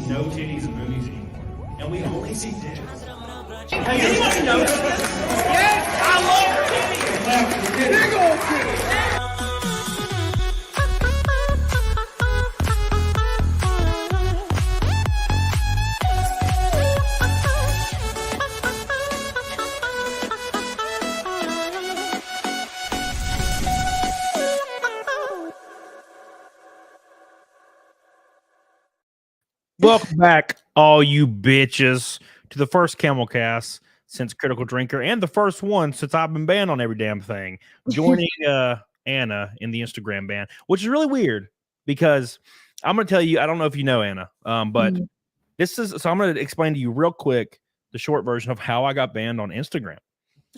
no titties and boobies anymore, and we only see dicks. Hey, anyone notice this? Yes, I love titties. Big old titties. Welcome back, all you bitches, to the first CAMELCAST since Critical Drinker, and the first one since I've been banned on every damn thing. Joining Anna in the Instagram ban, which is really weird because I'm going to tell you, I don't know if you know Anna, but this is, so I'm going to explain to you real quick the short version of how I got banned on Instagram.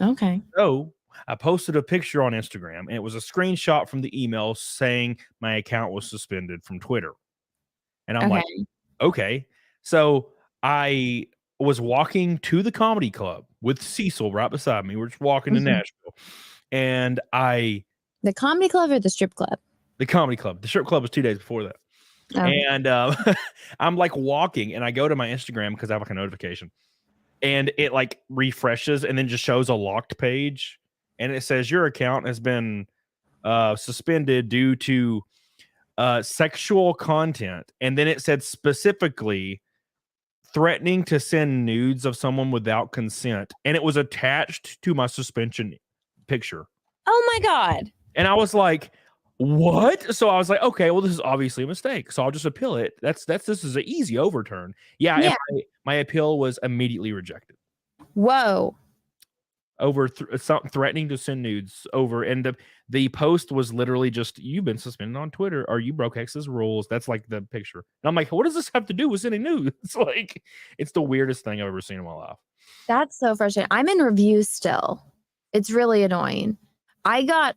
Okay. So I posted a picture on Instagram, and it was a screenshot from the email saying my account was suspended from Twitter. And I'm like, okay. So I was walking to the comedy club with Cecil right beside me. We're just walking to Nashville. And the comedy club or the strip club? The comedy club. The strip club was 2 days before that. Oh. And I'm like walking, and I go to my Instagram because I have like a notification. And it like refreshes and then just shows a locked page. And it says your account has been suspended due to sexual content, and then it said specifically threatening to send nudes of someone without consent, and it was attached to my suspension picture. Oh my god. And I was like, what? So I was like, okay, well, this is obviously a mistake, so I'll just appeal it. This is an easy overturn. Yeah. My appeal was immediately rejected. Whoa. Over threatening to send nudes over, and the post was literally just, you've been suspended on Twitter, or you broke X's rules. That's like the picture. And I'm like, what does this have to do with sending nudes? It's like, it's the weirdest thing I've ever seen in my life. That's so frustrating. I'm in reviews still. It's really annoying. I got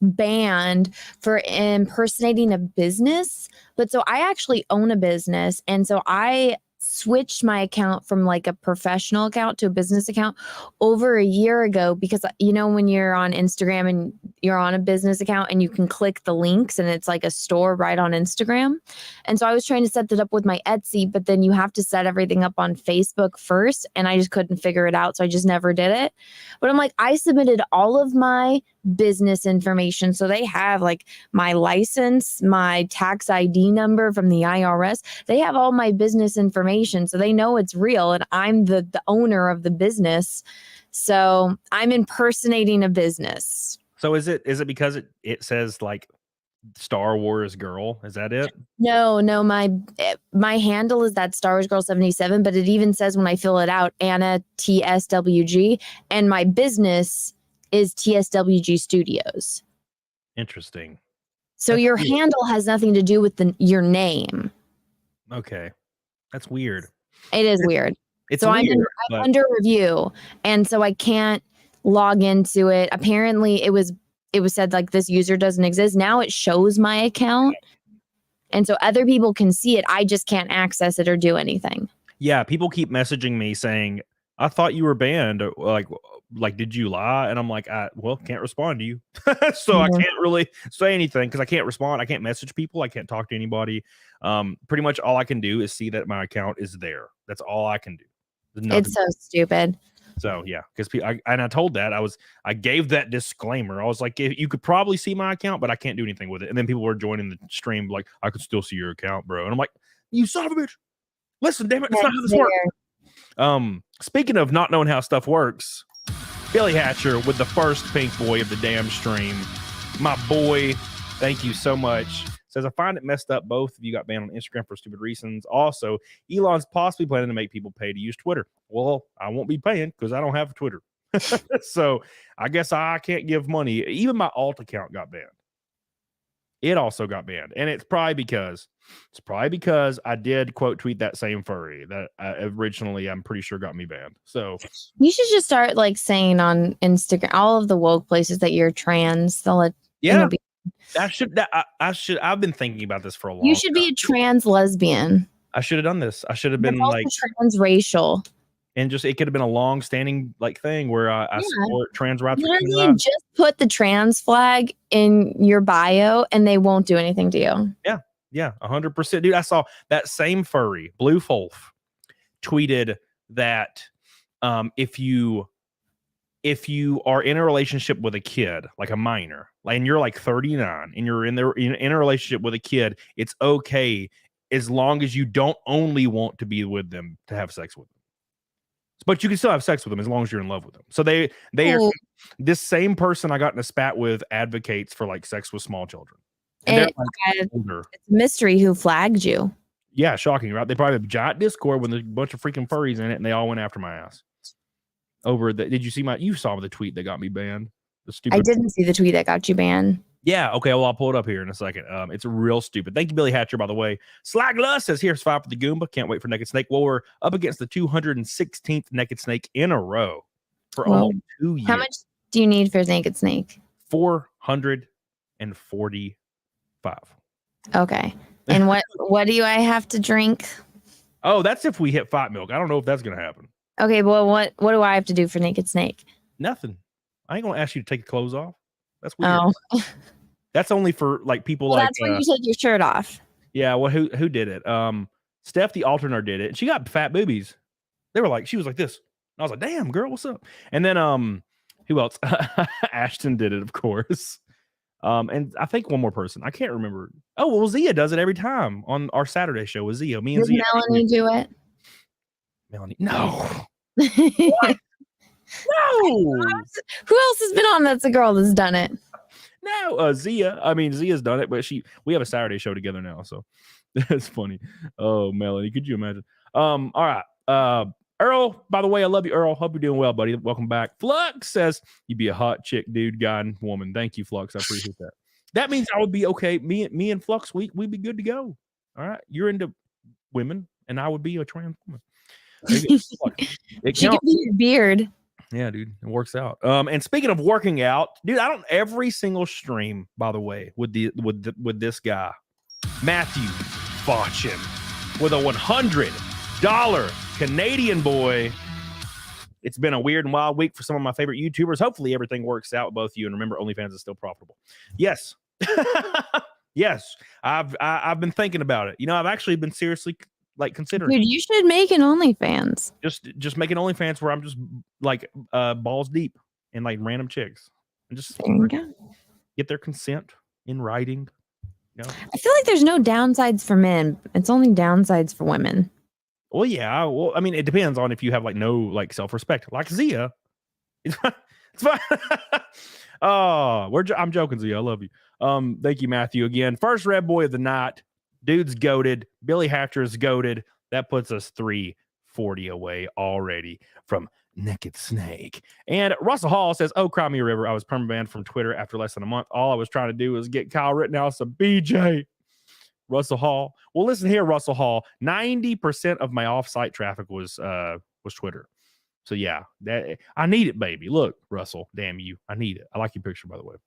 banned for impersonating a business, but so I actually own a business, and so I switched my account from like a professional account to a business account over a year ago, because you know when you're on Instagram and you're on a business account and you can click the links and it's like a store right on Instagram. And so I was trying to set that up with my Etsy, but then you have to set everything up on Facebook first, and I just couldn't figure it out, so I just never did it. But I'm like, I submitted all of my business information, so they have like my license, my tax ID number from the IRS. They have all my business information, so they know it's real, and I'm the owner of the business. So I'm impersonating a business. So is it because it says like Star Wars girl? Is that it? No, my handle is that Star Wars girl 77, but it even says when I fill it out, Anna TSWG, and my business is TSWG Studios. Interesting. So that's your handle has nothing to do with your name. Okay. That's weird. It is weird. It's so weird, I'm under review, and so I can't log into it. Apparently it was said like this user doesn't exist. Now it shows my account, and so other people can see it. I just can't access it or do anything. Yeah, people keep messaging me saying, I thought you were banned. Like, did you lie? And I'm like, can't respond to you. So I can't really say anything because I can't respond. I can't message people. I can't talk to anybody. Pretty much all I can do is see that my account is there. That's all I can do. It's so stupid. So yeah, because I told that I gave that disclaimer. I was like, you could probably see my account, but I can't do anything with it. And then people were joining the stream like, I could still see your account, bro. And I'm like, you son of a bitch. Listen, damn it, that's not how this works. Speaking of not knowing how stuff works, Billy Hatcher with the first pink boy of the damn stream. My boy, thank you so much. Says, I find it messed up. Both of you got banned on Instagram for stupid reasons. Also, Elon's possibly planning to make people pay to use Twitter. Well, I won't be paying because I don't have Twitter. So I guess I can't give money. Even my alt account got banned. It also got banned. And it's probably because I did quote tweet that same furry that originally I'm pretty sure got me banned. So you should just start like saying on Instagram, all of the woke places that you're trans. They'll let I've been thinking about this for a long time. You should be a trans lesbian. I should have done this. I should have been like transracial. And just, it could have been a long standing like thing where I support trans rights. Literally just put the trans flag in your bio and they won't do anything to you. Yeah. Yeah, 100%. Dude, I saw that same furry, Blue Wolf, tweeted that if you are in a relationship with a kid, like a minor, and you're like 39 and you're in a relationship with a kid, it's okay as long as you don't only want to be with them to have sex with them. But you can still have sex with them as long as you're in love with them. So they are this same person I got in a spat with advocates for like sex with small children. And they're like older. It's a mystery who flagged you. Yeah, shocking, right? They probably have a giant Discord with a bunch of freaking furries in it, and they all went after my ass. Did you see you saw the tweet that got me banned? The stupid. I didn't see the tweet that got you banned. Yeah, okay, well, I'll pull it up here in a second. It's real stupid. Thank you, Billy Hatcher, by the way. Slag Lust says, here's 5 for the Goomba. Can't wait for Naked Snake. Well, we're up against the 216th Naked Snake in a row for almost 2 years. How much do you need for Naked Snake? 445. Okay. And what do I have to drink? Oh, that's if we hit Fight Milk. I don't know if that's going to happen. Okay, well, what do I have to do for Naked Snake? Nothing. I ain't going to ask you to take your clothes off. That's weird. Oh. That's only for like people well, like that's when you take your shirt off. Yeah, well, who did it? Steph the alternator did it, and she got fat boobies. She was like this. And I was like, damn, girl, what's up? And then who else? Ashton did it, of course. And I think one more person. I can't remember. Oh, well, Zia does it every time on our Saturday show with Zia. Me and Did Zia. Melanie do it? Melanie, no. No. Who else has been on that's a girl that's done it? No, Zia. I mean, Zia's done it, but we have a Saturday show together now, so that's funny. Oh, Melanie, could you imagine? All right. Earl, by the way, I love you, Earl. Hope you're doing well, buddy. Welcome back. Flux says you'd be a hot chick, dude, guy, and woman. Thank you, Flux. I appreciate that. That means I would be okay. Me and Flux, we'd be good to go. All right. You're into women, and I would be a trans woman. She could be your beard. Yeah, dude, it works out. And speaking of working out, dude, I don't every single stream, by the way, with this guy, Matthew Botchin, with a $100 Canadian boy. It's been a weird and wild week for some of my favorite YouTubers. Hopefully everything works out with both of you. And remember, OnlyFans is still profitable. Yes. Yes. I've been thinking about it. I've actually been seriously considering. Dude, you should make an OnlyFans. Just make an OnlyFans where I'm just like balls deep in like random chicks and just get their consent in writing. I feel like there's no downsides for men. It's only downsides for women. Well, yeah. Well, I mean, it depends on if you have like no like self-respect, like Zia. It's fine. Oh, I'm joking, Zia. I love you. Thank you, Matthew. Again, first red boy of the night. Dude's goated. Billy Hatcher's goated. That puts us 340 away already from Naked Snake. And Russell Hall says, oh, cry me a river. I was permabanned from Twitter after less than a month. All I was trying to do was get Kyle Rittenhouse a BJ. Russell Hall. Well, listen here, Russell Hall. 90% of my off-site traffic was Twitter. So yeah, that I need it, baby. Look, Russell, damn you. I need it. I like your picture, by the way.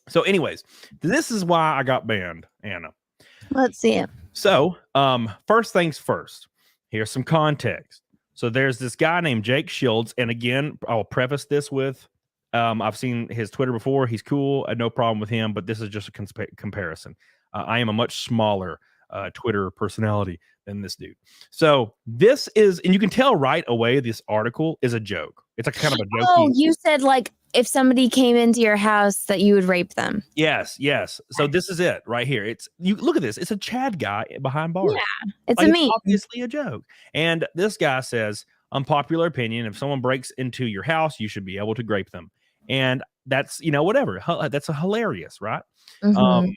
So anyways, this is why I got banned, Anna. Let's see it. So, first things first. Here's some context. So there's this guy named Jake Shields, and again, I'll preface this with, I've seen his Twitter before. He's cool. I had no problem with him, but this is just a comparison. I am a much smaller Twitter personality than this dude. So this is, and you can tell right away, this article is a joke. It's a kind of a joke. Oh, you said like if somebody came into your house that you would rape them. Yes. So this is it right here. You look at this. It's a Chad guy behind bars. Yeah, it's a meme. It's obviously a joke. And this guy says, unpopular opinion, if someone breaks into your house, you should be able to grape them. And that's, whatever. That's a hilarious, right? Mm-hmm.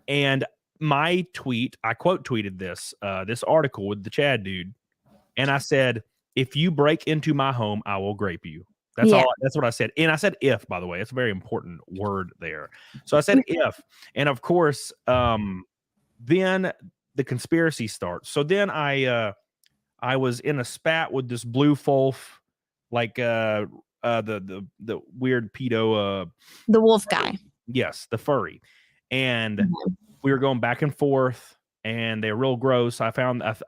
And my tweet, I quote tweeted this article with the Chad dude. And I said, if you break into my home, I will grape you. That's all. That's what I said. And I said if, by the way. It's a very important word there. So I said if. And of course, then the conspiracy starts. So then I was in a spat with this blue wolf, like the weird pedo the wolf guy. Yes, the furry. And we were going back and forth, and they were real gross. I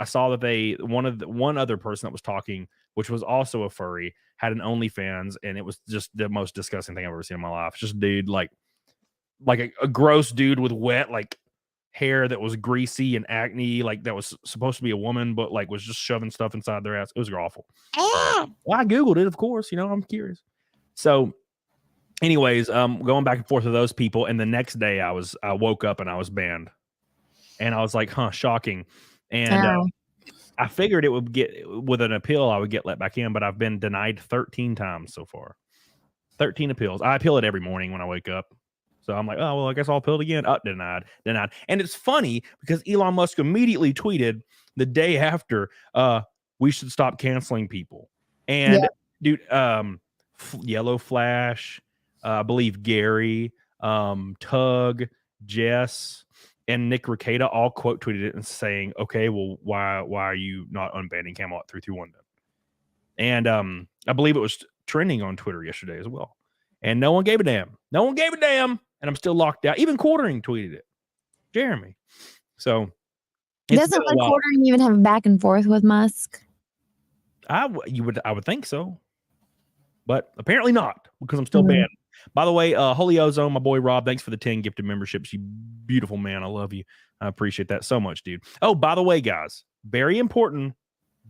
saw that one other person that was talking, which was also a furry, had an OnlyFans, and it was just the most disgusting thing I've ever seen in my life. Just a dude like a gross dude with wet, like hair that was greasy and acne, like that was supposed to be a woman, but like was just shoving stuff inside their ass. It was awful. Well, I Googled it, of course, I'm curious. So anyways, going back and forth with those people. And the next day I woke up and I was banned, and I was like, shocking. And I figured it would get, with an appeal, I would get let back in, but I've been denied 13 times so far. 13 appeals. I appeal it every morning when I wake up. So I'm like, oh, well, I guess I'll appeal it again. Denied. And it's funny because Elon Musk immediately tweeted the day after, we should stop canceling people. And dude, Yellow Flash, I believe Gary, Tug, Jess, and Nick Rekieta all quote tweeted it and saying, okay, well, why are you not unbanning Camelot 331 then? And I believe it was trending on Twitter yesterday as well. And no one gave a damn. And I'm still locked out. Even Quartering tweeted it. Jeremy. So doesn't like Quartering even have a back and forth with Musk? I would think so. But apparently not, because I'm still banned. By the way, Holy Ozone, my boy Rob, thanks for the 10 gifted memberships. You beautiful man. I love you. I appreciate that so much, dude. Oh, by the way, guys, very important.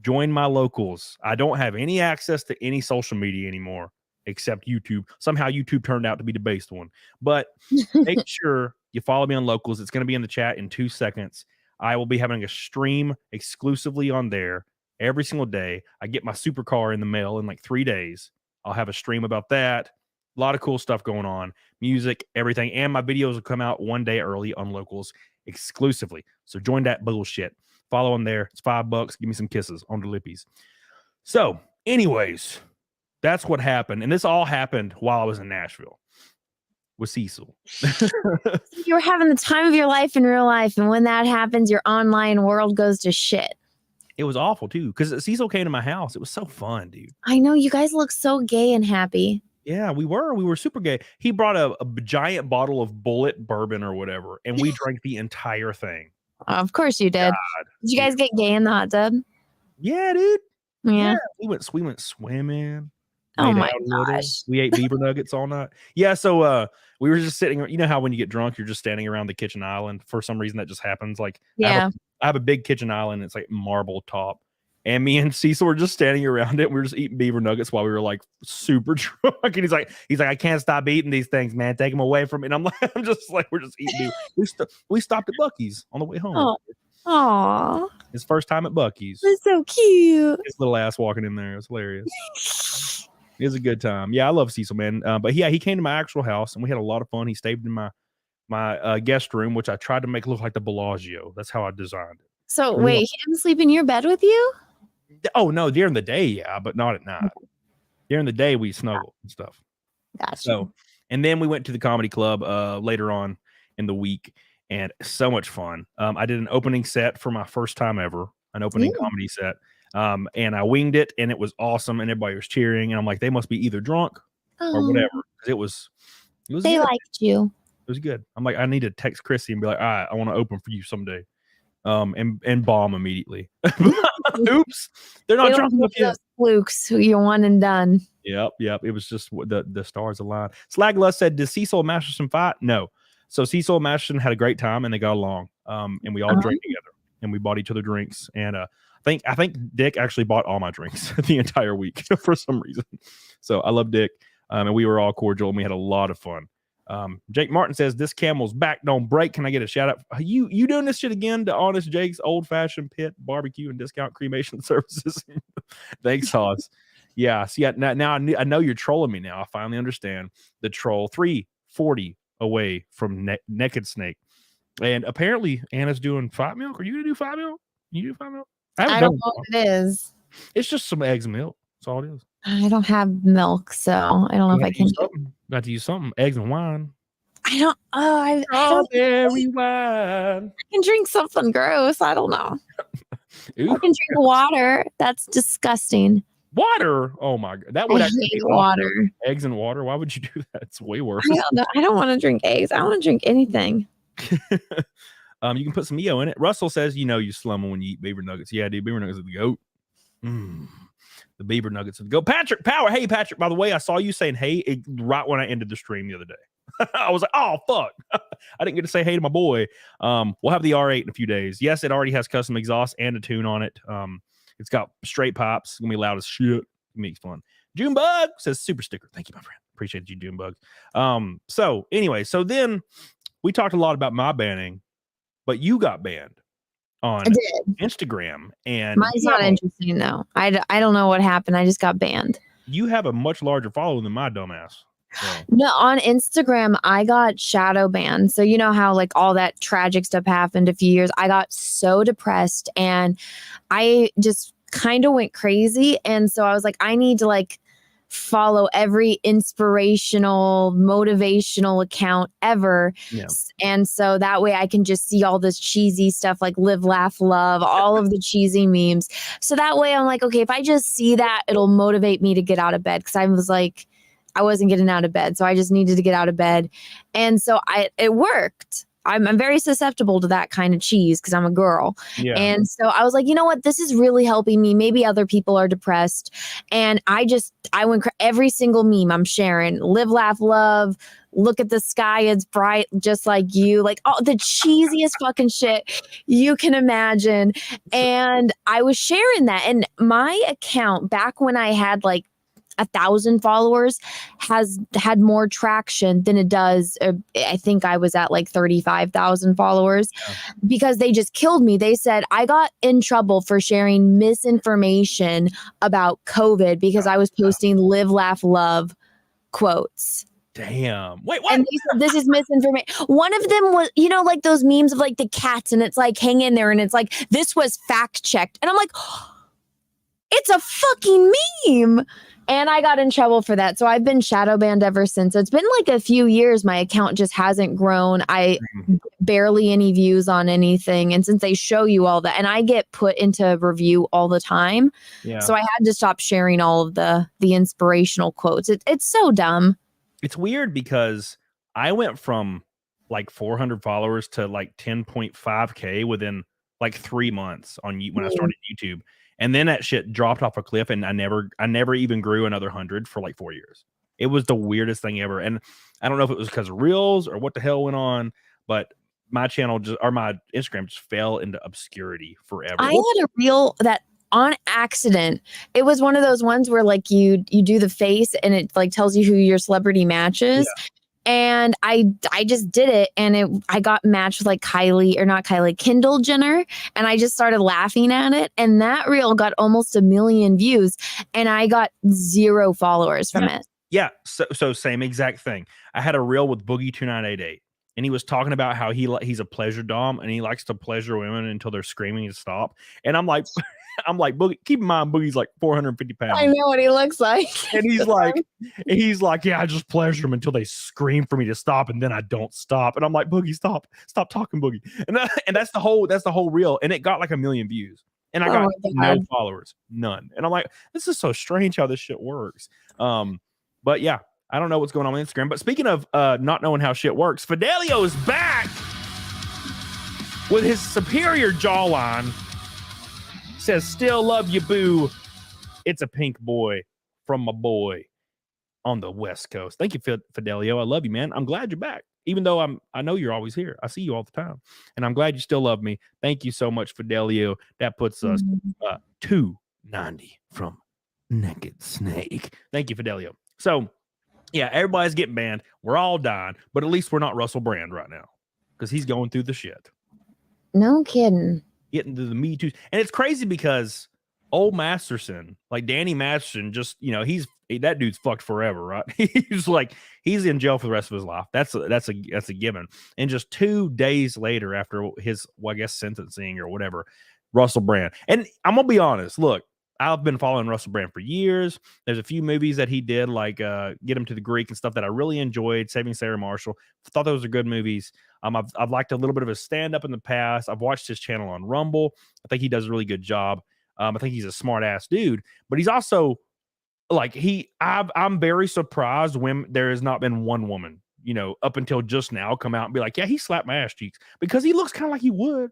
Join my locals. I don't have any access to any social media anymore except YouTube. Somehow YouTube turned out to be the based one. But make sure you follow me on locals. It's going to be in the chat in 2 seconds. I will be having a stream exclusively on there every single day. I get my supercar in the mail in like 3 days. I'll have a stream about that. A lot of cool stuff going on. Music, everything. And my videos will come out 1 day early on locals exclusively. So join that bullshit. Follow on there. It's $5. Give me some kisses on the lippies. So, anyways, that's what happened. And this all happened while I was in Nashville with Cecil. You were having the time of your life in real life. And when that happens, your online world goes to shit. It was awful, too, because Cecil came to my house. It was so fun, dude. I know. You guys look so gay and happy. Yeah, we were super gay. He brought a giant bottle of Bullet bourbon or whatever, and we drank the entire thing. Of course you did. God, did you guys get gay in the hot tub? Yeah, dude. Yeah. We went swimming. Oh my gosh. We ate beaver nuggets all night. Yeah, so we were just sitting. You know how when you get drunk, you're just standing around the kitchen island. For some reason, that just happens. Like, yeah, I have a big kitchen island. It's like marble top. And me and Cecil were just standing around it. We were just eating beaver nuggets while we were like super drunk. And he's like, I can't stop eating these things, man. Take them away from me. And I'm just like, we're just eating beaver. We stopped at Buc-ee's on the way home. Aw. His first time at Buc-ee's. That's so cute. His little ass walking in there. It was hilarious. It was a good time. Yeah, I love Cecil, man. But yeah, he came to my actual house and we had a lot of fun. He stayed in my guest room, which I tried to make look like the Bellagio. That's how I designed it. So wait, he didn't sleep in your bed with you? Oh no, during the day, yeah, but not at night. During the day, we snuggle and stuff. Gotcha. So, and then we went to the comedy club later on in the week, and so much fun. I did an opening set for my first time ever, an opening comedy set, and I winged it, and it was awesome, and everybody was cheering, and I'm like, they must be either drunk or whatever. It was they good. liked you. It was good. I'm like, I need to text Chrissy and be like, all right, I want to open for you someday. And bomb immediately. Oops, they're not drunk enough yet. Flukes, who you're one and done. Yep. It was just the stars aligned. Slaglust said, "Did Cecil and Masterson fight?" No. So Cecil and Masterson had a great time and they got along. And we all drank together and we bought each other drinks. And I think Dick actually bought all my drinks the entire week for some reason. So I love Dick. And we were all cordial and we had a lot of fun. Jake Martin says, "This camel's back don't break. Can I get a shout out? You doing this shit again to Honest Jake's Old Fashioned Pit Barbecue and Discount Cremation Services?" Thanks, Hoss. Yeah. See, now I know you're trolling me now. I finally understand the troll. 340 away from Naked Snake. And apparently Anna's doing 5 milk. Are you going to do 5 milk? You do 5 milk? I don't know what it is. It's just some eggs and milk. That's all it is. I don't have milk, so I don't know if I can. Got to use something. Eggs and wine. I don't. Oh, I don't. Strawberry wine. I can drink something gross. I don't know. I can drink water. That's disgusting. Water? Oh my god, that would actually hate water. Eggs and water. Why would you do that? It's way worse. I don't know. I don't want to drink eggs. I want to drink anything. You can put some EO in it. Russell says, you slumming when you eat beaver nuggets. Yeah, dude, beaver nuggets are the goat. The beaver nuggets are the goat. Patrick Power. Hey, Patrick. By the way, I saw you saying hey right when I ended the stream the other day. I was like, oh fuck, I didn't get to say hey to my boy. We'll have the R8 in a few days. Yes, it already has custom exhaust and a tune on it. It's got straight pops. It's gonna be loud as shit. Makes fun. Junebug says super sticker. Thank you, my friend. Appreciate you, Junebug. So anyway, so then we talked a lot about my banning, but you got banned on Instagram, and mine's not interesting though. I don't know what happened. I just got banned. You have a much larger following than my dumbass. So. No, on Instagram, I got shadow banned. So you know how like all that tragic stuff happened a few years. I got so depressed and I just kind of went crazy. And so I was like, I need to like follow every inspirational, motivational account ever. Yeah. And so that way I can just see all this cheesy stuff like live, laugh, love, all of the cheesy memes. So that way I'm like, okay, if I just see that, it'll motivate me to get out of bed. Cause I was like, I wasn't getting out of bed. So I just needed to get out of bed. And so it worked. I'm very susceptible to that kind of cheese because I'm a girl. Yeah. And so I was like, you know what? This is really helping me. Maybe other people are depressed. And I went every single meme I'm sharing, live, laugh, love, look at the sky. It's bright, just like you, like all the cheesiest fucking shit you can imagine. And I was sharing that. And my account back when I had like 1,000 followers has had more traction than it does. I think I was at like 35,000 followers because they just killed me. They said I got in trouble for sharing misinformation about COVID because I was posting live, laugh, love quotes. Damn. Wait, what? And they said this is misinformation. One of them was, you know, like those memes of like the cats and it's like hang in there and it's like this was fact checked. And I'm like, it's a fucking meme. And I got in trouble for that. So I've been shadow banned ever since. It's been like a few years. My account just hasn't grown. I barely any views on anything. And since they show you all that, and I get put into review all the time. Yeah. So I had to stop sharing all of the inspirational quotes. It's so dumb. It's weird because I went from like 400 followers to like 10.5K within like 3 months when I started YouTube. And then that shit dropped off a cliff and I never even grew another 100 for like 4 years. It was the weirdest thing ever. And I don't know if it was because of Reels or what the hell went on, but my channel my Instagram just fell into obscurity forever. I had a reel that on accident, it was one of those ones where like you do the face and it like tells you who your celebrity matches. Yeah. And I just did it and I got matched with like Kendall Jenner. And I just started laughing at it. And that reel got almost 1 million views and I got 0 followers from it. Yeah. So same exact thing. I had a reel with Boogie2988 and he was talking about how he's a pleasure dom and he likes to pleasure women until they're screaming to stop. And I'm like, Boogie, keep in mind, Boogie's like 450 pounds. I know what he looks like. And he's like, yeah, I just pleasure them until they scream for me to stop. And then I don't stop. And I'm like, Boogie, stop talking, Boogie. And that's the whole reel. And it got like 1 million views. And I got no followers, none. And I'm like, this is so strange how this shit works. But yeah, I don't know what's going on Instagram. But speaking of not knowing how shit works, Fidelio is back with his superior jawline. Says, still love you, boo. It's a pink boy from my boy on the West Coast. Thank you, Fidelio. I love you, man. I'm glad you're back. Even though I know you're always here. I see you all the time. And I'm glad you still love me. Thank you so much, Fidelio. That puts us 290 from Naked Snake. Thank you, Fidelio. So, yeah, everybody's getting banned. We're all dying. But at least we're not Russell Brand right now. Because he's going through the shit. No kidding. Getting to the Me Too. And it's crazy because old Masterson, like Danny Masterson, just, you know, that dude's fucked forever, right? he's in jail for the rest of his life. That's a given. And just 2 days later after his, I guess, sentencing or whatever, Russell Brand. And I'm going to be honest. Look, I've been following Russell Brand for years. There's a few movies that he did, like Get Him to the Greek and stuff that I really enjoyed. Saving Sarah Marshall. Thought those are good movies. I've liked a little bit of his stand-up in the past. I've watched his channel on Rumble. I think he does a really good job. I think he's a smart-ass dude. But he's also, like, I'm very surprised when there has not been one woman, you know, up until just now come out and be like, yeah, he slapped my ass cheeks. Because he looks kind of like he would.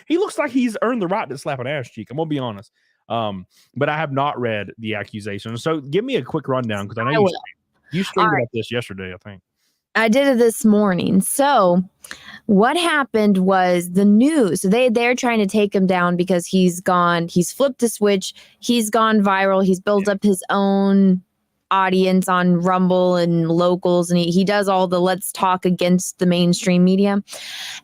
He looks like he's earned the right to slap an ass cheek. I'm going to be honest. But I have not read the accusation. So give me a quick rundown because I know you streamed about this yesterday, I think. I did it this morning. So what happened was the news. So they're trying to take him down because he's gone. He's flipped the switch. He's gone viral. He's built up his own audience on Rumble and locals, and he does all the let's talk against the mainstream media.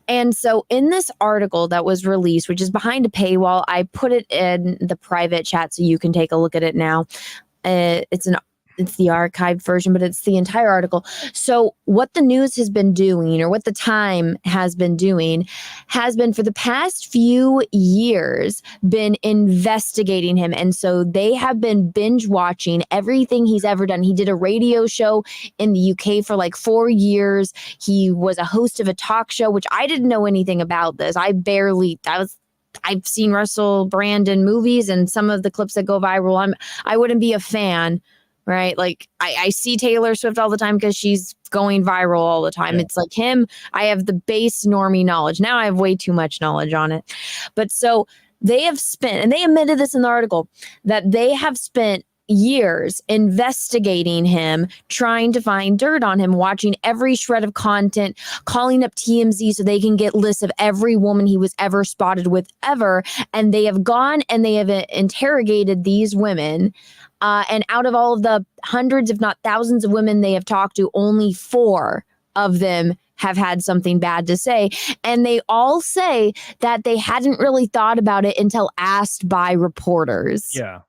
And so in this article that was released, which is behind a paywall, I put it in the private chat so you can take a look at it now. It's the archived version, but it's the entire article. So what the news has been doing, or what the Time has been doing, has been for the past few years been investigating him. And so they have been binge watching everything he's ever done. He did a radio show in the UK for like 4 years. He was a host of a talk show, which I didn't know anything about this. I've seen Russell Brand in movies, and some of the clips that go viral, I wouldn't be a fan. Right. Like I see Taylor Swift all the time because she's going viral all the time. Yeah. It's like him. I have the base normie knowledge. Now I have way too much knowledge on it. But so they have spent, and they admitted this in the article, that they have spent years investigating him, trying to find dirt on him, watching every shred of content, calling up TMZ so they can get lists of every woman he was ever spotted with ever. And they have gone and they have interrogated these women. And out of all of the hundreds, if not thousands of women they have talked to, only 4 of them have had something bad to say. And they all say that they hadn't really thought about it until asked by reporters. Yeah.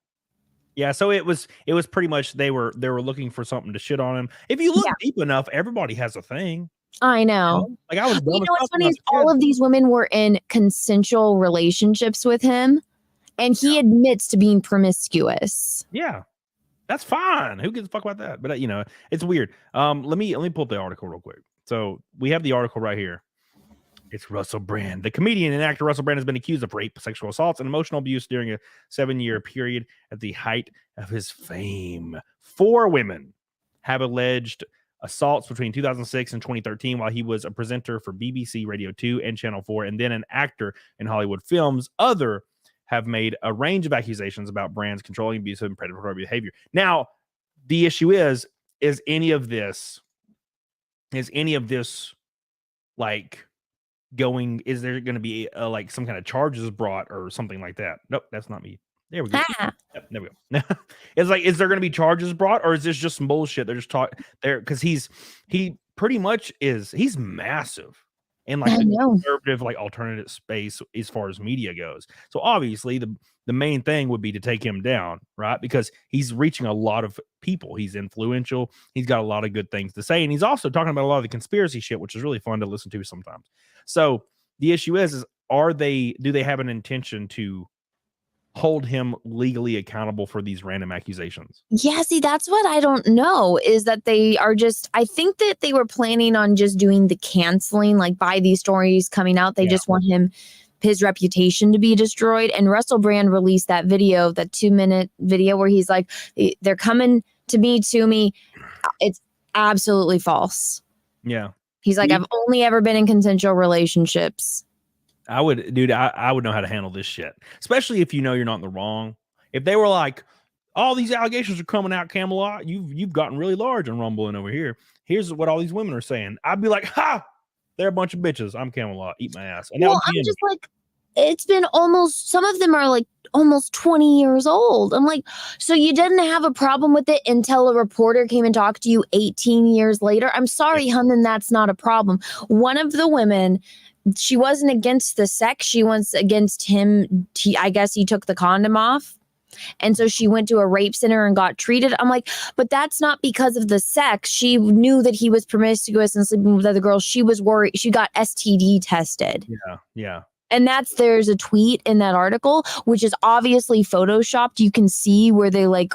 Yeah. So it was pretty much they were looking for something to shit on him. If you look deep enough, everybody has a thing. I know. Like I was. You know what's funny is all of these women were in consensual relationships with him. And he admits to being promiscuous. Yeah, that's fine. Who gives a fuck about that? But it's weird. Let me pull up the article real quick. So we have the article right here. It's Russell Brand. The comedian and actor Russell Brand has been accused of rape, sexual assaults, and emotional abuse during a 7-year period at the height of his fame. 4 women have alleged assaults between 2006 and 2013 while he was a presenter for BBC Radio 2 and Channel 4, and then an actor in Hollywood films. Other have made a range of accusations about Brand's controlling, abusive, and predatory behavior. Now, the issue is any of this like going? Is there going to be like some kind of charges brought or something like that? Nope, that's not me. There we go. Yep, there we go. It's like, is there going to be charges brought, or is this just some bullshit? They're just talking there because he pretty much is. He's massive. In like the conservative, like alternative space as far as media goes. So obviously the main thing would be to take him down, right? Because he's reaching a lot of people. He's influential. He's got a lot of good things to say. And he's also talking about a lot of the conspiracy shit, which is really fun to listen to sometimes. So the issue is do they have an intention to hold him legally accountable for these random accusations? Yeah, see, that's what I don't know, is that they are just, I think that they were planning on just doing the canceling, like by these stories coming out. They just want his reputation to be destroyed. And Russell Brand released that video, that 2-minute video where he's like, they're coming to me. It's absolutely false. Yeah. He's like, I've only ever been in consensual relationships. I would know how to handle this shit, especially if you know you're not in the wrong. If they were like, all these allegations are coming out, Camelot, you've gotten really large on rumbling over here. Here's what all these women are saying. I'd be like, ha, they're a bunch of bitches. I'm Camelot. Eat my ass. And well, I'm just like, it's been some of them are like almost 20 years old. I'm like, so you didn't have a problem with it until a reporter came and talked to you 18 years later? I'm sorry, hun, then that's not a problem. One of the women, she wasn't against the sex. She was against him. I guess he took the condom off. And so she went to a rape center and got treated. I'm like, but that's not because of the sex. She knew that he was promiscuous and sleeping with other girls. She was worried. She got STD tested. Yeah. And there's a tweet in that article, which is obviously photoshopped. You can see where they like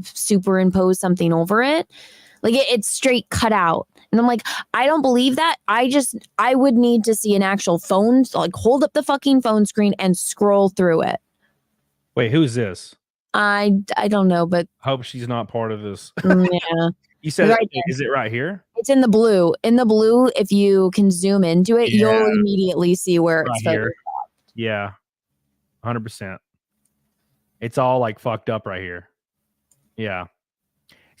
superimpose something over it. Like it's straight cut out. And I'm like, I don't believe that. I would need to see an actual phone, like hold up the fucking phone screen and scroll through it. Wait, who's this? I don't know, but hope she's not part of this. Yeah. You said, right, is it right here? It's in the blue. In the blue, if you can zoom into it, you'll immediately see where it's here. Yeah. 100%. It's all like fucked up right here. Yeah.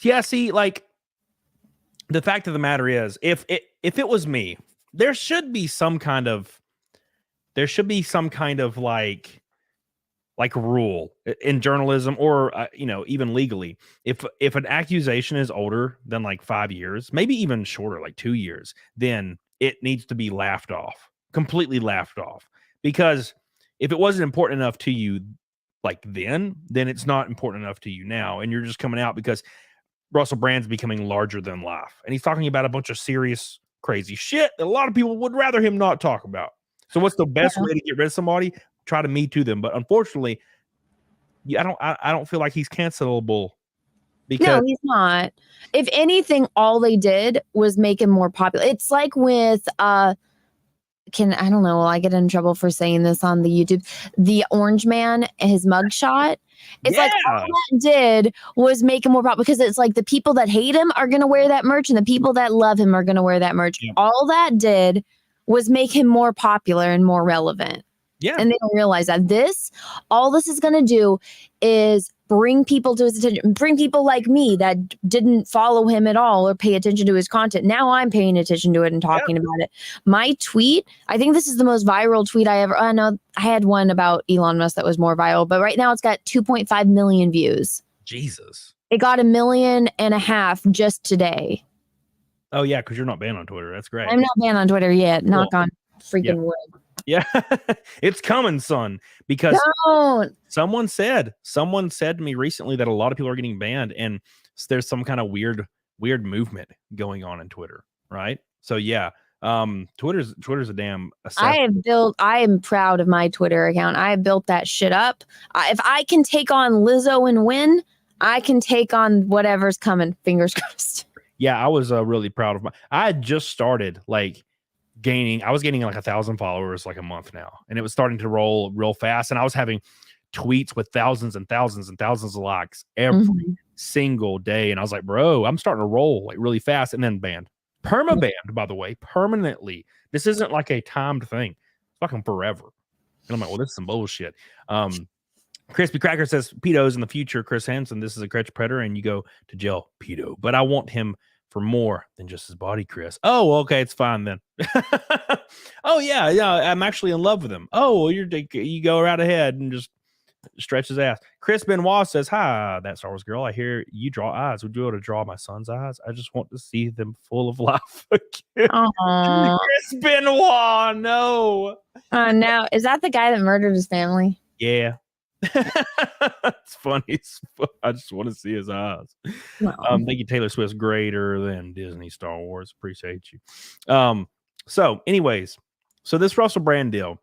Yeah, see, like the fact of the matter is, if it was me, there should be some kind of like rule in journalism, or even legally. If an accusation is older than like 5 years, maybe even shorter, like 2 years, then it needs to be completely laughed off. Because if it wasn't important enough to you like then it's not important enough to you now, and you're just coming out because Russell Brand's becoming larger than life, and he's talking about a bunch of serious, crazy shit that a lot of people would rather him not talk about. So what's the best way to get rid of somebody? Try to Me Too them. But unfortunately, I don't feel like he's cancelable. Because no, he's not. If anything, all they did was make him more popular. It's like with I don't know, will I get in trouble for saying this on the YouTube? The Orange Man, his mugshot. It's like all that did was make him more popular, because it's like the people that hate him are going to wear that merch and the people that love him are going to wear that merch. Yep. All that did was make him more popular and more relevant. Yeah. And they don't realize that all this is going to do is bring people to his attention, bring people like me that didn't follow him at all or pay attention to his content. Now I'm paying attention to it and talking about it. My tweet, I think this is the most viral tweet I know I had one about Elon Musk that was more viral, but right now it's got 2.5 million views. Jesus. It got 1.5 million just today. Oh yeah, because you're not banned on Twitter. That's great. I'm not banned on Twitter yet. Cool. Knock on freaking wood. Yeah, it's coming, son. Because someone said to me recently that a lot of people are getting banned, and there's some kind of weird movement going on in Twitter, right? So yeah, Twitter's a damn. I am proud of my Twitter account. I built that shit up. If I can take on Lizzo and win, I can take on whatever's coming. Fingers crossed. Yeah, I was really proud of I had just started I was gaining like 1,000 followers like a month now, and it was starting to roll real fast. And I was having tweets with thousands and thousands and thousands of likes every single day. And I was like, bro, I'm starting to roll like really fast. And then perma-banned, by the way, permanently. This isn't like a timed thing. It's fucking forever. And I'm like, well, this is some bullshit. Crispy Cracker says, pedos in the future, Chris Hansen, this is a crutch predator and you go to jail, pedo. But I want him for more than just his body, Chris. Oh, okay, it's fine then. Oh yeah, I'm actually in love with him. Oh, well, you go right ahead and just stretch his ass. Chris Benoit says, hi, that Star Wars girl. I hear you draw eyes. Would you be able to draw my son's eyes? I just want to see them full of life again. Chris Benoit, no. No. Is that the guy that murdered his family? Yeah. It's funny. I just want to see his eyes. Thank you, Taylor Swift's greater than Disney Star Wars. Appreciate you. So anyways, this Russell Brand deal.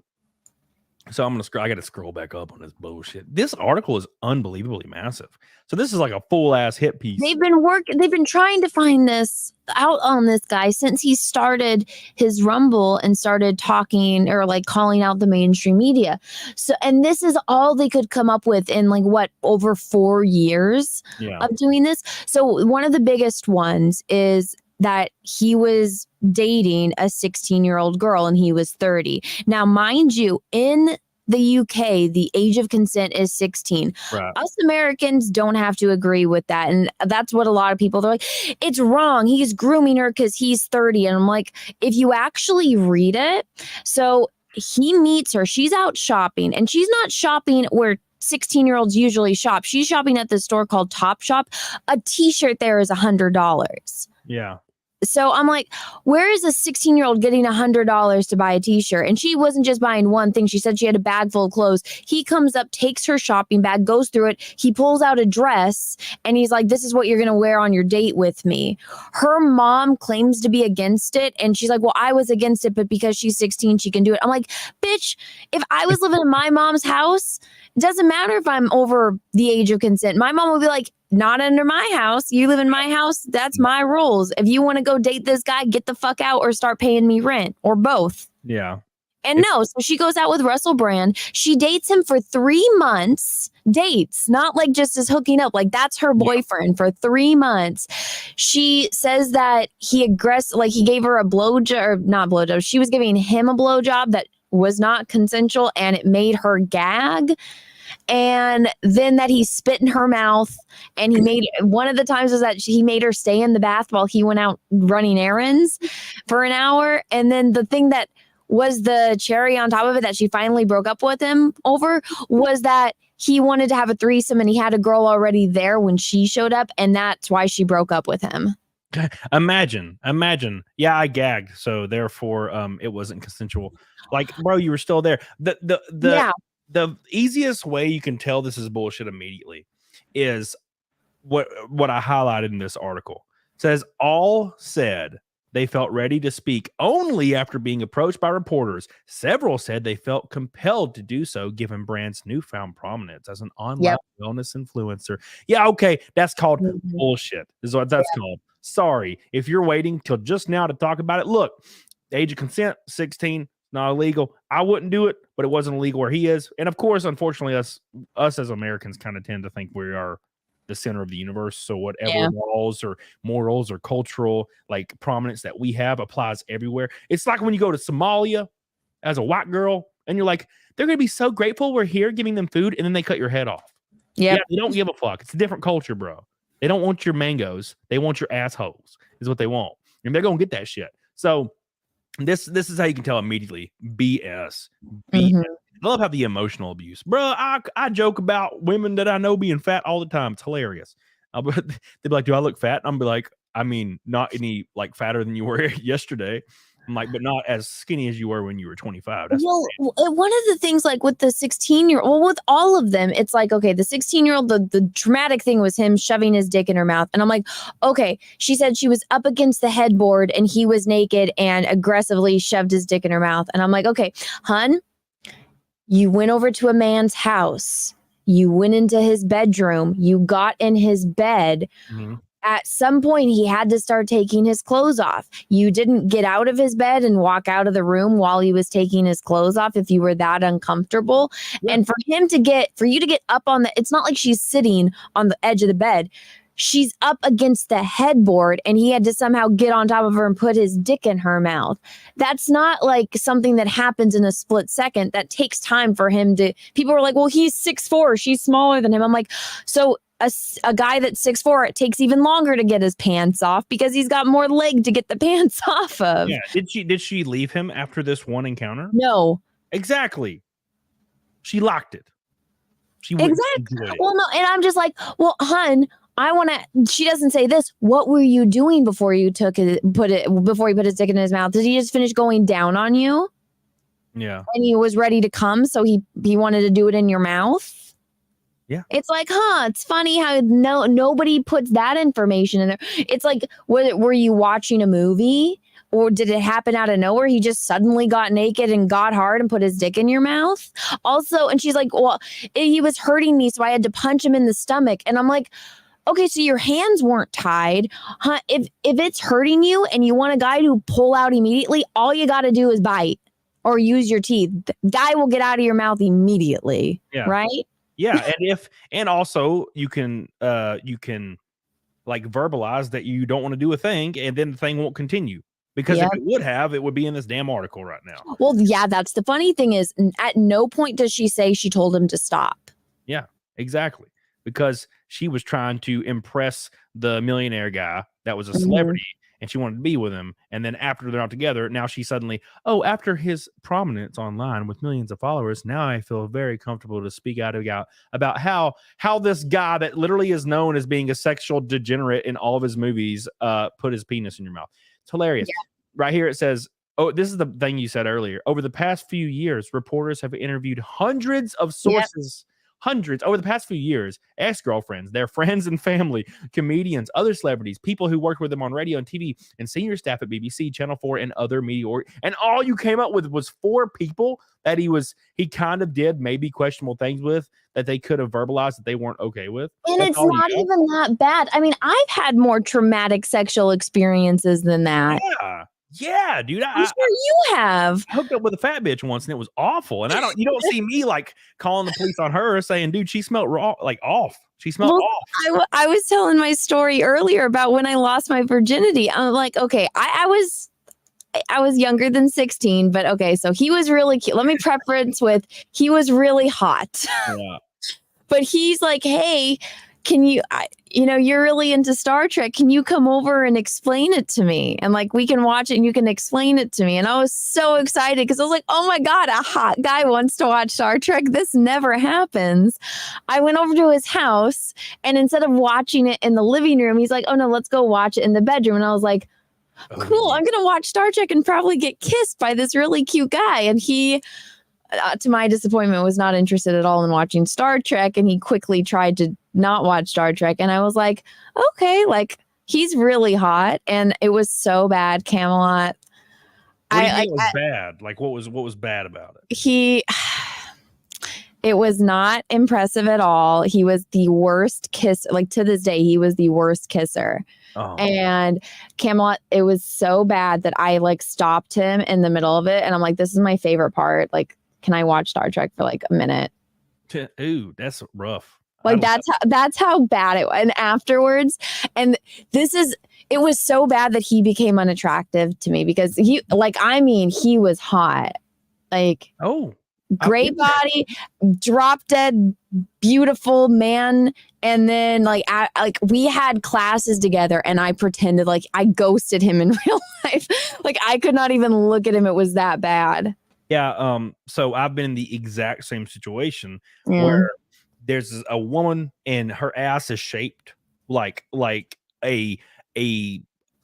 So I got to scroll back up on this bullshit. This article is unbelievably massive. So this is like a full ass hit piece. They've been trying to find this out on this guy since he started his Rumble and started talking or like calling out the mainstream media. So, and this is all they could come up with in over 4 years of doing this. So one of the biggest ones is that he was dating a 16-year-old girl and he was 30. Now, mind you, in the UK, the age of consent is 16. Right. Us Americans don't have to agree with that. And that's what a lot of people, they're like, it's wrong. He's grooming her because he's 30. And I'm like, if you actually read it, so he meets her, she's out shopping, and she's not shopping where 16-year-olds usually shop. She's shopping at this store called Topshop. A t-shirt there is $100. Yeah. So I'm like, where is a 16-year-old getting $100 to buy a t-shirt? And she wasn't just buying one thing. She said she had a bag full of clothes. He comes up, takes her shopping bag, goes through it. He pulls out a dress and he's like, this is what you're going to wear on your date with me. Her mom claims to be against it. And she's like, well, I was against it, but because she's 16, she can do it. I'm like, bitch, if I was living in my mom's house, it doesn't matter if I'm over the age of consent. My mom would be like, not under my house. You live in my house. That's my rules. If you want to go date this guy, get the fuck out or start paying me rent, or both. Yeah. And so she goes out with Russell Brand. She dates him for 3 months. Dates, not like just as hooking up. Like that's her boyfriend for 3 months. She says that he gave her a blowjob, or not blowjob. She was giving him a blowjob that was not consensual, and it made her gag. and then that he spit in her mouth, and he made one of the times was that he made her stay in the bath while he went out running errands for an hour. And then the thing that was the cherry on top of it that she finally broke up with him over was that he wanted to have a threesome and he had a girl already there when she showed up, and that's why she broke up with him. Imagine. Yeah, I gagged, so therefore, it wasn't consensual. Like, bro, you were still there. The easiest way you can tell this is bullshit immediately is what I highlighted in this article. It says all said they felt ready to speak only after being approached by reporters. Several said they felt compelled to do so given Brand's newfound prominence as an online wellness influencer. Yeah, okay, that's called bullshit. Is what that's called. Sorry, if you're waiting till just now to talk about it. Look, the age of consent, 16, not illegal. I wouldn't do it, but it wasn't illegal where he is. And of course, unfortunately, us as Americans kind of tend to think we are the center of the universe. So whatever laws or morals or cultural like prominence that we have applies everywhere. It's like when you go to Somalia as a white girl and you're like, they're going to be so grateful we're here giving them food, and then they cut your head off. Yeah, they don't give a fuck. It's a different culture, bro. They don't want your mangoes. They want your assholes is what they want. And they're going to get that shit. So this is how you can tell immediately. BS. I love how the emotional abuse. Bro, I joke about women that I know being fat all the time. It's hilarious. They'd be like, do I look fat? I'm be like, I mean, not any like fatter than you were yesterday. I'm like, but not as skinny as you were when you were 25. That's well, one of the things like with the 16-year-old, well, with all of them, it's like, okay, the 16-year-old, the dramatic thing was him shoving his dick in her mouth. And I'm like, okay, she said she was up against the headboard and he was naked and aggressively shoved his dick in her mouth. And I'm like, okay, hun, you went over to a man's house. You went into his bedroom. You got in his bed. At some point, he had to start taking his clothes off. You didn't get out of his bed and walk out of the room while he was taking his clothes off if you were that uncomfortable. And for you to get up on it's not like she's sitting on the edge of the bed. She's up against the headboard and he had to somehow get on top of her and put his dick in her mouth. That's not like something that happens in a split second. That takes time for him to, people are like, well, he's 6'4", she's smaller than him. I'm like, so a guy that's 6'4", it takes even longer to get his pants off because he's got more leg to get the pants off of. Yeah. Did she leave him after this one encounter? No. Exactly. She locked it. Exactly. Well, no, and I'm just like, well, hun, she doesn't say this. What were you doing before you before he put his dick in his mouth? Did he just finish going down on you? Yeah. And he was ready to come, so he wanted to do it in your mouth? Yeah. It's like, it's funny how nobody puts that information in there. It's like, were you watching a movie or did it happen out of nowhere? He just suddenly got naked and got hard and put his dick in your mouth. Also, and she's like, well, he was hurting me, so I had to punch him in the stomach. And I'm like, okay, so your hands weren't tied. Huh? If it's hurting you and you want a guy to pull out immediately, all you got to do is bite or use your teeth. The guy will get out of your mouth immediately. Yeah. Right? Yeah, and also you can like verbalize that you don't want to do a thing, and then the thing won't continue. Because if it would have, it would be in this damn article right now. Well, yeah, that's the funny thing is at no point does she say she told him to stop. Yeah, exactly. Because she was trying to impress the millionaire guy that was a celebrity and she wanted to be with him. And then after they're not together, now she suddenly, after his prominence online with millions of followers, now I feel very comfortable to speak out about how this guy that literally is known as being a sexual degenerate in all of his movies put his penis in your mouth. It's hilarious. Yeah. Right here it says, this is the thing you said earlier. Over the past few years, reporters have interviewed hundreds of sources. Hundreds over the past few years, ex-girlfriends, their friends and family, comedians, other celebrities, people who worked with them on radio and TV, and senior staff at BBC, Channel 4, and other media. And all you came up with was 4 people that he kind of did maybe questionable things with that they could have verbalized that they weren't okay with. And it's not even that bad. I mean, I've had more traumatic sexual experiences than that. Yeah, dude. I'm sure you have. I hooked up with a fat bitch once and it was awful. And you don't see me like calling the police on her saying, dude, she smelled off. She smelled off. I was telling my story earlier about when I lost my virginity. I'm like, okay, I was younger than 16, but okay, so he was really cute. Let me preference with he was really hot. Yeah. But he's like, hey, can you, you're really into Star Trek. Can you come over and explain it to me? And like, we can watch it and you can explain it to me. And I was so excited because I was like, oh my God, a hot guy wants to watch Star Trek. This never happens. I went over to his house and instead of watching it in the living room, he's like, oh no, let's go watch it in the bedroom. And I was like, cool, I'm going to watch Star Trek and probably get kissed by this really cute guy. And he, to my disappointment, was not interested at all in watching Star Trek. And he quickly tried to not watch Star Trek. And I was like, okay, like he's really hot. And it was so bad, Camelot. What do you mean it was bad? Like what was bad about it? It was not impressive at all. He was the worst kiss. Like to this day, he was the worst kisser. Oh. And Camelot, it was so bad that I like stopped him in the middle of it. And I'm like, this is my favorite part. Like, can I watch Star Trek for like a minute? Ooh, that's rough. Like that's how bad it was. And afterwards, and it was so bad that he became unattractive to me because he was hot. Like, oh, great body, drop dead, beautiful man. And then like we had classes together and I pretended like I ghosted him in real life. Like I could not even look at him. It was that bad. Yeah. So I've been in the exact same situation where there's a woman and her ass is shaped like a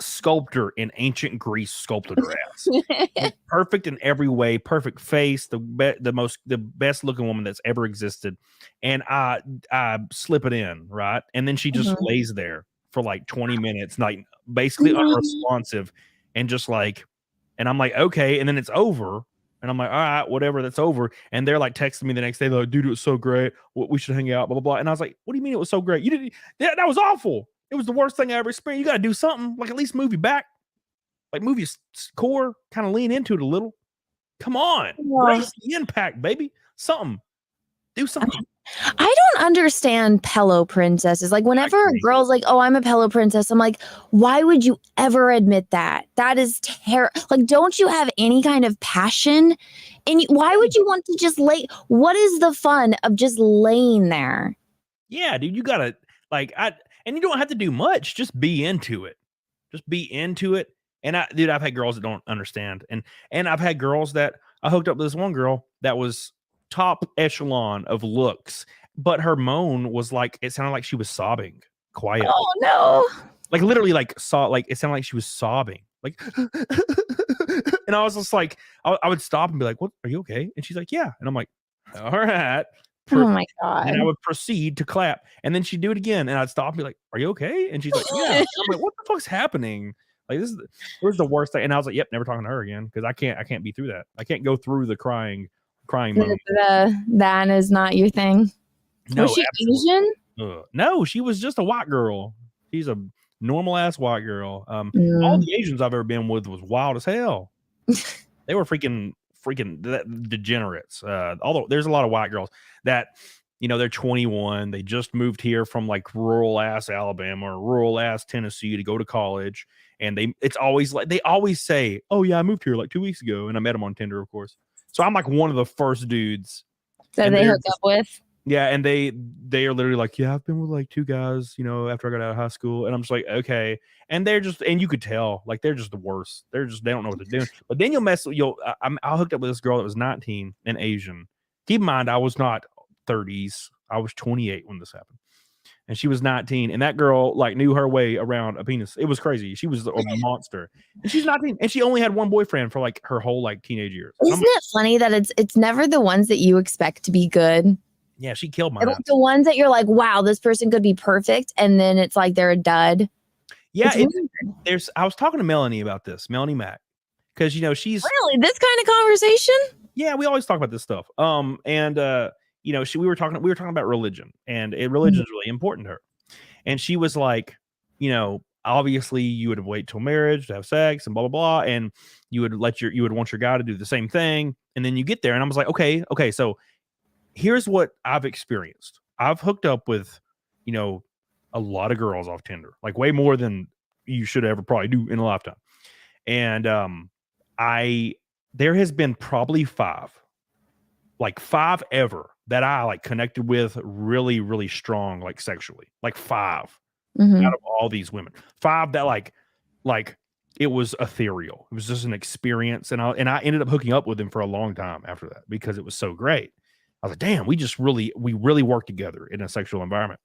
sculptor in ancient Greece sculpted her ass. Like, perfect in every way, perfect face, the best looking woman that's ever existed. And I slip it in, right? And then she just lays there for like 20 minutes, like basically unresponsive, and just like, and I'm like, okay, and then it's over. And I'm like, all right, whatever, that's over. And they're like texting me the next day, they're like, dude, it was so great. We should hang out, blah, blah, blah. And I was like, what do you mean it was so great? You didn't, that was awful. It was the worst thing I ever experienced. You got to do something, like at least move your back, like move your core, kind of lean into it a little. Come on. Brace the impact, baby. Something. Do something. I don't understand pillow princesses. Like whenever a girl's like, oh, I'm a pillow princess, I'm like, why would you ever admit that? That is terrible. Like, don't you have any kind of passion? And why would you want to just lay? What is the fun of just laying there? Yeah, dude, you gotta and you don't have to do much. Just be into it. Just be into it. And I've had girls that don't understand. And I've had girls that I hooked up with this one girl that was top echelon of looks, but her moan was like, it sounded like she was sobbing quietly. Oh no. Like literally like it sounded like she was sobbing. Like and I was just like, I would stop and be like, what, are you okay? And she's like, yeah. And I'm like, all right. Oh my God. And I would proceed to clap. And then she'd do it again. And I'd stop and be like, are you okay? And she's like, yeah. I'm like, what the fuck's happening? Like it was the worst thing. And I was like, yep, never talking to her again. Because I can't be through that. I can't go through the crying mode. That is not your thing. No, was she Asian? No, she was just a white girl. She's a normal ass white girl. All the Asians I've ever been with was wild as hell. They were freaking degenerates. Although there's a lot of white girls that, they're 21. They just moved here from like rural ass Alabama or rural ass Tennessee to go to college. And it's always like, they always say, oh yeah, I moved here like 2 weeks ago. And I met them on Tinder, of course. So I'm like one of the first dudes that they hook up with. Yeah. And they are literally like, yeah, I've been with like two guys, after I got out of high school. And I'm just like, okay. And they're just, and you could tell, like, they're just the worst. They don't know what they're doing. But then I hooked up with this girl that was 19 and Asian. Keep in mind, I was not 30s. I was 28 when this happened. And she was 19. And that girl like knew her way around a penis. It was crazy. She was a monster. And she's 19. And she only had one boyfriend for like her whole like teenage years. Isn't it funny that it's never the ones that you expect to be good? Yeah, she killed my the ones that you're like, wow, this person could be perfect. And then it's like they're a dud. Yeah, I was talking to Melanie about this, Melanie Mack. Because she's really this kind of conversation. Yeah, we always talk about this stuff. We were talking about religion, and religion is really important to her. And she was like, obviously you would wait till marriage to have sex and blah blah blah, and you would want your guy to do the same thing, and then you get there, and I was like, okay, so here's what I've experienced. I've hooked up with, a lot of girls off Tinder, like way more than you should ever probably do in a lifetime. And there has been probably five ever that I like connected with really, really strong, like sexually, like 5 Mhm. out of all these women, 5 that like it was ethereal. It was just an experience, and I ended up hooking up with them for a long time after that because it was so great. I was like, damn, we really work together in a sexual environment.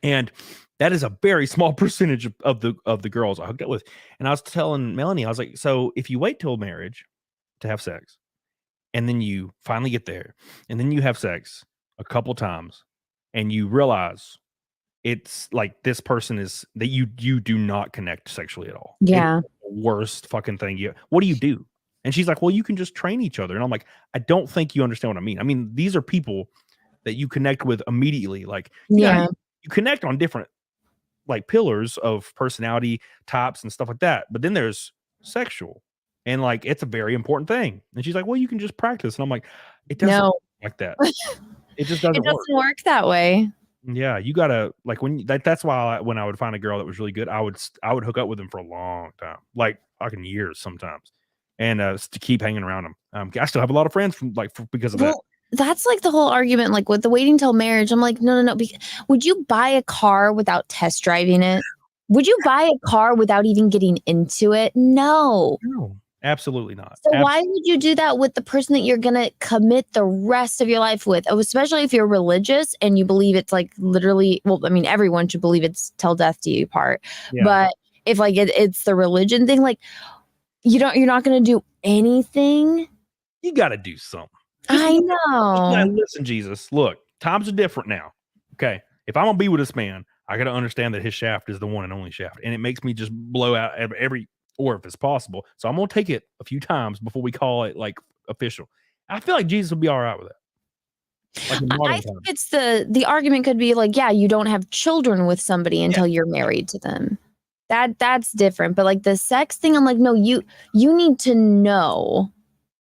And that is a very small percentage of the girls I hooked up with. And I was telling Melanie, I was like, so if you wait till marriage to have sex, and then you finally get there, and then you have sex a couple times, and you realize it's like this person is that you do not connect sexually at all. Yeah. It's the worst fucking thing. What do you do? And she's like, well, you can just train each other. And I'm like, I don't think you understand what I mean. I mean, these are people that you connect with immediately. Like, Yeah. you connect on different like pillars of personality types and stuff like that. But then there's sexual, and like it's a very important thing. And she's like, well, you can just practice. And I'm like, it doesn't No. work like that. It just doesn't It work. doesn't work that way. Yeah, you gotta like that's why when I would find a girl that was really good, I would hook up with them for a long time, like fucking years sometimes, and to keep hanging around them. I still have a lot of friends from because of that. Well, that's like the whole argument, like with the waiting till marriage. I'm like, no. Would you buy a car without test driving it? Would you buy a car without even getting into it? No. No, absolutely not. So why would you do that with the person that you're going to commit the rest of your life with? Oh, especially if you're religious and you believe it's like literally, well, I mean, everyone should believe it's till death do you part. Yeah. But if like it's the religion thing, like you're not going to do anything. You got to do something. I know. Listen, Jesus, look, times are different now. Okay. If I'm going to be with this man, I got to understand that his shaft is the one and only shaft. And it makes me just blow out every orifice possible. So I'm going to take it a few times before we call it like official. I feel like Jesus will be all right with that. Like I think it's the argument could be like, yeah, you don't have children with somebody until you're married to them. That's different. But like the sex thing, I'm like, no, you need to know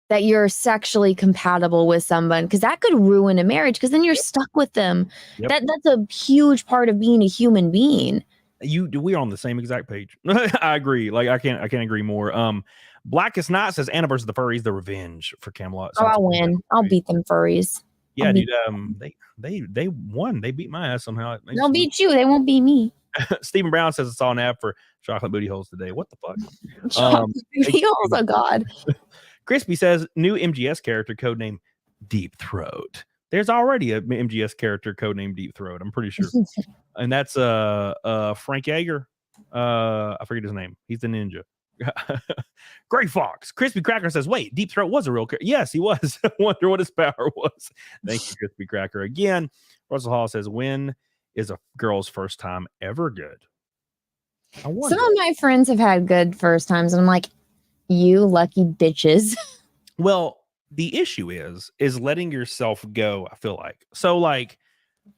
that you're sexually compatible with someone, because that could ruin a marriage, because then you're stuck with them. Yep. That's a huge part of being a human being. We're on the same exact page. I agree. Like I can't agree more. Blackest Night says Anna versus the Furries, the revenge for Camelot. Oh, I'll win. I'll beat them furries. Yeah, dude. They won. They beat my ass somehow. They'll beat you. They won't beat me. Stephen Brown says it's on app for chocolate booty holes today. What the fuck? Booty holes, oh god. Crispy says new MGS character codename Deep Throat. There's already a MGS character codename Deep Throat. I'm pretty sure, and that's Frank Yeager. I forget his name. He's the ninja. Gray Fox. Crispy Cracker says, "Wait, Deep Throat was a real character." Yes, he was. I wonder what his power was. Thank you, Crispy Cracker. Again, Russell Hall says, "When is a girl's first time ever good?" Some of my friends have had good first times, and I'm like, you lucky bitches. Well, the issue is letting yourself go, I feel like. So like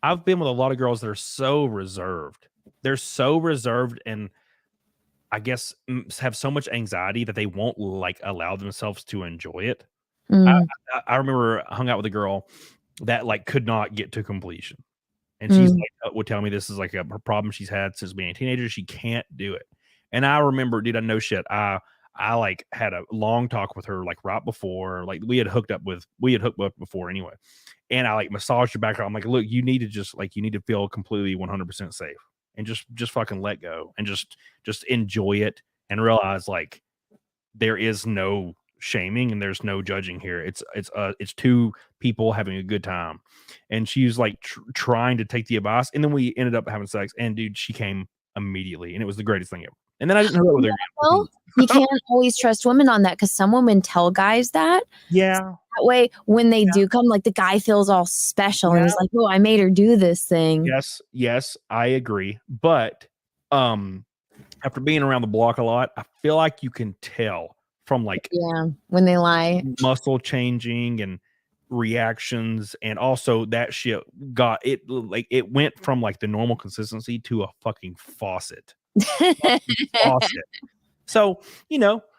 I've been with a lot of girls that are so reserved. They're so reserved and I guess have so much anxiety that they won't like allow themselves to enjoy it. I remember I hung out with a girl that like could not get to completion. And she's like, would tell me this is like a problem she's had since being a teenager. She can't do it. And I remember, dude, I know shit. I like had a long talk with her, like right before, like we had hooked up before anyway. And I like massaged her back. I'm like, look, you need to feel completely 100% safe and just fucking let go and just enjoy it and realize like there is no shaming and there's no judging here. It's two people having a good time. And she was like trying to take the advice, and then we ended up having sex, and dude, she came immediately, and it was the greatest thing ever. And then I didn't know with her. Well, you can't always trust women on that, because some women tell guys that. Yeah. That way, when they do come, like the guy feels all special and he's like, "Oh, I made her do this thing." Yes, I agree. But after being around the block a lot, I feel like you can tell from like when they lie, muscle changing and reactions, and also that shit got it like it went from like the normal consistency to a fucking faucet. So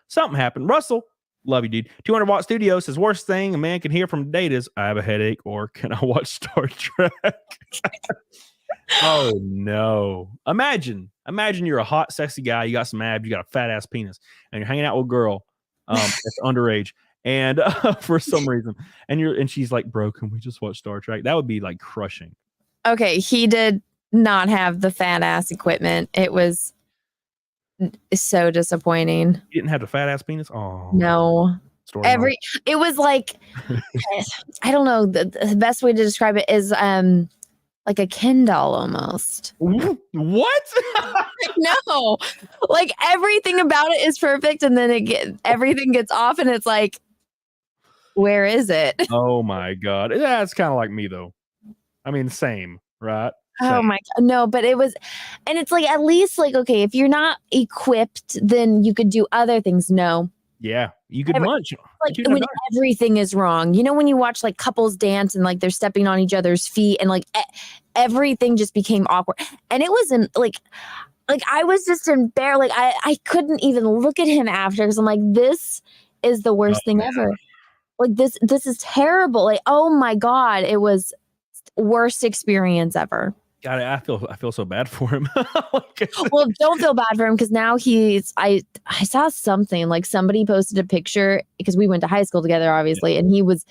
something happened. Russell, love you, dude. 200-watt studio says worst thing a man can hear from a date is I have a headache or can I watch Star Trek? Oh no. Imagine you're a hot sexy guy, you got some abs, you got a fat ass penis, and you're hanging out with a girl that's underage, And for some reason, and she's like, bro, can we just watch Star Trek? That would be like crushing. Okay, he did not have the fat ass equipment. It was so disappointing. He didn't have the fat ass penis. Oh no. Story it was like I don't know. The best way to describe it is like a Ken doll almost. What? No, like everything about it is perfect, and then everything gets off, and it's like, where is it? Oh my god, yeah, it's kind of like me though. I mean, same, right? Same. Oh my god, no, but it was, and it's like at least like okay, if you're not equipped, then you could do other things. No. Yeah, you could munch. Like when everything is wrong. You know, when you watch like couples dance and like they're stepping on each other's feet and like everything just became awkward. And it wasn't like I was just embarrassed. Like I couldn't even look at him after because I'm like, this is the worst thing ever. Like this is terrible. Like, oh my God, it was worst experience ever. God, I feel so bad for him. Well, don't feel bad for him because now I saw something like somebody posted a picture because we went to high school together, obviously, and he was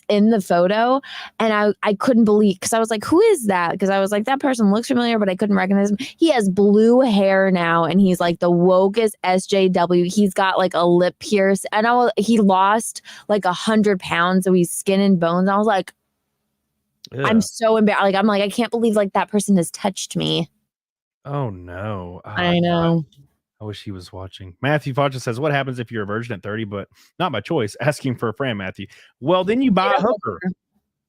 in the photo, and I couldn't believe because I was like, who is that? Because I was like, that person looks familiar, but I couldn't recognize him. He has blue hair now, and he's like the wokest SJW. He's got like a lip pierce, and he lost like 100 pounds, so he's skin and bones. And I was like, ugh. I'm so embarrassed. Like, I'm like, I can't believe like that person has touched me. Oh no. I know. I wish he was watching. Matthew Fodge says, what happens if you're a virgin at 30, but not by choice? Asking for a friend, Matthew. Well, then you buy a hooker.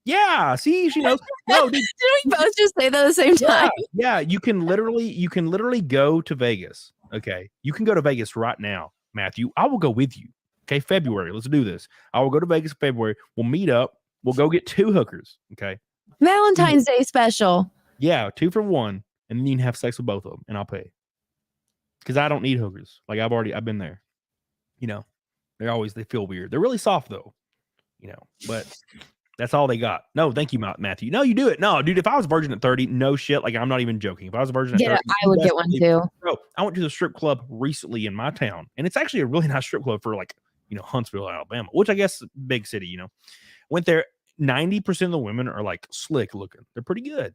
Yeah. See, she knows. No, dude. Did we both just say that at the same time? Yeah. You can literally go to Vegas. Okay. You can go to Vegas right now, Matthew. I will go with you. Okay. February. Let's do this. I will go to Vegas in February. We'll meet up. We'll go get 2 hookers. Okay. Valentine's Day special. Yeah, 2 for 1, and then you can have sex with both of them, and I'll pay. Because I don't need hookers. Like I've been there. You know, they feel weird. They're really soft though. You know, but that's all they got. No, thank you, Matthew. No, you do it. No, dude. If I was a virgin at 30, no shit. Like I'm not even joking. If I was a virgin at 30, I would get one too. Bro, I went to the strip club recently in my town, and it's actually a really nice strip club for like Huntsville, Alabama, which I guess is a big city. You know, went there. 90% of the women are like slick looking. They're pretty good.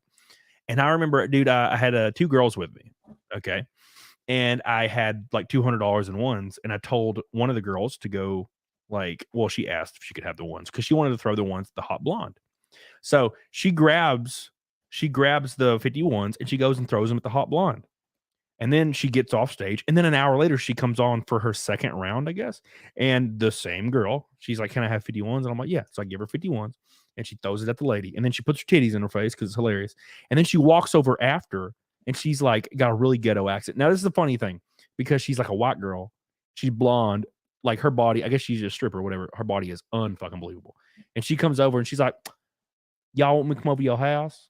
And I remember, dude, I had 2 girls with me. Okay. And I had like $200 in ones. And I told one of the girls to go she asked if she could have the ones because she wanted to throw the ones, the hot blonde. So she grabs the 51s and she goes and throws them at the hot blonde. And then she gets off stage. And then an hour later, she comes on for her second round, I guess. And the same girl, she's like, can I have 51s? And I'm like, yeah. So I give her 51s. And she throws it at the lady. And then she puts her titties in her face because it's hilarious. And then she walks over after. And she's like, got a really ghetto accent. Now, this is the funny thing. Because she's like a white girl. She's blonde. Like her body, I guess she's a stripper or whatever. Her body is unfucking believable. And she comes over and she's like, y'all want me to come over to your house?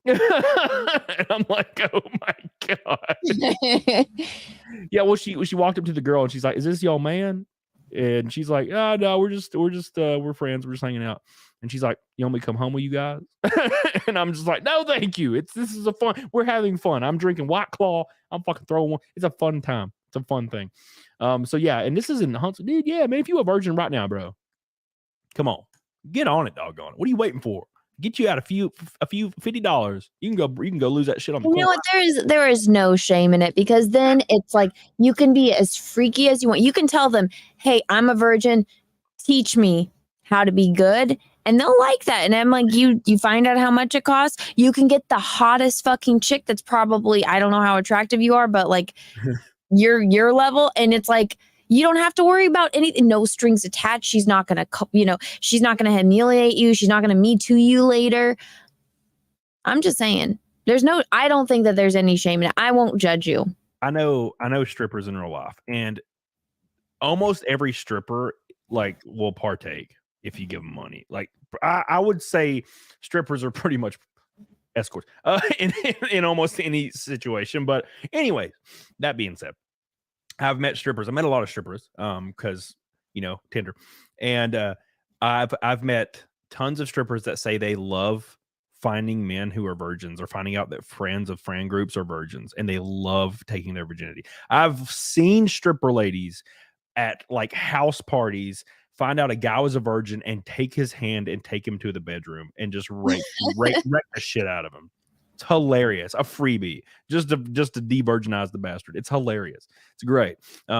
And I'm like, oh my God. Yeah, well, she walked up to the girl and she's like, is this y'all man? And she's like, oh no, we're friends, we're just hanging out. And she's like, you want me to come home with you guys? And I'm just like, no, thank you. This is we're having fun. I'm drinking White Claw. I'm fucking throwing one. It's a fun time. It's a fun thing. So yeah, and this is in Huntsville. Dude, yeah, man, if you a virgin right now, bro, come on. Get on it, doggone it. What are you waiting for? Get you out a few $50. You can go lose that shit on the corner. You know what? There is no shame in it because then it's like you can be as freaky as you want. You can tell them, hey, I'm a virgin. Teach me how to be good. And they'll like that. And I'm like, you find out how much it costs. You can get the hottest fucking chick that's probably, I don't know how attractive you are, but like your level. And it's like, you don't have to worry about anything. No strings attached. She's not going to, she's not going to humiliate you. She's not going to me too you later. I'm just saying I don't think that there's any shame in it. I won't judge you. I know strippers in real life, and almost every stripper will partake if you give them money. Like I would say strippers are pretty much escorts in almost any situation. But anyways, that being said, I've met strippers. I met a lot of strippers because Tinder, and I've met tons of strippers that say they love finding men who are virgins or finding out that friends of friend groups are virgins, and they love taking their virginity. I've seen stripper ladies at like house parties find out a guy was a virgin, and take his hand and take him to the bedroom and just wreck the shit out of him. It's hilarious. A freebie just to de-virginize the bastard. It's hilarious. It's great.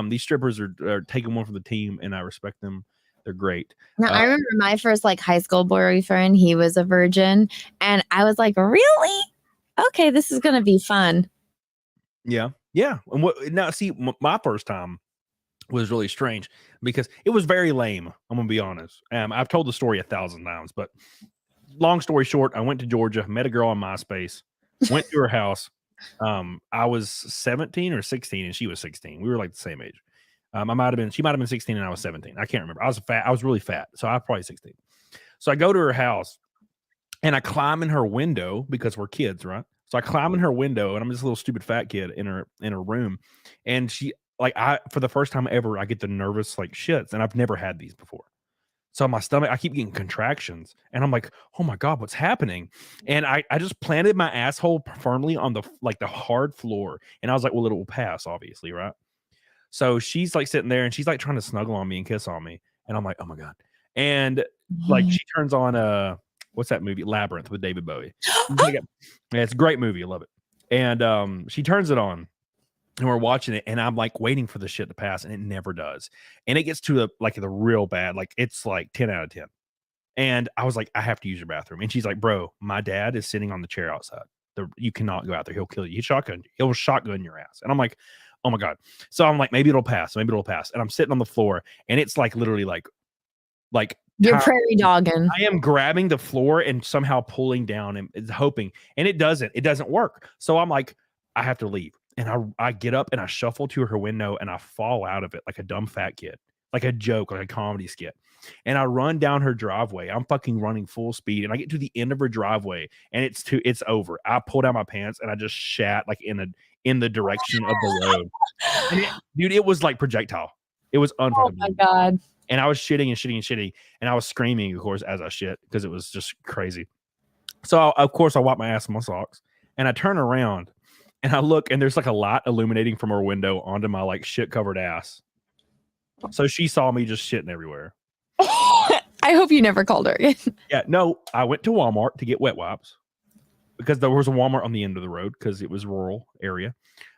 These strippers are taking one for the team, and I respect them. They're great. Now, I remember my first like high school boyfriend. He was a virgin, and I was like, really? Okay, this is gonna be fun. Yeah. And now? See, my first time was really strange because it was very lame. I'm gonna be honest. I've told the story 1,000 times, but long story short, I went to Georgia, met a girl on MySpace, went to her house. I was 17 or 16, and she was 16. We were like the same age. She might have been 16 and I was 17. I can't remember. I was really fat, so I was probably 16. So I go to her house and I climb in her window because we're kids, right? So I climb in her window, and I'm this little stupid fat kid in her room, and she for the first time ever, I get the nervous like shits, and I've never had these before. So my stomach, I keep getting contractions, and I'm like, oh my God, what's happening? And I just planted my asshole firmly on the hard floor, and I was like, well, it will pass, obviously, right? So she's like sitting there, and she's like trying to snuggle on me and kiss on me, and I'm like, oh my God. And like she turns on what's that movie? Labyrinth with David Bowie. Yeah, it's a great movie. I love it. And she turns it on, and we're watching it, and I'm like waiting for the shit to pass, and it never does. And it gets to the real bad, like it's like 10 out of 10. And I was like, I have to use your bathroom. And she's like, bro, my dad is sitting on the chair outside. You cannot go out there. He'll kill you. He'll shotgun your ass. And I'm like, oh my God. So I'm like, maybe it'll pass. And I'm sitting on the floor, and it's like literally like you're prairie dogging. I am grabbing the floor and somehow pulling down and hoping, and it doesn't work. So I'm like, I have to leave. And I get up and I shuffle to her window, and I fall out of it like a dumb fat kid, like a joke, like a comedy skit. And I run down her driveway. I'm fucking running full speed, and I get to the end of her driveway, and it's over. I pull down my pants, and I just shat like in the direction of the road. And dude, it was like projectile. It was unfucking. Oh my God. And I was shitting, and I was screaming, of course, as I shit, because it was just crazy. So of course I wipe my ass with my socks, and I turn around, and I look, and there's like a light illuminating from her window onto my like shit covered ass. So she saw me just shitting everywhere. I hope you never called her again. Yeah, no, I went to Walmart to get wet wipes because there was a Walmart on the end of the road because it was rural area.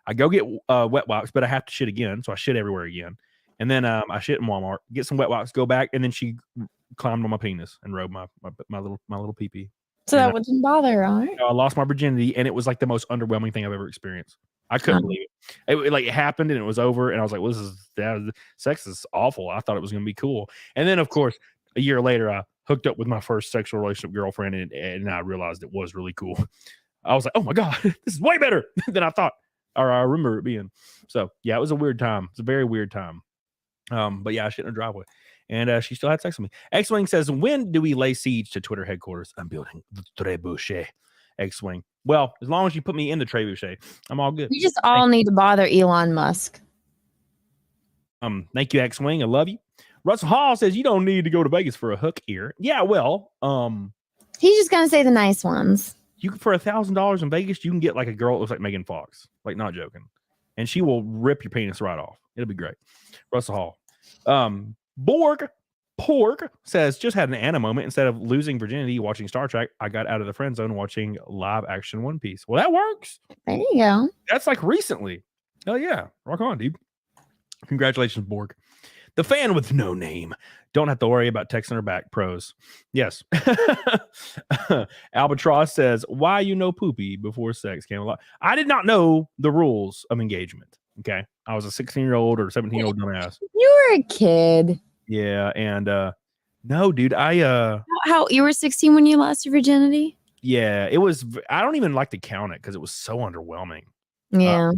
I go get wet wipes, but I have to shit again, so I shit everywhere again. And then I shit in Walmart, get some wet wipes, go back, and then she climbed on my penis and rode my little pee-pee. So that wouldn't bother her, right? I lost my virginity, and it was like the most underwhelming thing I've ever experienced. I couldn't believe it. It happened, and it was over, and I was like, well, sex is awful. I thought it was going to be cool. And then, of course, a year later, I hooked up with my first sexual relationship girlfriend, and I realized it was really cool. I was like, oh my God, this is way better than I thought, or I remember it being. So yeah, it was a weird time. It's a very weird time. But yeah, I shit in her driveway, and she still had sex with me. X-Wing says, when do we lay siege to Twitter headquarters? I'm building the trebuchet. X-Wing. Well, as long as you put me in the trebuchet, I'm all good. We just all need to bother Elon Musk. Thank you, X-Wing. I love you. Russell Hall says you don't need to go to Vegas for a hook ear. Yeah, well, he's just gonna say the nice ones. You for $1,000 in Vegas, you can get like a girl that looks like Megan Fox, like not joking, and she will rip your penis right off. It'll be great. Russell Hall. Porg says, just had an Anna moment. Instead of losing virginity watching Star Trek, I got out of the friend zone watching live action One Piece. Well, that works. There you go. That's like recently. Hell yeah. Rock on, dude. Congratulations, Borg. The fan with no name. Don't have to worry about texting her back. Pros. Yes. Albatross says, why you know poopy before sex? Camelot. I did not know the rules of engagement. Okay. I was a 16-year-old or 17-year-old dumbass. You were a kid. Yeah. And no, dude, how you were 16 when you lost your virginity? Yeah, it was. I don't even like to count it because it was so underwhelming. Yeah.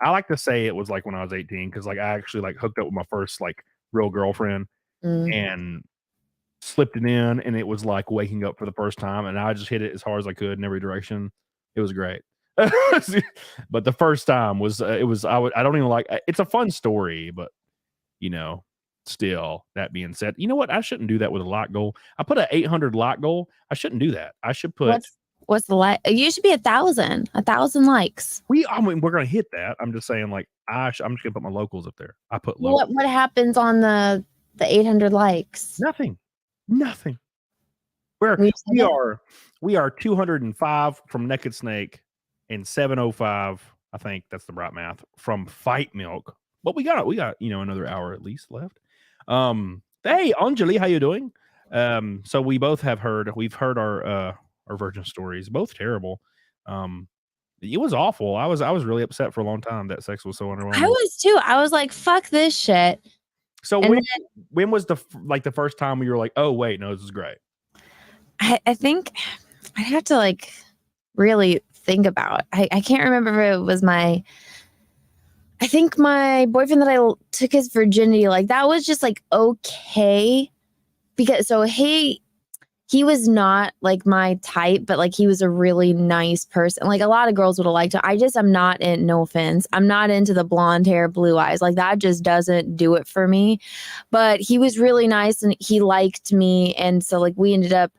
I like to say it was like when I was 18 because like I actually like hooked up with my first like real girlfriend and slipped it in, and it was like waking up for the first time, and I just hit it as hard as I could in every direction. It was great. But the first time was I don't even like it's a fun story, but you know, still, that being said, you know what? I shouldn't do that with a like goal. I put an 800 like goal. I shouldn't do that. I should put what's the like? You should be 1,000 likes. I mean, we're gonna hit that. I'm just saying, like, I'm just gonna put my locals up there. I put locals. What happens on the the 800 likes? Nothing. We are 205 from Naked Snake and 705. I think that's the right math from Fight Milk. But we got another hour at least left. Hey Anjali, how you doing? So we've heard our virgin stories, both terrible. It was awful. I was really upset for a long time that sex was so underwhelming. I was too. I was like, fuck this shit. So when was the first time you were like, oh wait, no, this is great? I think I'd have to like really think about. I can't remember if it was I think my boyfriend that I took his virginity, like that was just like okay, because he was not like my type, but like he was a really nice person. Like a lot of girls would have liked him. I'm not no offense, I'm not into the blonde hair, blue eyes. Like that just doesn't do it for me. But he was really nice and he liked me. And so like we ended up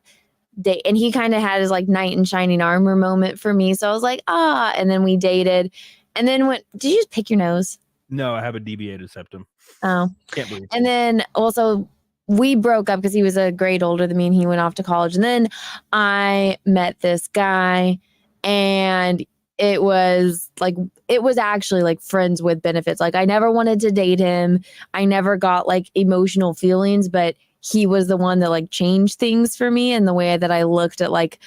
and he kind of had his like knight in shining armor moment for me. So I was like, and then we dated. And then did you just pick your nose? No, I have a deviated septum. Oh. Can't believe it. And then also we broke up because he was a grade older than me and he went off to college. And then I met this guy and it was actually like friends with benefits. Like I never wanted to date him. I never got like emotional feelings, but he was the one that like changed things for me and the way that I looked at like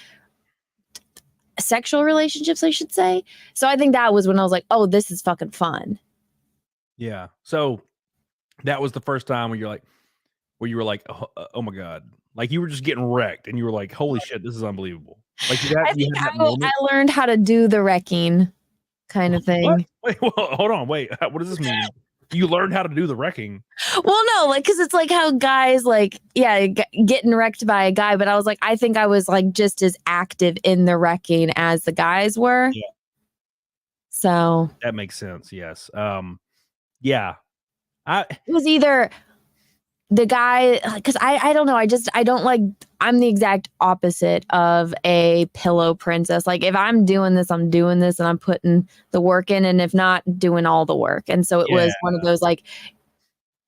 sexual relationships, I should say. So I think that was when I was like, oh, this is fucking fun. Yeah. So that was the first time where you were like, oh my God, like you were just getting wrecked and you were like, holy shit, this is unbelievable. Like I learned how to do the wrecking kind of thing. What? Wait, hold on. Wait, what does this mean? You learned how to do the wrecking? Well, no, like, cause it's like how guys like, getting wrecked by a guy. But I was like, I think I was like just as active in the wrecking as the guys were. Yeah. So that makes sense. Yes. Yeah. It was either the guy, because I don't know. I don't like, I'm the exact opposite of a pillow princess. Like if I'm doing this and I'm putting the work in, and if not, doing all the work. And so it was one of those like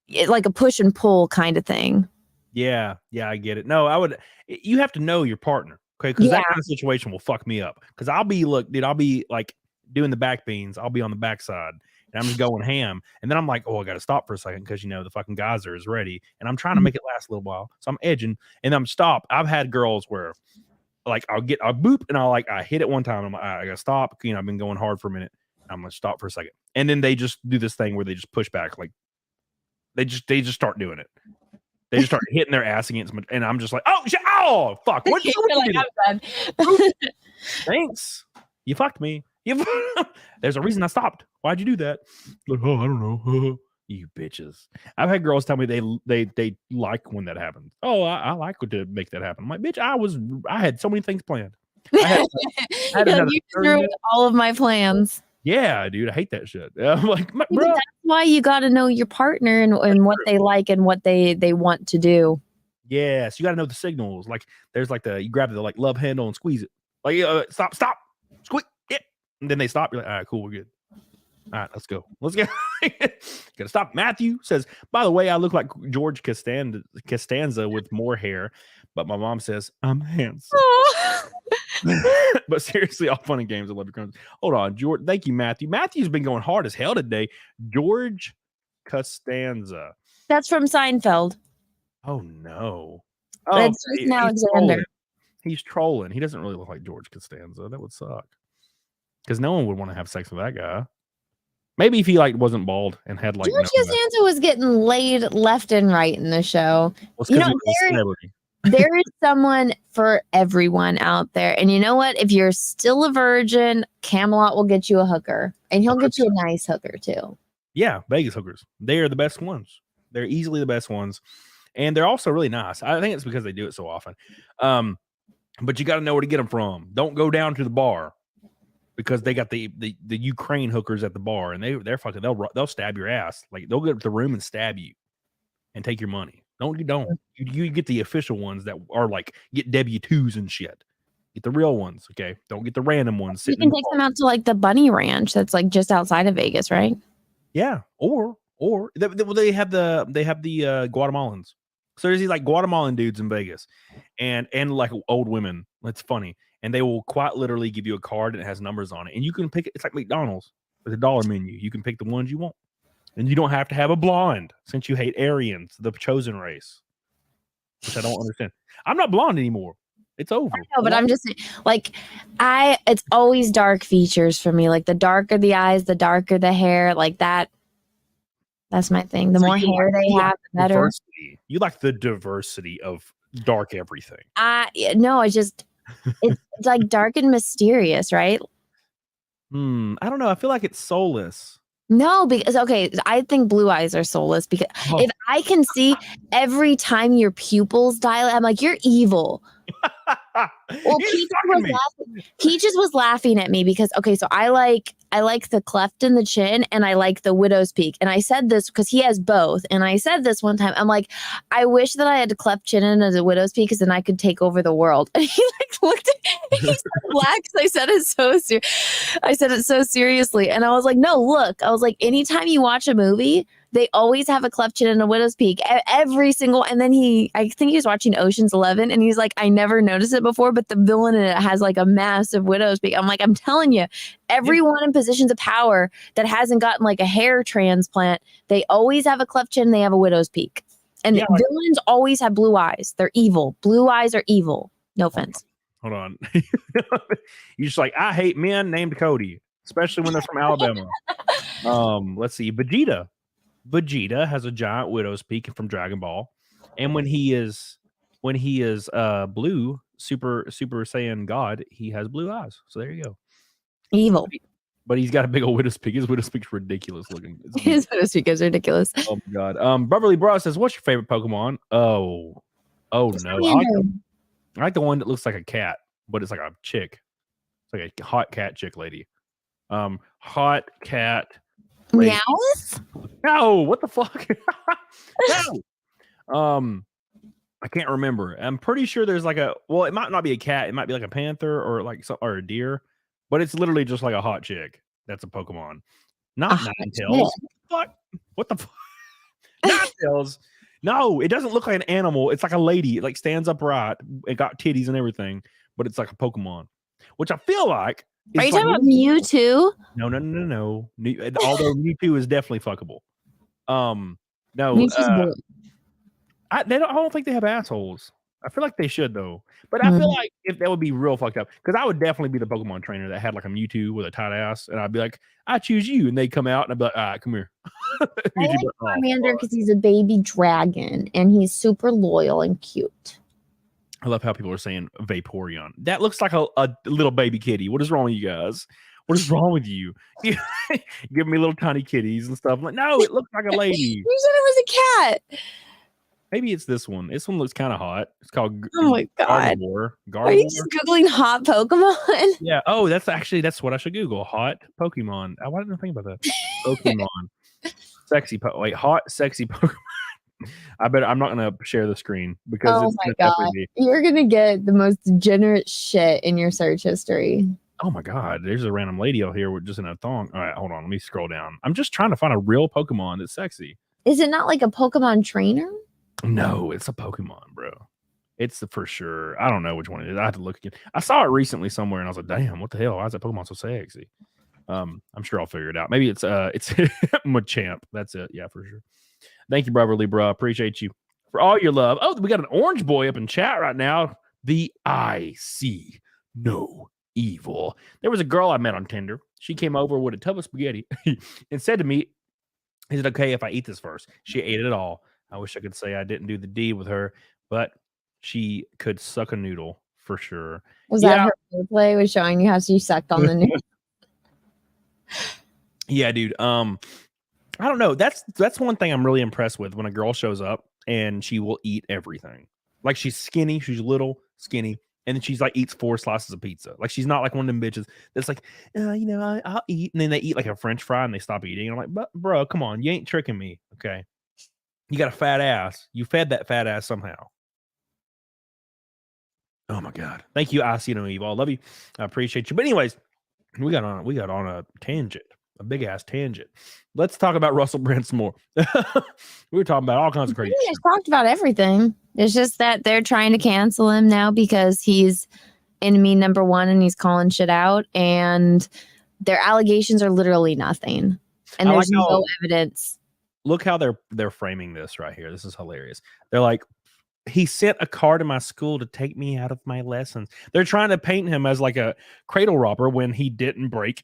a push and pull kind of thing. Yeah. Yeah, I get it. No, you have to know your partner. Okay. Because that kind of situation will fuck me up. Because I'll be like doing the back beans. I'll be on the backside. And I'm just going ham. And then I'm like, oh, I got to stop for a second because, the fucking geyser is ready. And I'm trying to make it last a little while. So I'm edging and I'm stop. I've had girls where like I'll boop and I hit it one time. I'm like, I got to stop. I've been going hard for a minute. I'm going to stop for a second. And then they just do this thing where they just push back. Like they just start doing it. They just start hitting their ass against me. And I'm just like, oh, fuck. What like, thanks. You fucked me. There's a reason I stopped. Why'd you do that? Like, oh, I don't know. You bitches. I've had girls tell me they like when that happens. Oh, I like to make that happen. I'm like, bitch, I had so many things planned. I had you threw all of my plans. Yeah, dude, I hate that shit. I'm like, bro. That's why you got to know your partner and what they like and what they want to do. Yes, you got to know the signals. Like, there's like you grab the like love handle and squeeze it. Like, stop, squeak. And then they stop. You're like, all right, cool, we're good. All right, let's go. Gotta stop. Matthew says, by the way, I look like George Costanza with more hair, but my mom says I'm handsome. But seriously, all fun and games. I love your comments. Hold on, George. Thank you, Matthew. Matthew's been going hard as hell today. George Costanza. That's from Seinfeld. Oh no. It's Jason Alexander. He's trolling. He doesn't really look like George Costanza. That would suck. Because no one would want to have sex with that guy. Maybe if he like wasn't bald and had like George Costanza was getting laid left and right in the show. Well, there is someone for everyone out there. And you know what? If you're still a virgin, Camelot will get you a hooker. And he'll get you a nice hooker too. Yeah, Vegas hookers. They are the best ones. They're easily the best ones. And they're also really nice. I think it's because they do it so often. But you got to know where to get them from. Don't go down to the bar. Because they got the Ukraine hookers at the bar, and they're fucking they'll stab your ass. Like they'll get up the room and stab you, and take your money. You get the official ones that are like get W-2s and shit. Get the real ones, okay? Don't get the random ones. You can take them out to like the Bunny Ranch that's like just outside of Vegas, right? Yeah, or Or they have the Guatemalans. So there's these like Guatemalan dudes in Vegas, and like old women. That's funny, and they will quite literally give you a card and it has numbers on it, and you can pick it. It's like McDonald's with a dollar menu. You can pick the ones you want, and you don't have to have a blonde since you hate Aryans, the chosen race, which I don't understand. I'm not blonde anymore. It's over. No, but I'm just saying, like, it's always dark features for me. Like the darker the eyes, the darker the hair, like that. That's my thing. The more hair they have, the better. Diversity. You like the diversity of dark everything. No, it's like dark and mysterious, right? I don't know. I feel like it's soulless. No, because I think blue eyes are soulless because if I can see every time your pupils dilate, I'm like, you're evil. Well, Peaches was laughing at me because so I like the cleft in the chin and I like the widow's peak. And I said this because he has both. And I said this one time, I'm like, I wish that I had a cleft chin and a widow's peak because then I could take over the world. And he like looked at me, he laughed because I said it so seriously. And I was like, no, look, I was like, anytime you watch a movie, they always have a cleft chin and a widow's peak. Every single, and then I think he was watching Ocean's 11 and he's like, I never noticed it before, but the villain in it has like a massive widow's peak. I'm like, I'm telling you, everyone in positions of power that hasn't gotten like a hair transplant, they always have a cleft chin, they have a widow's peak. And villains always have blue eyes. They're evil. Blue eyes are evil. No offense. Hold on. You're just like, I hate men named Cody, especially when they're from Alabama. Let's see. Vegeta has a giant widow's peak from Dragon Ball, and when he is blue, super Saiyan God, he has blue eyes. So there you go. Evil. But he's got a big old widow's peak. His widow's peak's ridiculous looking. His widow's peak is ridiculous. Oh my god. Beverly Bra says, "What's your favorite Pokemon?" Oh no. I like the one that looks like a cat, but it's like a chick. It's like a hot cat chick lady. Hot cat. Meowth? No, what the fuck? No. I can't remember. I'm pretty sure there's like it might not be a cat, it might be like a panther or like or a deer, but it's literally just like a hot chick. That's a Pokemon. Not Ninetales. What the fuck? Ninetales. No, it doesn't look like an animal. It's like a lady. It like stands upright. It got titties and everything, but it's like a Pokemon, which I feel like. Are you talking about Mewtwo? No. Although Mewtwo is definitely fuckable. No. I don't think they have assholes. I feel like they should though. But I feel like if that would be real fucked up, because I would definitely be the Pokemon trainer that had like a Mewtwo with a tight ass, and I'd be like, I choose you, and they'd come out and I'd be like, all right, come here. I like Charmander because he's a baby dragon and he's super loyal and cute. I love how people are saying Vaporeon. That looks like a little baby kitty. What is wrong with you guys? What is wrong with you? You give me little tiny kitties and stuff. I'm like, no, it looks like a lady. You said it was a cat. Maybe it's this one. This one looks kind of hot. It's called my god. Gardevoir. Are you just Googling hot Pokemon? Yeah. Oh, that's what I should Google. Hot Pokemon. Why didn't I think about that? Pokemon. Hot, sexy Pokemon. I'm not gonna share the screen because oh my god, you're gonna get the most degenerate shit in your search history. Oh my god, there's a random lady out here with just in a thong. All right, hold on, let me scroll down. I'm just trying to find a real Pokemon that's sexy. Is it not like a Pokemon trainer? No, it's a Pokemon, bro. It's for sure. I don't know which one it is. I have to look again. I saw it recently somewhere and I was like, damn, what the hell? Why is that Pokemon so sexy? I'm sure I'll figure it out. Maybe it's Machamp. That's it. Yeah, for sure. Thank you, brotherly bro. Appreciate you for all your love. Oh, we got an orange boy up in chat right now. The I see no evil. There was a girl I met on Tinder. She came over with a tub of spaghetti and said to me, is it okay if I eat this first? She ate it all. I wish I could say I didn't do the deed with her, but she could suck a noodle for sure. Was that her play? Was showing you how she sucked on the noodle? Yeah, dude. I don't know. That's one thing I'm really impressed with when a girl shows up and she will eat everything. Like she's skinny, she's little, skinny, and then she's like eats 4 slices of pizza. Like she's not like one of them bitches that's like, I'll eat, and then they eat like a French fry and they stop eating. And I'm like, but bro, come on, you ain't tricking me, okay? You got a fat ass. You fed that fat ass somehow. Oh my god! Thank you, I see no evil. I love you. I appreciate you. But anyways, we got on a tangent a big ass tangent. Let's talk about Russell Brand some more. We were talking about all kinds of crazy We shit. talked about everything. It's just that they're trying to cancel him now because he's enemy number one and he's calling shit out, and their allegations are literally nothing, and I there's like how- no evidence. Look how they're framing this right here. This is hilarious. They're like, he sent a car to my school to take me out of my lessons. They're trying to paint him as like a cradle robber when he didn't break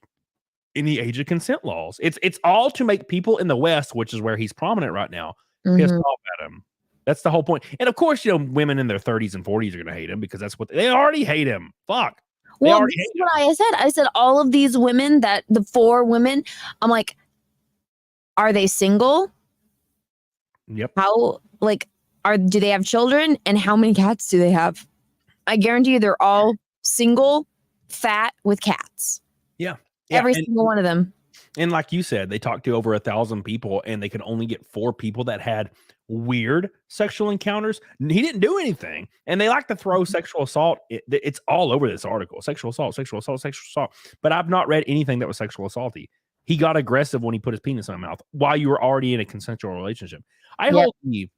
any age of consent laws. It's all to make people in the West, which is where he's prominent right now, pissed Mhm. off at him. That's the whole point. And of course, women in their 30s and 40s are going to hate him because that's what they already hate him. Fuck. They Well, already this is hate what I said. I said all of these women, that the 4 women, I'm like, are they single? him. Yep. How, like, do they have children, and how many cats do they have? I guarantee you they're all single, fat, with cats. Yeah. Every and, single one of them. and like you said, they talked to over 1,000 people and they could only get 4 people that had weird sexual encounters. He didn't do anything. And they like to throw sexual assault. It's all over this article. Sexual assault, sexual assault, sexual assault. But I've not read anything that was sexual assaulty. He got aggressive when he put his penis in my mouth while you were already in a consensual relationship. I hold the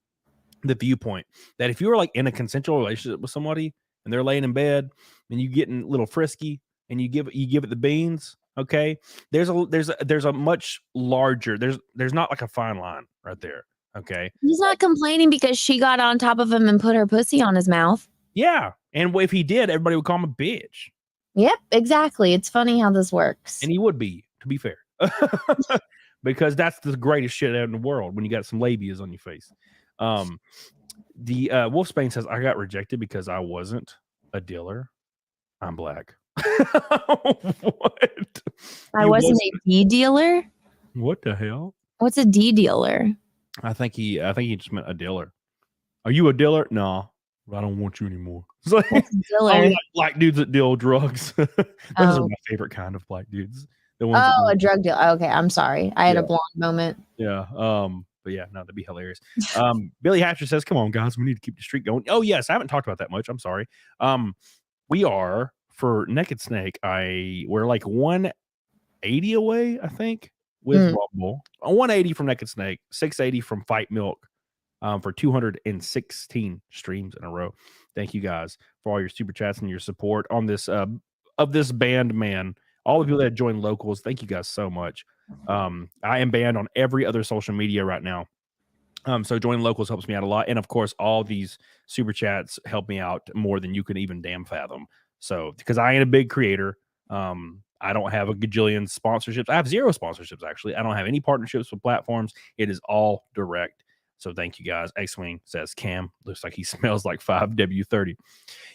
viewpoint that if you were like in a consensual relationship with somebody and they're laying in bed and you getting a little frisky and you give it the beans, okay, there's a much larger, there's not like a fine line right there. Okay. He's not complaining because she got on top of him and put her pussy on his mouth. Yeah. And if he did, everybody would call him a bitch. Yep, exactly. It's funny how this works. And he would be, to be fair. Because that's the greatest shit out in the world when you got some labias on your face. The Wolfsbane says, I got rejected because I wasn't a dealer. I'm black. What? I wasn't a D dealer. What the hell? What's a D dealer? I think he just meant a dealer. Are you a dealer? No, I don't want you anymore. It's like, What's a dealer? only like black dudes that deal drugs. Those are my favorite kind of black dudes. The ones that a drug dealer. Okay, I'm sorry. I had a blonde moment. Yeah. But yeah, no, that'd be hilarious. Billy Hatcher says, come on, guys, we need to keep the streak going. Oh, yes, I haven't talked about that much. I'm sorry. We are for Naked Snake. We're like 180 away, I think, with Rumble. 180 from Naked Snake, 680 from Fight Milk, for 216 streams in a row. Thank you guys for all your super chats and your support on this of this band, man. All the people that join locals, thank you guys so much. I am banned on every other social media right now. So joining locals helps me out a lot. And of course, all these super chats help me out more than you can even damn fathom. So because I ain't a big creator, I don't have a gajillion sponsorships. I have 0 sponsorships, actually. I don't have any partnerships with platforms. It is all direct. So thank you guys. X-Wing says Cam looks like he smells like 5W30.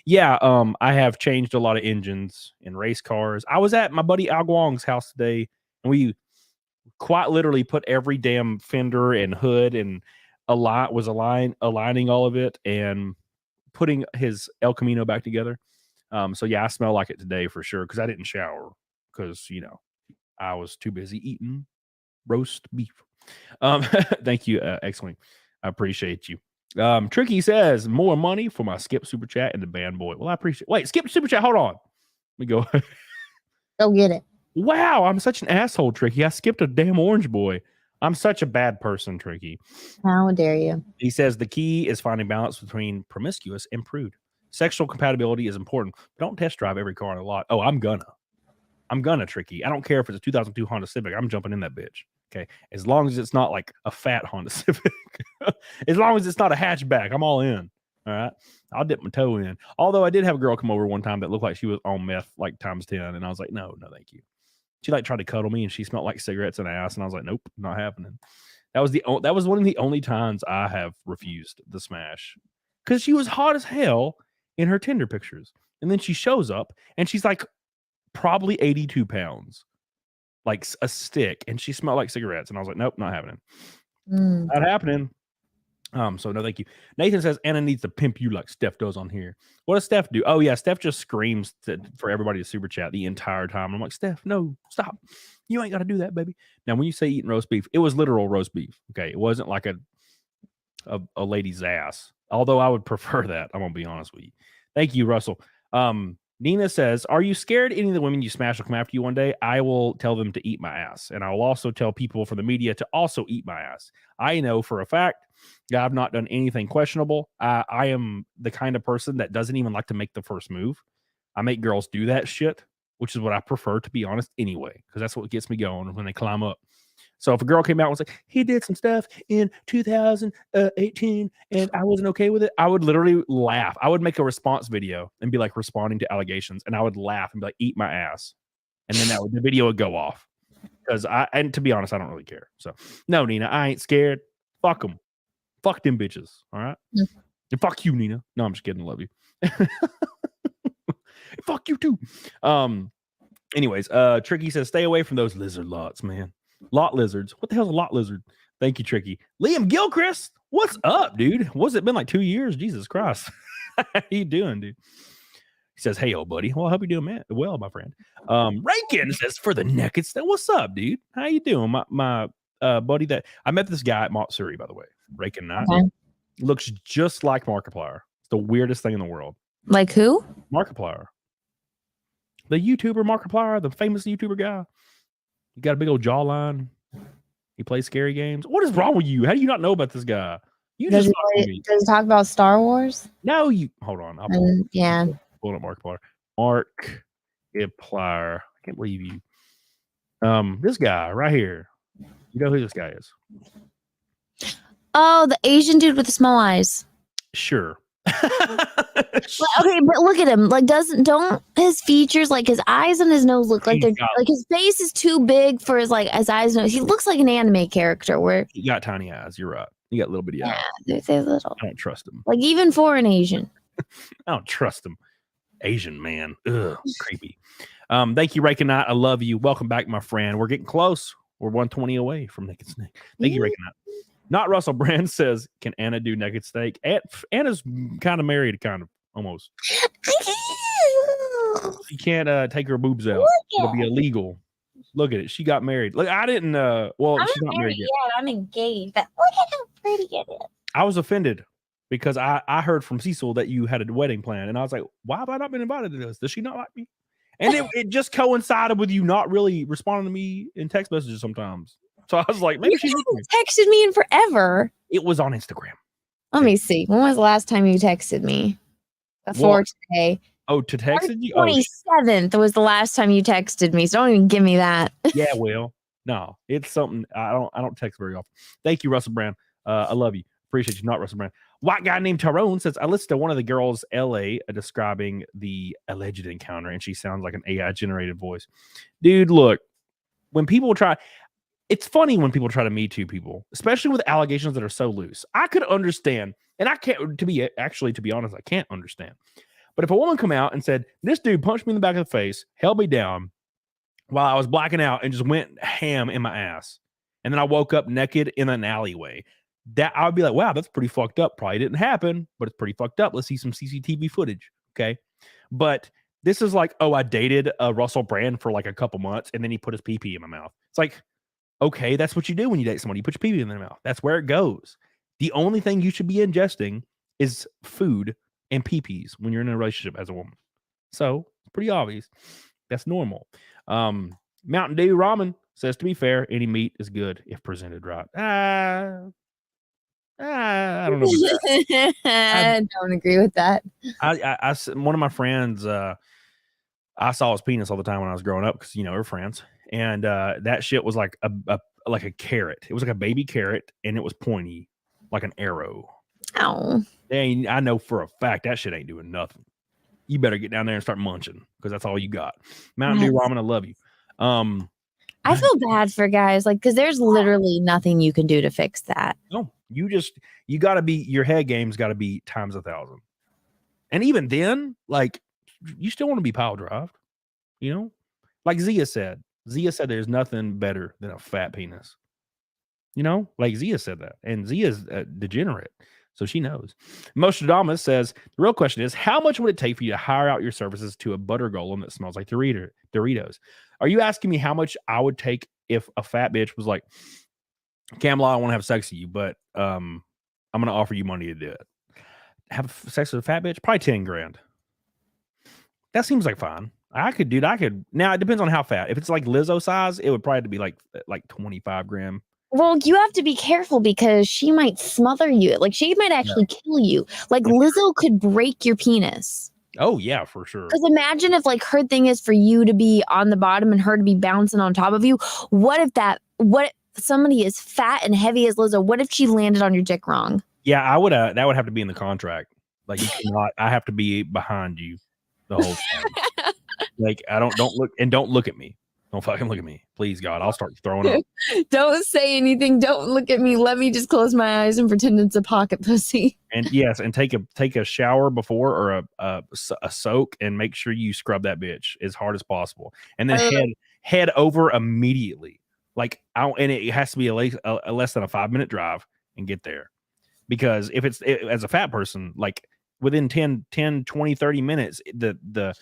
Yeah, I have changed a lot of engines in race cars. I was at my buddy Al Guang's house today, and we quite literally put every damn fender and hood and aligning all of it and putting his El Camino back together. So yeah, I smell like it today for sure because I didn't shower because I was too busy eating roast beef. Thank you, X-Wing. I appreciate you. Tricky says more money for my skip super chat and the band boy. Well, I appreciate. Wait, skip super chat. Hold on. Let me go. Go get it. Wow, I'm such an asshole, Tricky. I skipped a damn orange boy. I'm such a bad person, Tricky. How dare you? He says the key is finding balance between promiscuous and prude. Sexual compatibility is important. But don't test drive every car on the lot. Oh, I'm gonna, Tricky. I don't care if it's a 2002 Honda Civic. I'm jumping in that bitch. Okay, as long as it's not like a fat Honda Civic, as long as it's not a hatchback, I'm all in. All right, I'll dip my toe in. Although I did have a girl come over one time that looked like she was on meth, like times 10, and I was like, no, thank you. She like tried to cuddle me, and she smelled like cigarettes and ass, and I was like, nope, not happening. That was one of the only times I have refused the smash because she was hot as hell in her Tinder pictures, and then she shows up and she's like probably 82 pounds. Like a stick, and she smelled like cigarettes, and I was like, nope, not happening. Not happening. So no, thank you. Nathan says Anna needs to pimp you like Steph does on here. What does Steph do? Oh yeah, Steph just screams for everybody to super chat the entire time. I'm like, Steph, no, stop. You ain't got to do that, baby. Now, when you say eating roast beef, it was literal roast beef. Okay, it wasn't like a lady's ass. Although I would prefer that. I'm gonna be honest with you. Thank you, Russell. Nina says, are you scared any of the women you smash will come after you one day? I will tell them to eat my ass. And I will also tell people from the media to also eat my ass. I know for a fact that I've not done anything questionable. I am the kind of person that doesn't even like to make the first move. I make girls do that shit, which is what I prefer, to be honest, anyway, because that's what gets me going when they climb up. So if a girl came out and was like, he did some stuff in 2018 and I wasn't okay with it, I would literally laugh. I would make a response video and be like responding to allegations, and I would laugh and be like, eat my ass. And then the video would go off. And to be honest, I don't really care. So no, Nina, I ain't scared. Fuck them. Fuck them bitches. All right. Mm-hmm. And fuck you, Nina. No, I'm just kidding. I love you. Fuck you too. Anyways, Tricky says, stay away from those lizard lots, man. Lot lizards. What the hell's a lot lizard? Thank you, Tricky. Liam Gilchrist, what's up, dude? What's it been like 2 years? Jesus Christ. How you doing, dude? He says, hey, old buddy. Well, I hope you're doing well, my friend. Rankin says, for the naked stuff. What's up, dude? How you doing? My buddy that I met this guy at Matsuri, by the way. Rankin Knight. Okay. Looks just like Markiplier. It's the weirdest thing in the world. Like who? Markiplier. The YouTuber Markiplier, the famous YouTuber guy. He got a big old jawline. He plays scary games. What is wrong with you? How do you not know about this guy? You does he talk about Star Wars? No, you hold on. I'll pull up Markiplier. Markiplier. I can't believe you. This guy right here. You know who this guy is? Oh, the Asian dude with the small eyes. Sure. Okay, but look at him. Like, don't his features, like his eyes and his nose, look like they're like his face is too big for his eyes and nose. He looks like an anime character. Where he got tiny eyes. You're right. He got little bitty eyes. They're little. I don't trust him. Like even for an Asian. I don't trust him. Asian man. Ugh, creepy. Thank you, Raken Knight. I love you. Welcome back, my friend. We're getting close. We're 120 away from Naked Snake. Thank you, Raken Knight. Not Russell Brand says, can Anna do naked steak? Anna's kind of married, kind of, almost. She can't take her boobs out. It'll be illegal. Look at it. She got married. Look, I didn't, she's not married yet. I'm engaged. But look at how pretty it is. I was offended because I heard from Cecil that you had a wedding plan. And I was like, why have I not been invited to this? Does she not like me? And it just coincided with you not really responding to me in text messages sometimes. So I was like, maybe she texted me in forever. It was on Instagram. Let me see. When was the last time you texted me? Before today. Oh, to text you? 27th was the last time you texted me. So don't even give me that. Yeah, well, no, it's something I don't text very often. Thank you, Russell Brand. I love you. Appreciate you, not Russell Brand. White guy named Tyrone says, I listened to one of the girls LA describing the alleged encounter, and she sounds like an AI generated voice. Dude, look, when people try. It's funny when people try to Me Too people, especially with allegations that are so loose. I could understand, and I can't, to be honest, I can't understand. But if a woman come out and said, this dude punched me in the back of the face, held me down while I was blacking out and just went ham in my ass, and then I woke up naked in an alleyway, that I would be like, wow, that's pretty fucked up. Probably didn't happen, but it's pretty fucked up. Let's see some CCTV footage. Okay. But this is like, oh, I dated Russell Brand for like a couple months, and then he put his pee-pee in my mouth. It's like, okay, that's what you do when you date someone. You put your pee-pee in their mouth. That's where it goes. The only thing you should be ingesting is food and pee-pees when you're in a relationship as a woman. So it's pretty obvious. That's normal. Mountain Dew Ramen says, to be fair, any meat is good if presented right. I don't know. I don't agree with that. One of my friends, I saw his penis all the time when I was growing up because, we're friends. And that shit was like a carrot. It was like a baby carrot, and it was pointy, like an arrow. Oh. And I know for a fact that shit ain't doing nothing. You better get down there and start munching because that's all you got. Mountain Dew Ramen, I love you. I feel bad for guys, like, because there's literally nothing you can do to fix that. No, you got to be, your head game's got to be times 1,000. And even then, like, you still want to be pile drived, like Zia said. Zia said there's nothing better than a fat penis. Like Zia said that. And Zia's degenerate, so she knows. Mostradamus says, the real question is, how much would it take for you to hire out your services to a butter golem that smells like Doritos? Are you asking me how much I would take if a fat bitch was like, Camela, I want to have sex with you, but I'm going to offer you money to do it? Have sex with a fat bitch? Probably 10 grand. That seems like fine. I could, dude. I could. Now it depends on how fat. If it's like Lizzo size, it would probably be like 25 gram. Well, you have to be careful because she might smother you. Like she might actually kill you. Like Lizzo could break your penis. Oh yeah, for sure. Because imagine if like her thing is for you to be on the bottom and her to be bouncing on top of you. What if somebody is fat and heavy as Lizzo? What if she landed on your dick wrong? Yeah, I would. That would have to be in the contract. Like you cannot. I have to be behind you the whole time. Like don't look at me. Don't fucking look at me, please, God. I'll start throwing up. Don't say anything. Don't look at me. Let me just close my eyes and pretend it's a pocket pussy. And yes, and take a shower before or a soak, and make sure you scrub that bitch as hard as possible, and then head over immediately. Like and it has to be a less than a 5-minute drive and get there, because if as a fat person, like within 10, 20, 30 minutes, the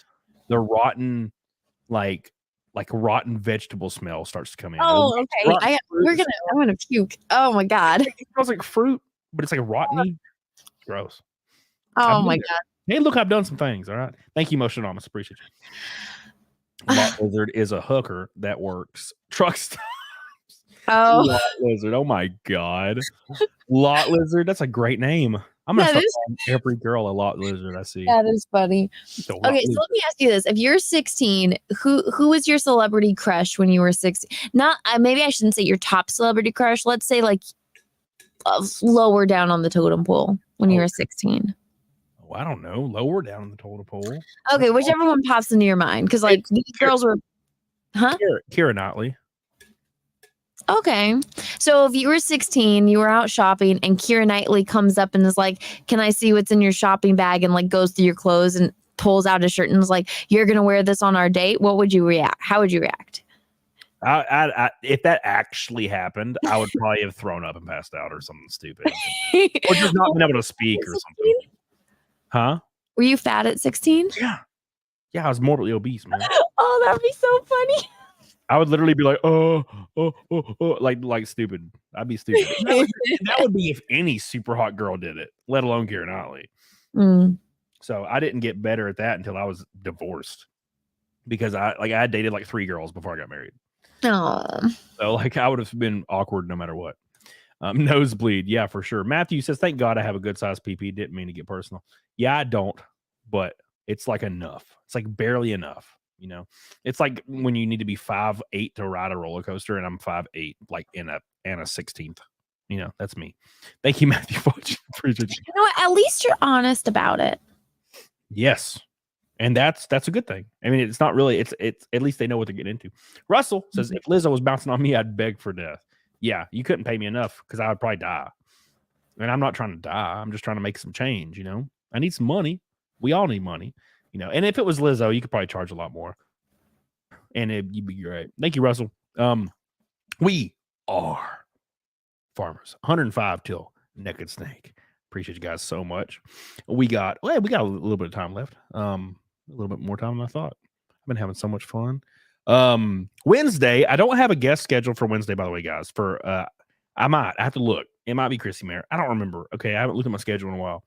rotten like rotten vegetable smell starts to come in. Oh, okay. I'm gonna puke. Oh my God. It smells like fruit, but it's like rotteny. Gross. Oh my God. Hey, look, I've done some things. All right. Thank you, Motionamus. Appreciate you. Lot Lizard is a hooker that works truck stops. Oh. Lot Lizard. Oh my God. Lot Lizard. That's a great name. I'm gonna start calling every girl a Lot Lizard I see. That is funny. Okay, so let me ask you this: if you're 16, who was your celebrity crush when you were 16? Not maybe I shouldn't say your top celebrity crush. Let's say like lower down on the totem pole when you were 16. Oh, I don't know. Lower down on the totem pole. Okay, whichever one pops into your mind, because like these girls were, Keira Knightley. Okay. So if you were 16, you were out shopping and Keira Knightley comes up and is like, "Can I see what's in your shopping bag?" and like goes through your clothes and pulls out a shirt and is like, "You're going to wear this on our date." What would you react? How would you react? If that actually happened, I would probably have thrown up and passed out or something stupid. Or just not been able to speak or something. Huh? Were you fat at 16? Yeah. Yeah, I was morbidly obese, man. Oh, that'd be so funny. I would literally be like, oh, like stupid. I'd be stupid. That would be if any super hot girl did it, let alone Keira Knightley. So I didn't get better at that until I was divorced, because I had dated like 3 girls before I got married. Oh, so like I would have been awkward no matter what. Nosebleed, yeah, for sure. Matthew says, "Thank God I have a good size PP." Didn't mean to get personal. Yeah, I don't, but it's like enough. It's like barely enough. You know, it's like when you need to be 5'8" to ride a roller coaster, and I'm 5'8", like in a 16th. You know, that's me. Thank you, Matthew. Appreciate you. You know what? At least you're honest about it. Yes, and that's a good thing. I mean, it's not really. It's at least they know what they're getting into. Russell says, "If Lizzo was bouncing on me, I'd beg for death." Yeah, you couldn't pay me enough because I would probably die. And I'm not trying to die. I'm just trying to make some change. You know, I need some money. We all need money. You know, and if it was Lizzo, you could probably charge a lot more, and you'd be great. Thank you, Russell. We are farmers. 105 till Naked Snake. Appreciate you guys so much. We got a little bit of time left. A little bit more time than I thought. I've been having so much fun. Wednesday, I don't have a guest scheduled for Wednesday, by the way, guys. I have to look. It might be Chrissy Mayer. I don't remember. Okay, I haven't looked at my schedule in a while.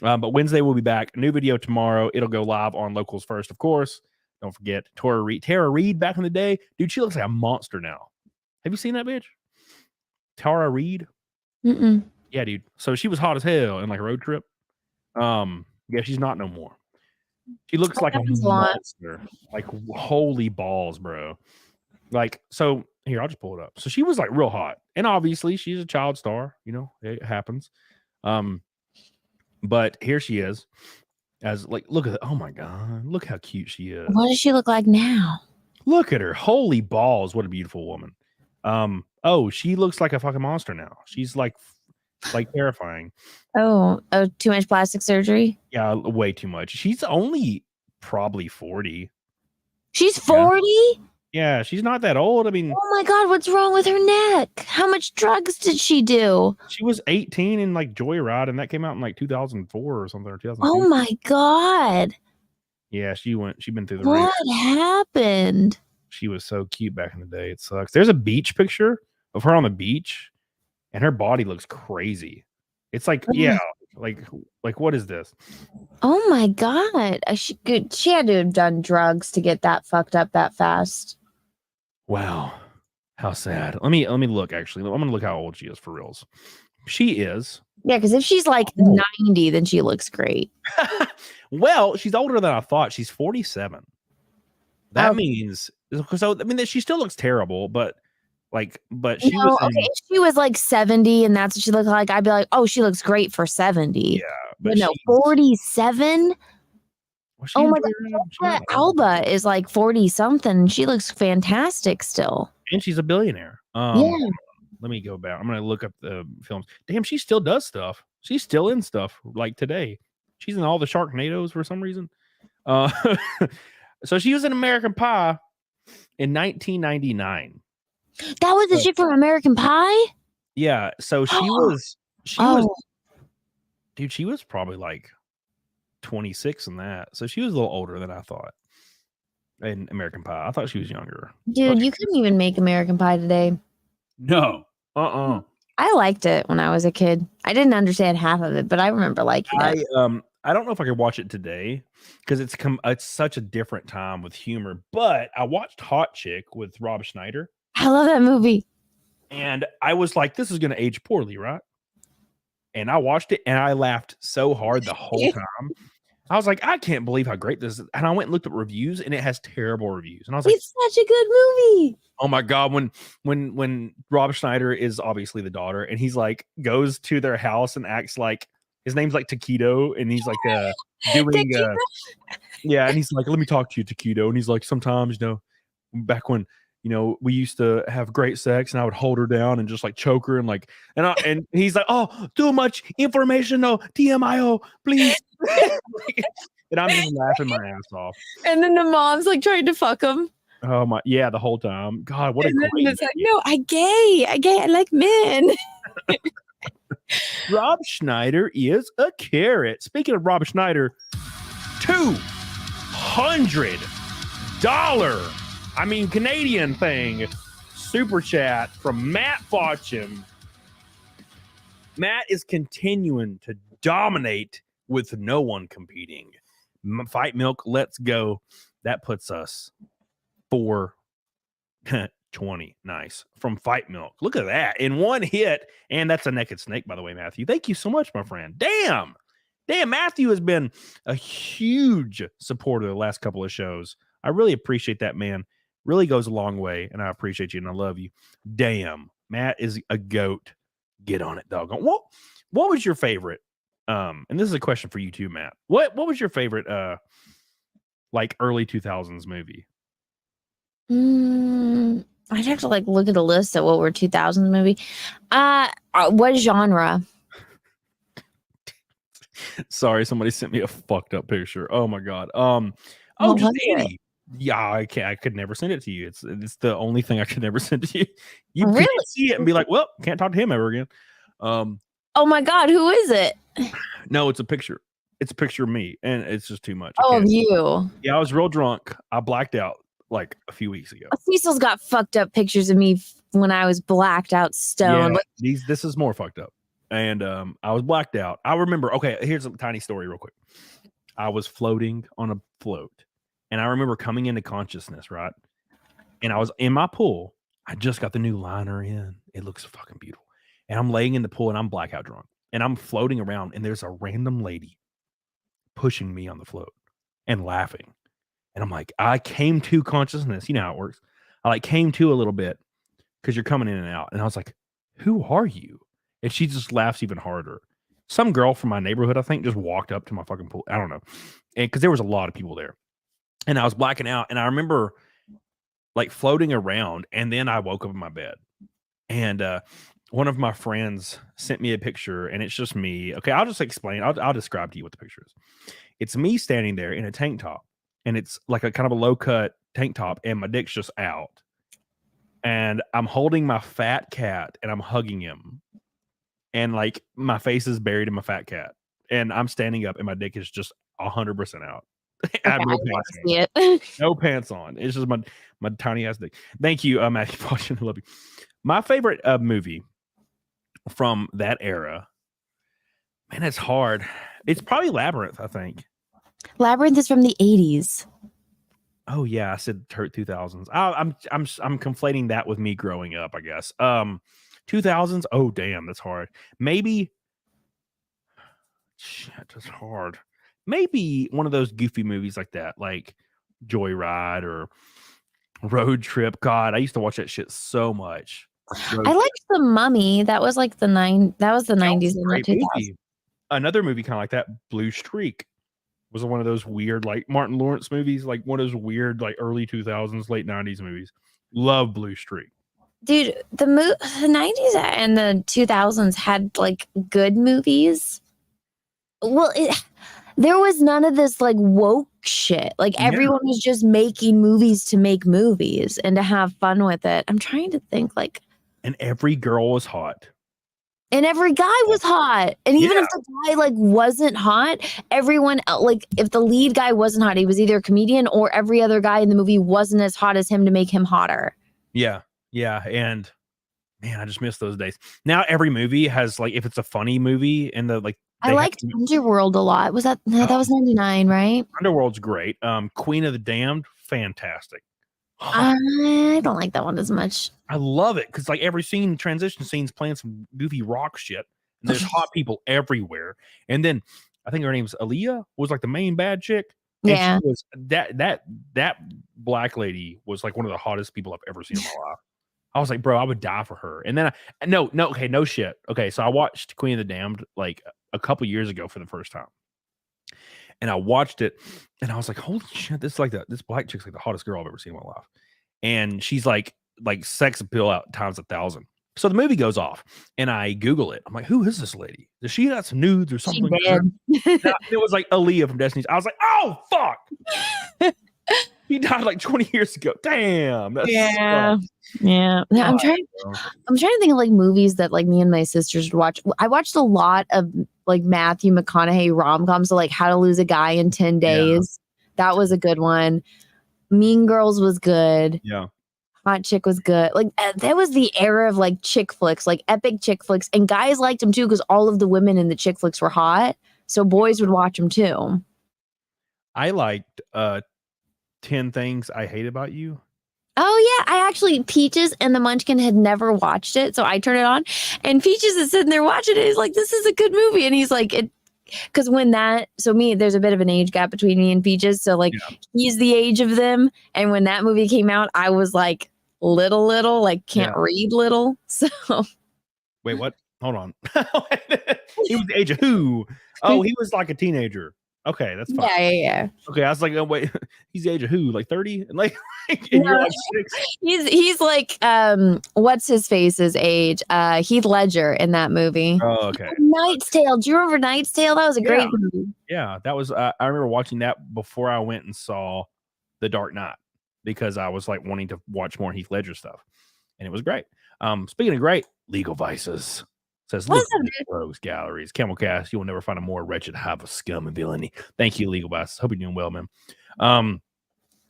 But Wednesday we'll be back. New video tomorrow. It'll go live on Locals First, of course. Don't forget Tara Reid back in the day. Dude, she looks like a monster now. Have you seen that bitch? Tara Reid? Mm-mm. Yeah, dude. So she was hot as hell in like a road trip. Yeah, she's not no more. She looks like a monster. Like, holy balls, bro. Like, so here, I'll just pull it up. So she was like real hot. And obviously she's a child star, you know, it happens. But here she is, as like, look at, oh my God, look how cute she is. What does she look like now? Look at her. Holy balls. What a beautiful woman. Oh, she looks like a fucking monster now. She's like terrifying. Oh, too much plastic surgery? Yeah, way too much. She's only probably 40. She's 40? Yeah, she's not that old. I mean, oh my God, what's wrong with her neck? How much drugs did she do? She was 18 in like Joyride, and that came out in like 2004 or something, or 2002. Oh my God. Yeah, she's been through the What happened? She was so cute back in the day. It sucks. There's a beach picture of her on the beach, and her body looks crazy. It's like, yeah, Like what is this? Oh my God. She had to have done drugs to get that fucked up that fast. Wow. How sad. Let me look actually. I'm gonna look how old she is for reals. She is. Yeah, because if she's like 90, then she looks great. Well, she's older than I thought. She's 47. That Oh. means so I mean that she still looks terrible, but she No, was okay. If she was like 70 and that's what she looked like, I'd be like, oh, she looks great for 70. yeah, But no, 47. Oh my God, Alba is like 40 something. She looks fantastic still. and she's a billionaire. Yeah. Let me go back. I'm gonna look up the films. Damn, she still does stuff. She's still in stuff like today. She's in all the Sharknadoes for some reason. So she was in American Pie in 1999. That was the shit from American Pie? Yeah, so she was dude, she was probably like 26 in that. So she was a little older than I thought in American Pie. I thought she was younger. Dude, you couldn't even make American Pie today. No. I liked it when I was a kid. I didn't understand half of it, but I remember liking it. I don't know if I could watch it today because it's such a different time with humor. But I watched Hot Chick with Rob Schneider. I love that movie. And I was like, this is going to age poorly, right? And I watched it and I laughed so hard the whole time. I was like, I can't believe how great this is. And I went and looked at reviews and it has terrible reviews. And I was like, it's such a good movie. Oh my God. When Rob Schneider is obviously the daughter and he's like, goes to their house and acts like his name's like Taquito. And he's like, doing, yeah. And he's like, let me talk to you, Taquito. And he's like, sometimes, back when, we used to have great sex and I would hold her down and just like choke her and like, and he's like, oh, too much information. No, TMIO, please. And I'm just laughing my ass off. And then the mom's like trying to fuck him. Oh my, yeah, the whole time. God, what a great it's like, no, I gay, I like men. Rob Schneider is a carrot. Speaking of Rob Schneider, $200. I mean, Canadian thing. Super chat from Matt Fauchen. Matt is continuing to dominate with no one competing. Fight Milk, let's go. That puts us 420. Nice. From Fight Milk. Look at that. In one hit. And that's a naked snake, by the way, Matthew. Thank you so much, my friend. Damn, Matthew has been a huge supporter the last couple of shows. I really appreciate that, man. Really goes a long way, and I appreciate you, and I love you. Damn, Matt is a goat. Get on it, doggone. What was your favorite? And this is a question for you too, Matt. What was your favorite like early 2000s movie? I'd have to like look at a list of what were 2000s movie. What genre? Sorry, somebody sent me a fucked up picture. Oh my God. Just Annie. Yeah, I could never send it to you. It's the only thing I could never send to you. You really can't see it and be like, well, can't talk to him ever again. Oh my God, who is it? No, it's a picture. It's a picture of me, and it's just too much. Oh, of you. Yeah, I was real drunk. I blacked out like a few weeks ago. Cecil's got fucked up pictures of me when I was blacked out stoned. Yeah, this is more fucked up. And I was blacked out. I remember, okay, here's a tiny story real quick. I was floating on a float. And I remember coming into consciousness, right? And I was in my pool. I just got the new liner in. It looks fucking beautiful. And I'm laying in the pool and I'm blackout drunk. And I'm floating around and there's a random lady pushing me on the float and laughing. And I'm like, I came to consciousness. You know how it works. I like came to a little bit because you're coming in and out. And I was like, who are you? And she just laughs even harder. Some girl from my neighborhood, I think, just walked up to my fucking pool. I don't know. And because there was a lot of people there. And I was blacking out. And I remember like floating around. And then I woke up in my bed. And one of my friends sent me a picture. And it's just me. Okay, I'll just explain. I'll describe to you what the picture is. It's me standing there in a tank top. And it's like a kind of a low cut tank top. And my dick's just out. And I'm holding my fat cat. And I'm hugging him. And like my face is buried in my fat cat. And I'm standing up. And my dick is just 100% out. I have no pants on. No pants on. It's just my tiny ass dick. Thank you, Matthew Fauchen. I love you. My favorite movie from that era, Man, it's hard. It's probably Labyrinth, I think. Labyrinth is from the 80s. Oh yeah, I said 2000s. I'm conflating that with me growing up, I guess. 2000s. Oh damn, that's hard. Maybe shit, that's hard. Maybe one of those goofy movies like that, like Joyride or Road Trip. God, I used to watch that shit so much. I liked The Mummy. That was like the 90s and the 2000s. Movie. Another movie kind of like that, Blue Streak, was one of those weird, like Martin Lawrence movies, like one of those weird, like early 2000s, late 90s movies. Love Blue Streak. Dude, the 90s and the 2000s had like good movies. Well, there was none of this like woke shit. Like everyone was just making movies to make movies and to have fun with it. I'm trying to think like. And every girl was hot. And every guy was hot. And even if the guy like wasn't hot, everyone like if the lead guy wasn't hot, he was either a comedian or every other guy in the movie wasn't as hot as him to make him hotter. Yeah. Yeah. And man, I just miss those days. Now every movie has like, if it's a funny movie and the like, I liked Underworld a lot. Was that that was 99, right? Underworld's great. Queen of the Damned, fantastic. I don't like that one as much. I love it because like every scene, transition scenes, playing some goofy rock shit. And there's hot people everywhere. And then I think her name's Aaliyah was like the main bad chick. And yeah, she was that black lady was like one of the hottest people I've ever seen in my life. I was like, bro, I would die for her. And then no shit. Okay, so I watched Queen of the Damned like a couple years ago for the first time. And I watched it and I was like, holy shit, this black chick's like the hottest girl I've ever seen in my life. And she's like sex appeal out times 1,000. So the movie goes off and I Google it. I'm like, who is this lady? Does she got some nudes or something? It was like Aaliyah from Destiny's. I was like, oh fuck. He died like 20 years ago. Damn. Yeah. I'm trying to think of like movies that like me and my sisters would watch. I watched a lot of like Matthew McConaughey rom-coms, so like How to Lose a Guy in 10 Days. Yeah. That was a good one. Mean Girls was good. Yeah. Hot Chick was good. Like that was the era of like chick flicks, like epic chick flicks, and guys liked them too because all of the women in the chick flicks were hot, so boys would watch them too. I liked 10 Things I Hate About You. Oh yeah, I actually Peaches and the Munchkin had never watched it, so I turned it on, and Peaches is sitting there watching it. He's like, "This is a good movie," and he's like, "It." Because there's a bit of an age gap between me and Peaches. So like he's the age of them. And when that movie came out, I was like little, like can't read little. So wait, what? Hold on. He was the age of who? Oh, he was like a teenager. Okay, that's fine. Yeah. Okay, I was like, oh wait, he's the age of who? Like 30? And like and you're like 6. He's like what's his face's age? Heath Ledger in that movie. Oh, okay. Knight's Tale. Do you remember Knight's Tale? That was a great movie. Yeah, that was I remember watching that before I went and saw The Dark Knight because I was like wanting to watch more Heath Ledger stuff. And it was great. Speaking of great, Legal Vices. Says, look at rogues galleries. CAMELCAST, you will never find a more wretched hive of scum and villainy. Thank you, Legal Vices. Hope you're doing well, man.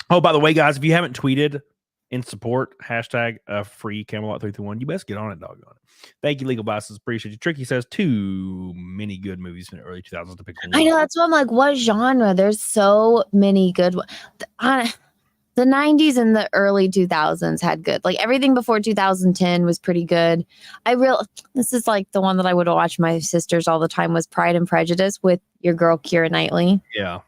Oh, by the way, guys, if you haven't tweeted in support, hashtag free Camelot 331, you best get on it, doggone it. Thank you, Legal Vices. Appreciate you. Tricky says too many good movies in the early 2000s to pick one. I know, that's why I'm like, what genre? There's so many good ones. The 90s and the early 2000s had good. Like everything before 2010 was pretty good. This is like the one that I would watch my sisters all the time was Pride and Prejudice with your girl Keira Knightley. Yeah.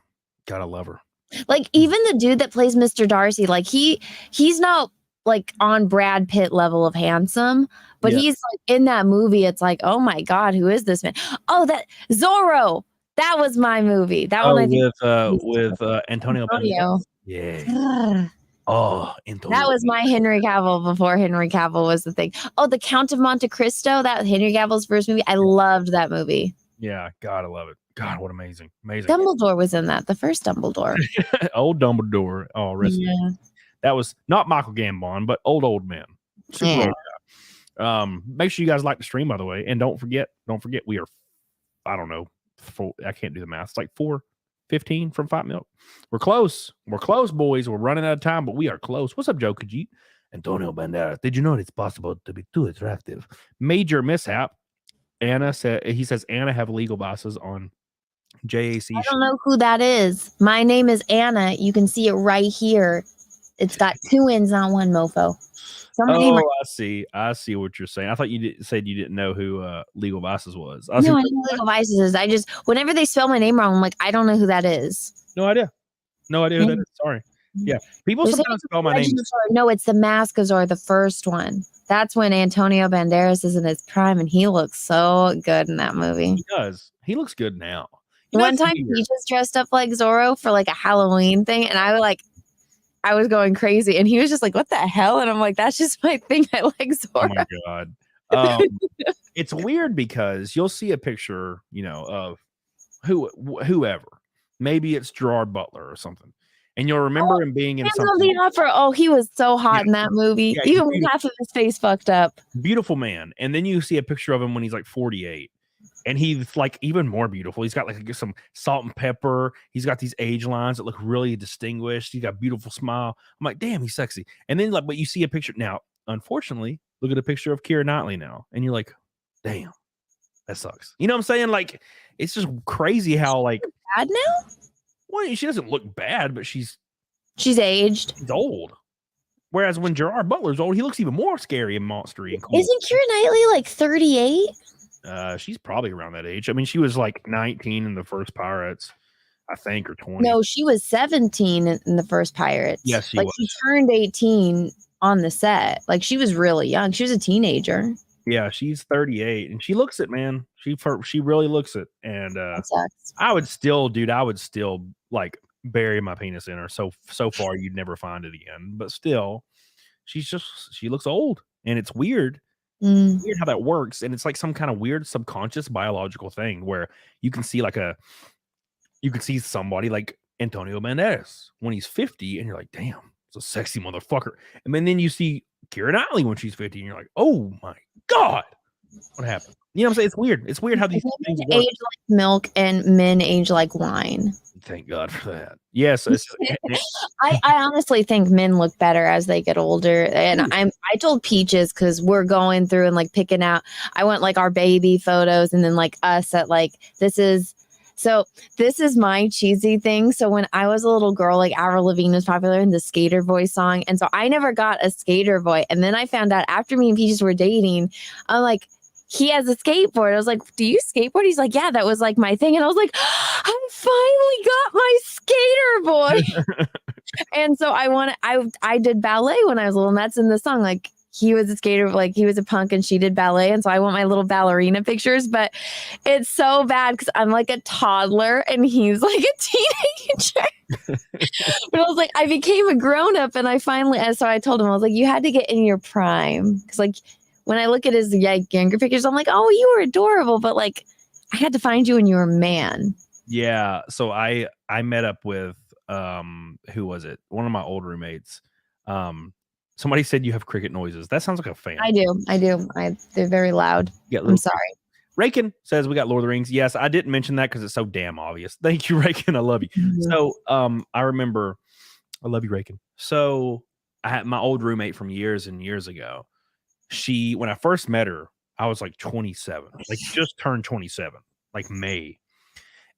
Gotta love her. Like even the dude that plays Mr. Darcy, like he's not like on Brad Pitt level of handsome, but he's like in that movie. It's like, oh my God, who is this man? Oh, that Zorro. That was my movie. That one with Antonio. Yeah. Oh, Antonio. That was my Henry Cavill before Henry Cavill was the thing. Oh, The Count of Monte Cristo. That was Henry Cavill's first movie. I loved that movie. Yeah, God, I love it. God, what amazing. Dumbledore was in that. The first Dumbledore. Old Dumbledore. Oh, that was not Michael Gambon, but old man. Super old guy. Make sure you guys like the stream, by the way, and don't forget we are, I don't know, I can't do the math. It's like 4:15 from Fight Milk. We're close, boys. We're running out of time, but we are close. What's up, Joe Kajit? Antonio Banderas. Did you know it's possible to be too attractive? Major mishap. Anna said he says Anna have legal bosses on JAC. I don't know who that is. My name is Anna. You can see it right here. It's got 2 N's, not 1, mofo. Somebody Oh, I see what you're saying. I thought you said you didn't know who Legal Vices was. I was No, like, I know who Legal Vices is. I just, whenever they spell my name wrong, I'm like, I don't know who that is. no idea who that is. Sorry. Yeah, people They say sometimes it's spell my name. No, it's the Maskazor, the first one. That's when Antonio Banderas is in his prime, and he looks so good in that movie. He does. He looks good now. You know, One time he just dressed up like Zorro for like a Halloween thing, and I was going crazy, and he was just like, "What the hell?" And I'm like, "That's just my thing. I like Zorro." Oh my god. It's weird because you'll see a picture, you know, of whoever. Maybe it's Gerard Butler or something, and you'll remember him being in something. Oh, he was so hot in that movie, Yeah, even with half of his face fucked up. Beautiful man, and then you see a picture of him when he's like 48. And he's like even more beautiful. He's got like some salt and pepper. He's got these age lines that look really distinguished. He's got a beautiful smile. I'm like, damn, he's sexy. And then like, but you see a picture now. Unfortunately, look at a picture of Keira Knightley now, and you're like, damn, that sucks. You know what I'm saying? Like, it's just crazy how like bad now. Well, she doesn't look bad, but she's aged. She's old. Whereas when Gerard Butler's old, he looks even more scary and monstery and cool. Isn't Keira Knightley like 38? She's probably around that age. I mean, she was like 19 in the first Pirates, I think, or 20. No, she was 17 in the first Pirates. Yes, she was. She turned 18 on the set. Like, she was really young. She was a teenager. Yeah, she's 38, and she looks it, man. She really looks it. And I would still like bury my penis in her. So far, you'd never find it again. But still, she looks old, and it's weird. Weird how that works, and it's like some kind of weird subconscious biological thing where you can see somebody like Antonio Banderas when he's 50, and you're like, damn, it's a sexy motherfucker. And then you see Keira Knightley when she's 50, and you're like, oh my god, what happened? You know what I'm saying? It's weird. It's weird how these things work. Age like milk and men age like wine. Thank God for that. Yes, I honestly think men look better as they get older. And I told Peaches, because we're going through and like picking out. I want like our baby photos, and then like us at like this is my cheesy thing. So when I was a little girl, like Avril Lavigne was popular in the Skater Boy song, and so I never got a Skater Boy. And then I found out after me and Peaches were dating, I'm like, he has a skateboard. I was like, do you skateboard? He's like, yeah, that was like my thing. And I was like, I finally got my Skater Boy. And so I did ballet when I was little, and that's in the song. Like, he was a skater, like he was a punk and she did ballet. And so I want my little ballerina pictures, but it's so bad because I'm like a toddler and he's like a teenager. But I was like, I became a grown up, and so I told him, I was like, you had to get in your prime. Because like, when I look at his younger pictures, I'm like, oh, you were adorable, but like, I had to find you when you were a man. Yeah. So I met up with who was it? One of my old roommates. Somebody said you have cricket noises. That sounds like a fan. I do. They're very loud. I'm sorry. Raykin says we got Lord of the Rings. Yes, I didn't mention that because it's so damn obvious. Thank you, Raykin. I love you. Mm-hmm. So I remember, I love you, Raykin. So I had my old roommate from years and years ago. When I first met her, I was like 27, like just turned 27, like May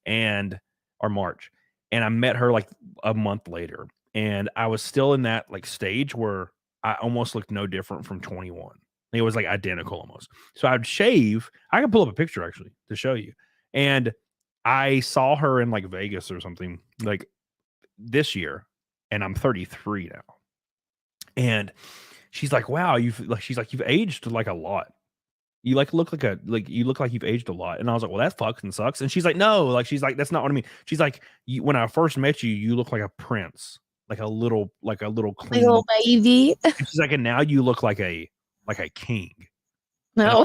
or March. And I met her like a month later, and I was still in that like stage where I almost looked no different from 21. It was like identical almost. So I'd shave. I can pull up a picture actually to show you. And I saw her in like Vegas or something like this year, and I'm 33 now. And she's like, wow, you've aged like a lot. You like look like you look like you've aged a lot. And I was like, well, that fucking sucks. And she's like, no, like, she's like, that's not what I mean. She's like, when I first met you, you look like a prince, like a little clean little baby. And she's like, and now you look like a king. No.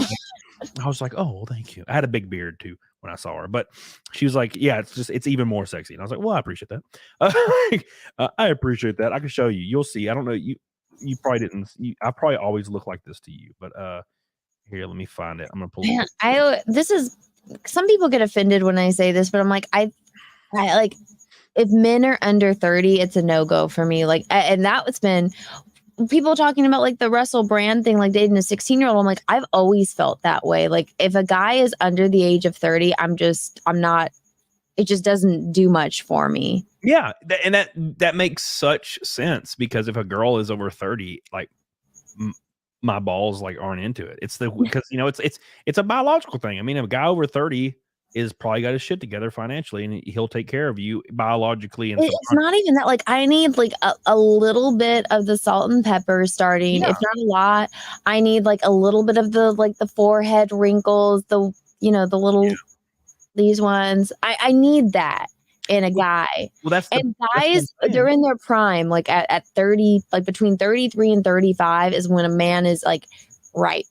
I was like, oh, well, thank you. I had a big beard too when I saw her, but she was like, yeah, it's even more sexy. And I was like, well, I appreciate that. I appreciate that. I can show you. You'll see. I don't know. You probably didn't. I probably always look like this to you, but here, let me find it. I'm gonna pull it. This is, some people get offended when I say this, but I'm like, I like, if men are under 30, it's a no-go for me. Like, and that's been people talking about like the Russell Brand thing, like dating a 16-year-old. I'm like, I've always felt that way. Like if a guy is under the age of 30, I'm not, it just doesn't do much for me. Yeah. And that makes such sense, because if a girl is over 30, like my balls like aren't into it. It's because, you know, it's a biological thing. I mean, a guy over 30 is probably got his shit together financially, and he'll take care of you biologically. And it's not even that. Like I need like a little bit of the salt and pepper starting. Yeah. If not a lot, I need like a little bit of the forehead wrinkles, the little these ones. I need that in a guy. Well, and guys, they're in their prime, like at 30, like between 33 and 35 is when a man is like ripe.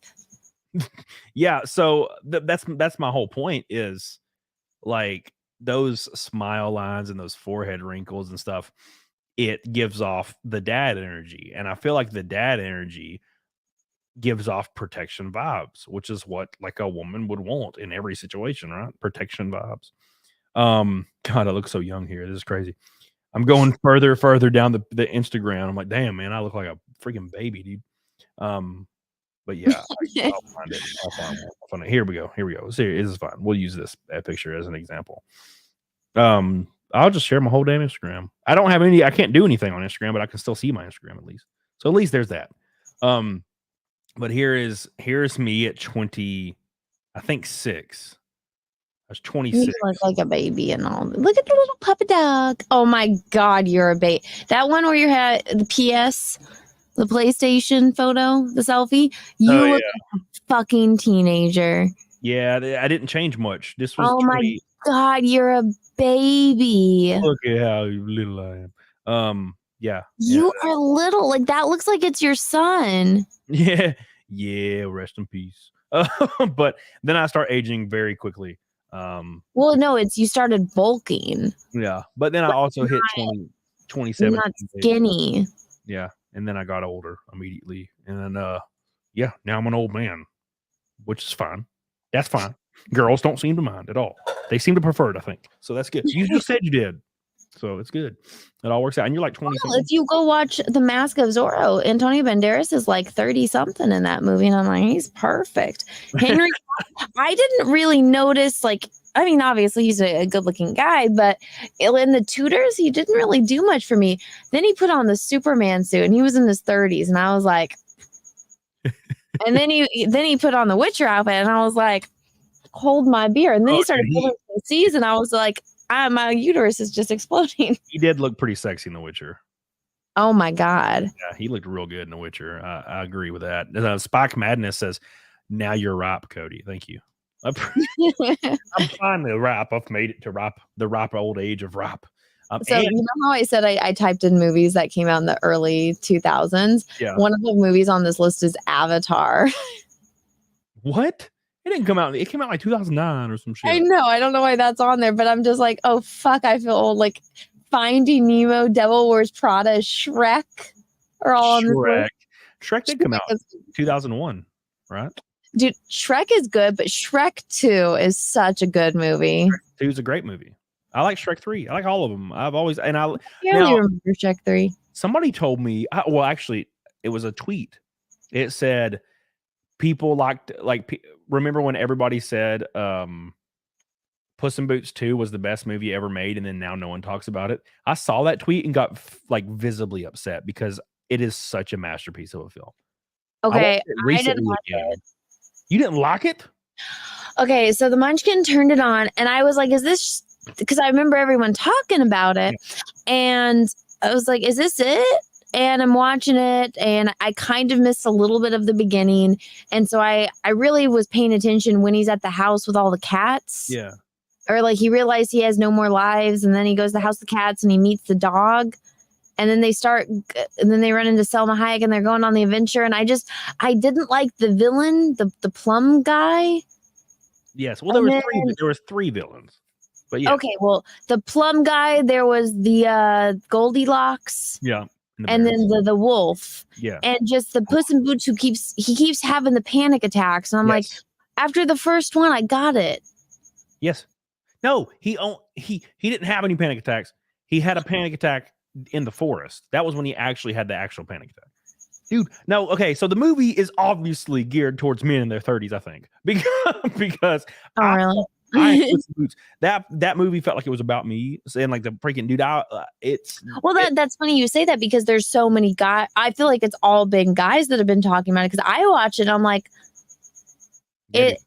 Yeah, so that's my whole point, is like those smile lines and those forehead wrinkles and stuff, it gives off the dad energy. And I feel like the dad energy gives off protection vibes, which is what like a woman would want in every situation, right? Protection vibes. God, I look so young here. This is crazy. I'm going further down the Instagram. I'm like, damn, man, I look like a freaking baby, dude. But yeah, I'll find it. I'll find it. Here we go. See, this is fine. We'll use this picture as an example. I'll just share my whole damn Instagram. I can't do anything on Instagram, but I can still see my Instagram at least. So at least there's that. But here's me at 20, I think 6. I was 26. You look like a baby and all. Look at the little puppy dog. Oh my God, you're a baby. That one where you had the PS, the PlayStation photo, the selfie. You look like a fucking teenager. Yeah, I didn't change much. This was. Oh my God, you're a baby. Look at how little I am. Yeah. You are little. Like that looks like it's your son. Yeah. Rest in peace. But then I start aging very quickly. Well, no, you started bulking. Yeah, but then I also hit 27. Not skinny. Yeah, and then I got older immediately, and then now I'm an old man, which is fine. That's fine. Girls don't seem to mind at all. They seem to prefer it, I think. So that's good. You just said you did, so it's good. It all works out, and you're like 20. Well, if you go watch The Mask of Zorro, Antonio Banderas is like 30 something in that movie, and I'm like, he's perfect. Henry, I didn't really notice, like, I mean, obviously he's a good looking guy, but in The Tudors, he didn't really do much for me. Then he put on the Superman suit, and he was in his 30s, and I was like, and then he put on the Witcher outfit, and I was like, hold my beer. And then he started building the seas, and I was like, my uterus is just exploding. He did look pretty sexy in The Witcher. Oh my God. Yeah, he looked real good in The Witcher. I agree with that. Spike Madness says, now you're ripe, Cody. Thank you. I'm finally ripe. I've made it to the ripe old age of ripe. So you know how I said I typed in movies that came out in the early 2000s? Yeah. One of the movies on this list is Avatar. What? It didn't come out. It came out like 2009 or some shit. I know. I don't know why that's on there, but I'm just like, oh, fuck. I feel old. Like Finding Nemo, Devil Wears Prada, Shrek are all on this list. Shrek did come out 2001, right? Dude, Shrek is good, but Shrek 2 is such a good movie. Shrek 2 is a great movie. I like Shrek 3. I like all of them. I've always, and I remember Shrek 3. Somebody told me, well, actually, it was a tweet. It said people remember when everybody said Puss in Boots 2 was the best movie ever made, and then now no one talks about it. I saw that tweet and got like visibly upset because it is such a masterpiece of a film. Okay, I didn't like it. You didn't like it? Okay, so the Munchkin turned it on, and I was like, is this... Because I remember everyone talking about it, and I was like, is this it? And I'm watching it, and I kind of missed a little bit of the beginning, and so I really was paying attention when he's at the house with all the cats. Yeah. Or like he realized he has no more lives, and then he goes to the house of the cats, and he meets the dog. And then they run into Selma Hayek, and they're going on the adventure. And I didn't like the villain, the plum guy. Yes. Well, there was three villains. But yeah. Okay. Well, the plum guy, there was the Goldilocks. Yeah. And then the wolf. Yeah. And just the Puss in Boots who keeps having the panic attacks. And I'm like, after the first one, I got it. Yes. No, he didn't have any panic attacks. He had a panic attack in the forest. That was when he actually had the actual panic attack. Dude, no, okay. So the movie is obviously geared towards men in their 30s, I think, because Oh, really? I am Puss in Boots. That movie felt like it was about me, saying like the freaking dude. That's funny you say that because there's so many guys. I feel like it's all been guys that have been talking about it because I watch it. And I'm like, it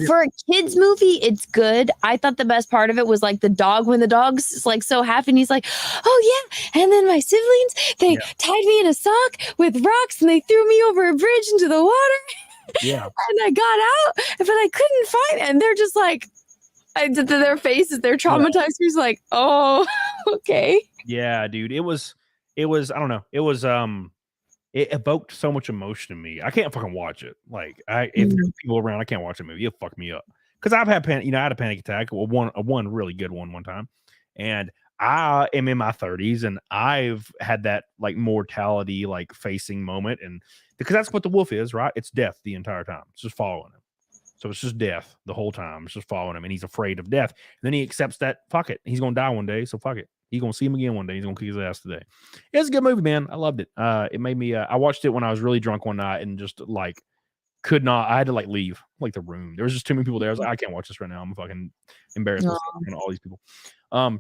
for a kids movie, it's good. I thought the best part of it was like the dog when the dog's like so happy and he's like, oh yeah. And then my siblings, they tied me in a sock with rocks and they threw me over a bridge into the water. Yeah. And I got out, but I couldn't find it. And they're just like, their faces, they're traumatized. Yeah. He's like, oh, okay. Yeah, dude. It was, I don't know. It evoked so much emotion in me. I can't fucking watch it. Like, if there's people around, I can't watch a movie. It'll fuck me up. Because I've had I had a panic attack. One really good one time. And I am in my 30s and I've had that like mortality, like facing moment. And because that's what the wolf is, right? It's death the entire time. It's just following him. So it's just death the whole time. It's just following him. And he's afraid of death. And then he accepts that, fuck it. He's going to die one day. So fuck it. He's going to see him again one day. He's going to kick his ass today. It's a good movie, man. I loved it. It made me, I watched it when I was really drunk one night and just like could not, I had to like leave like the room. There was just too many people there. I was like, I can't watch this right now. I'm fucking embarrassed myself in front of all these people.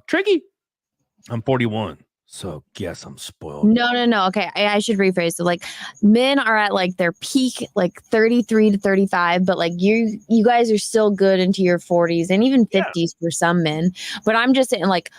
Tricky. I'm 41. So guess I'm spoiled. No. Okay. I should rephrase. So like men are at like their peak, like 33 to 35, but like you guys are still good into your 40s and even 50s for some men. But I'm just saying like,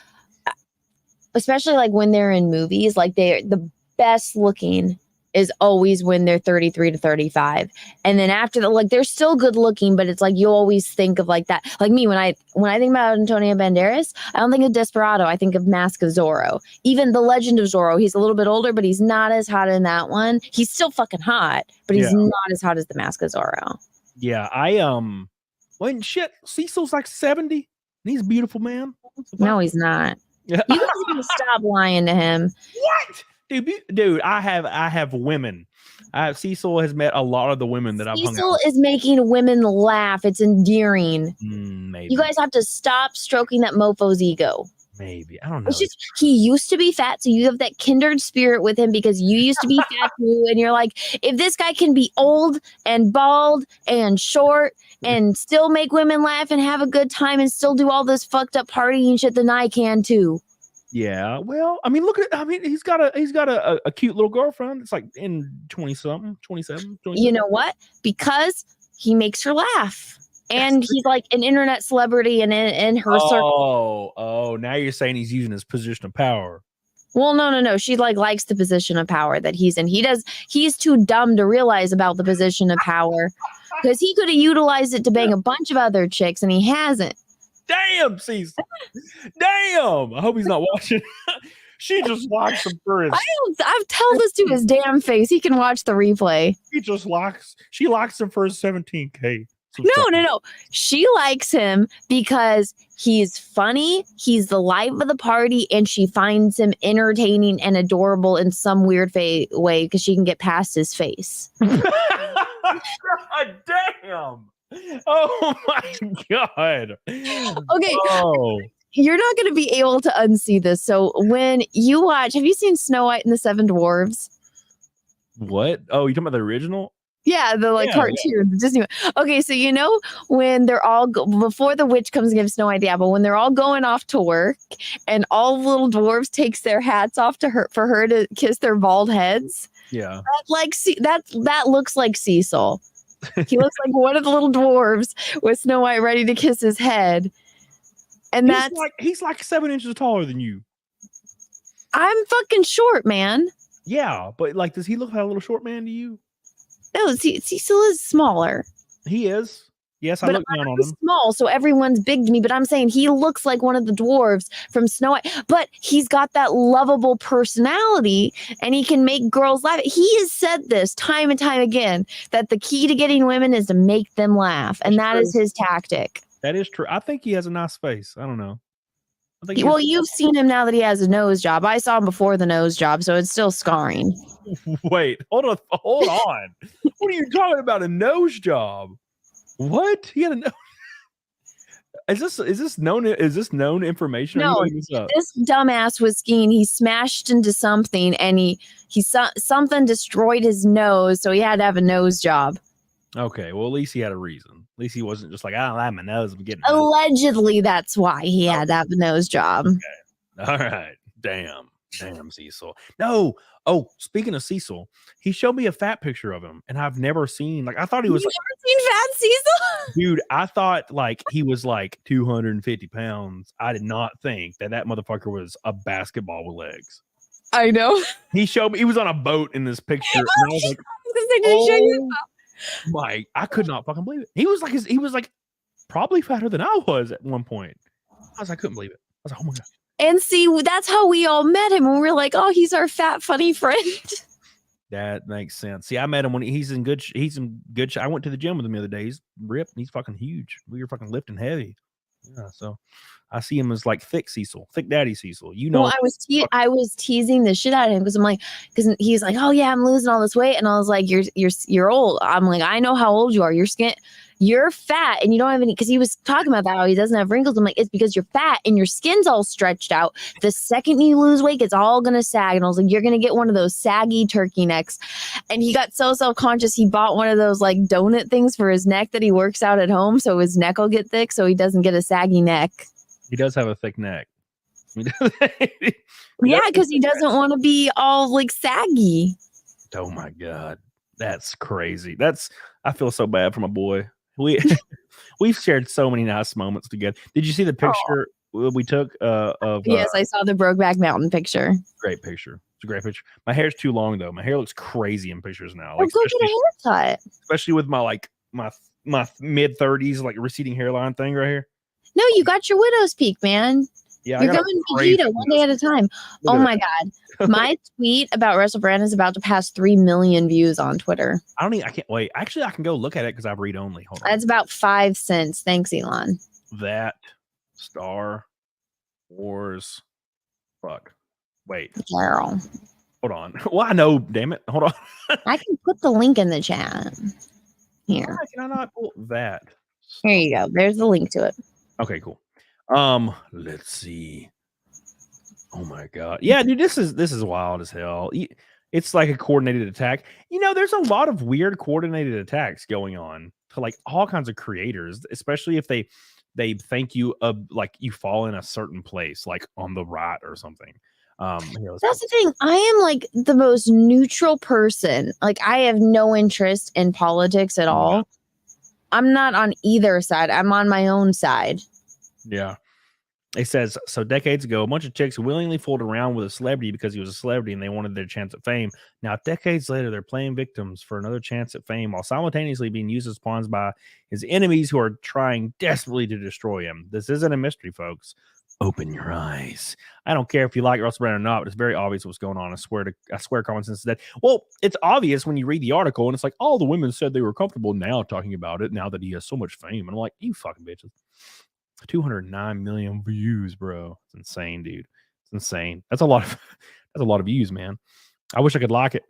especially like when they're in movies, like the best looking is always when they're 33 to 35. And then after that, like they're still good looking, but it's like you always think of like that. Like me, when I think about Antonio Banderas, I don't think of Desperado. I think of Mask of Zorro. Even The Legend of Zorro, he's a little bit older, but he's not as hot in that one. He's still fucking hot, but he's not as hot as the Mask of Zorro. Yeah, when shit, Cecil's like 70 and he's a beautiful man. No, he's not. You guys are gonna stop lying to him. What? Dude, I have women. Cecil has met a lot of the women that I've hung out with. Cecil is making women laugh. It's endearing. Maybe. You guys have to stop stroking that mofo's ego. Maybe. I don't know. It's just, he used to be fat, so you have that kindred spirit with him because you used to be fat too. And you're like, if this guy can be old and bald and short and still make women laugh and have a good time and still do all this fucked up partying shit, then I can too. Yeah, well, I mean, he's got a cute little girlfriend. It's like in 20-something, 27. You know what? Because he makes her laugh. And he's like an internet celebrity and in her circle. Oh, now you're saying he's using his position of power. Well, no. She like likes the position of power that he's in. He's too dumb to realize about the position of power because he could have utilized it to bang a bunch of other chicks and he hasn't. Damn, Cecil. Damn. I hope he's not watching. She just locks him first. I've told this to his damn face. He can watch the replay. She locks him for his 17K. No. She likes him because he's funny. He's the life of the party, and she finds him entertaining and adorable in some weird way because she can get past his face. God damn. Oh my God. Okay. Oh. You're not going to be able to unsee this. So when you watch, have you seen Snow White and the Seven Dwarves? What? Oh, you talking about the original? Yeah, the cartoon, the Disney one. Okay, so you know when they're all before the witch comes and gives Snow White the apple, when they're all going off to work, and all the little dwarves takes their hats off for her to kiss their bald heads. Yeah, that looks like Cecil. He looks like one of the little dwarves with Snow White ready to kiss his head, and he's like 7 inches taller than you. I'm fucking short, man. Yeah, but like, does he look like a little short man to you? No, Cecil is smaller. He is. Yes, I look down on him. Small, so everyone's big to me. But I'm saying he looks like one of the dwarves from Snow White. But he's got that lovable personality, and he can make girls laugh. He has said this time and time again that the key to getting women is to make them laugh, and that is his tactic. That is true. I think he has a nice face. I don't know. Well, you've seen him now that he has a nose job. I saw him before the nose job, so it's still scarring. Wait, hold on. What are you talking about? A nose job? What? He had a nose. Is this known information? Or are you No, making this up? this dumbass was skiing. He smashed into something, and something destroyed his nose, so he had to have a nose job. Okay, well, at least he had a reason. At least he wasn't just like, I don't like my nose. I'm getting Allegedly, that's why he had to have a nose job. Okay. All right. Damn, Cecil. No. Oh, speaking of Cecil, he showed me a fat picture of him, and I've never seen. Like, I thought he was. You've never seen fat Cecil? Dude, I thought like he was like 250 pounds. I did not think that motherfucker was a basketball with legs. I know. He showed me. He was on a boat in this picture, and I was like, oh my! I could not fucking believe it. He was like probably fatter than I was at one point. I couldn't believe it. I was like, oh my god. And see, that's how we all met him. And we were like, oh, he's our fat, funny friend. That makes sense. See, I met him when he's in good shape. I went to the gym with him the other day. He's ripped. And he's fucking huge. We were fucking lifting heavy. Yeah, so I see him as like thick daddy Cecil. You know, well, I was teasing the shit out of him because I'm like, because he's like, oh yeah, I'm losing all this weight, and I was like, you're old. I'm like, I know how old you are. You're fat, and you don't have any. Because he was talking about that, how he doesn't have wrinkles. I'm like, it's because you're fat and your skin's all stretched out. The second you lose weight, it's all gonna sag. And I was like, you're gonna get one of those saggy turkey necks. And he got so self-conscious, he bought one of those like donut things for his neck that he works out at home, so his neck will get thick, so he doesn't get a saggy neck. He does have a thick neck. Yeah, because he doesn't want to be all like saggy. Oh my god, that's crazy. I feel so bad for my boy. We've shared so many nice moments together. Did you see the picture we took of? Yes, I saw the Brokeback Mountain picture. Great picture. It's a great picture. My hair's too long though. My hair looks crazy in pictures now. Like, go get a haircut. Especially with my mid 30s like receding hairline thing right here. No, you got your widow's peak, man. Yeah, you're going Vegeta one day at a time. Oh my god, my tweet about Russell Brand is about to pass 3 million views on Twitter. I can't wait. Actually, I can go look at it because I read only. Hold on. That's about 5 cents. Thanks, Elon. That Star Wars. Fuck. Wait. Carol. Hold on. Well, I know. Damn it. Hold on. I can put the link in the chat. Here. Why can I not pull that? Here you go. There's the link to it. Okay, cool. Let's see. Oh my god. Yeah, dude, this is wild as hell. It's like a coordinated attack. You know, there's a lot of weird coordinated attacks going on to like all kinds of creators, especially if they think you like you fall in a certain place, like on the right or something. That's the thing. I am like the most neutral person. Like, I have no interest in politics at all. I'm not on either side. I'm on my own side. Yeah. It says, so decades ago, a bunch of chicks willingly fooled around with a celebrity because he was a celebrity and they wanted their chance at fame. Now, decades later, they're playing victims for another chance at fame while simultaneously being used as pawns by his enemies who are trying desperately to destroy him. This isn't a mystery, folks. Open your eyes. I don't care if you like Russell Brand or not, but it's very obvious what's going on. I swear common sense is dead. Well, it's obvious when you read the article and it's like, all the women said they were comfortable now talking about it now that he has so much fame. And I'm like, you fucking bitches. 209 million views, bro. It's insane, dude. It's insane. That's a lot of views, man. I wish I could like it,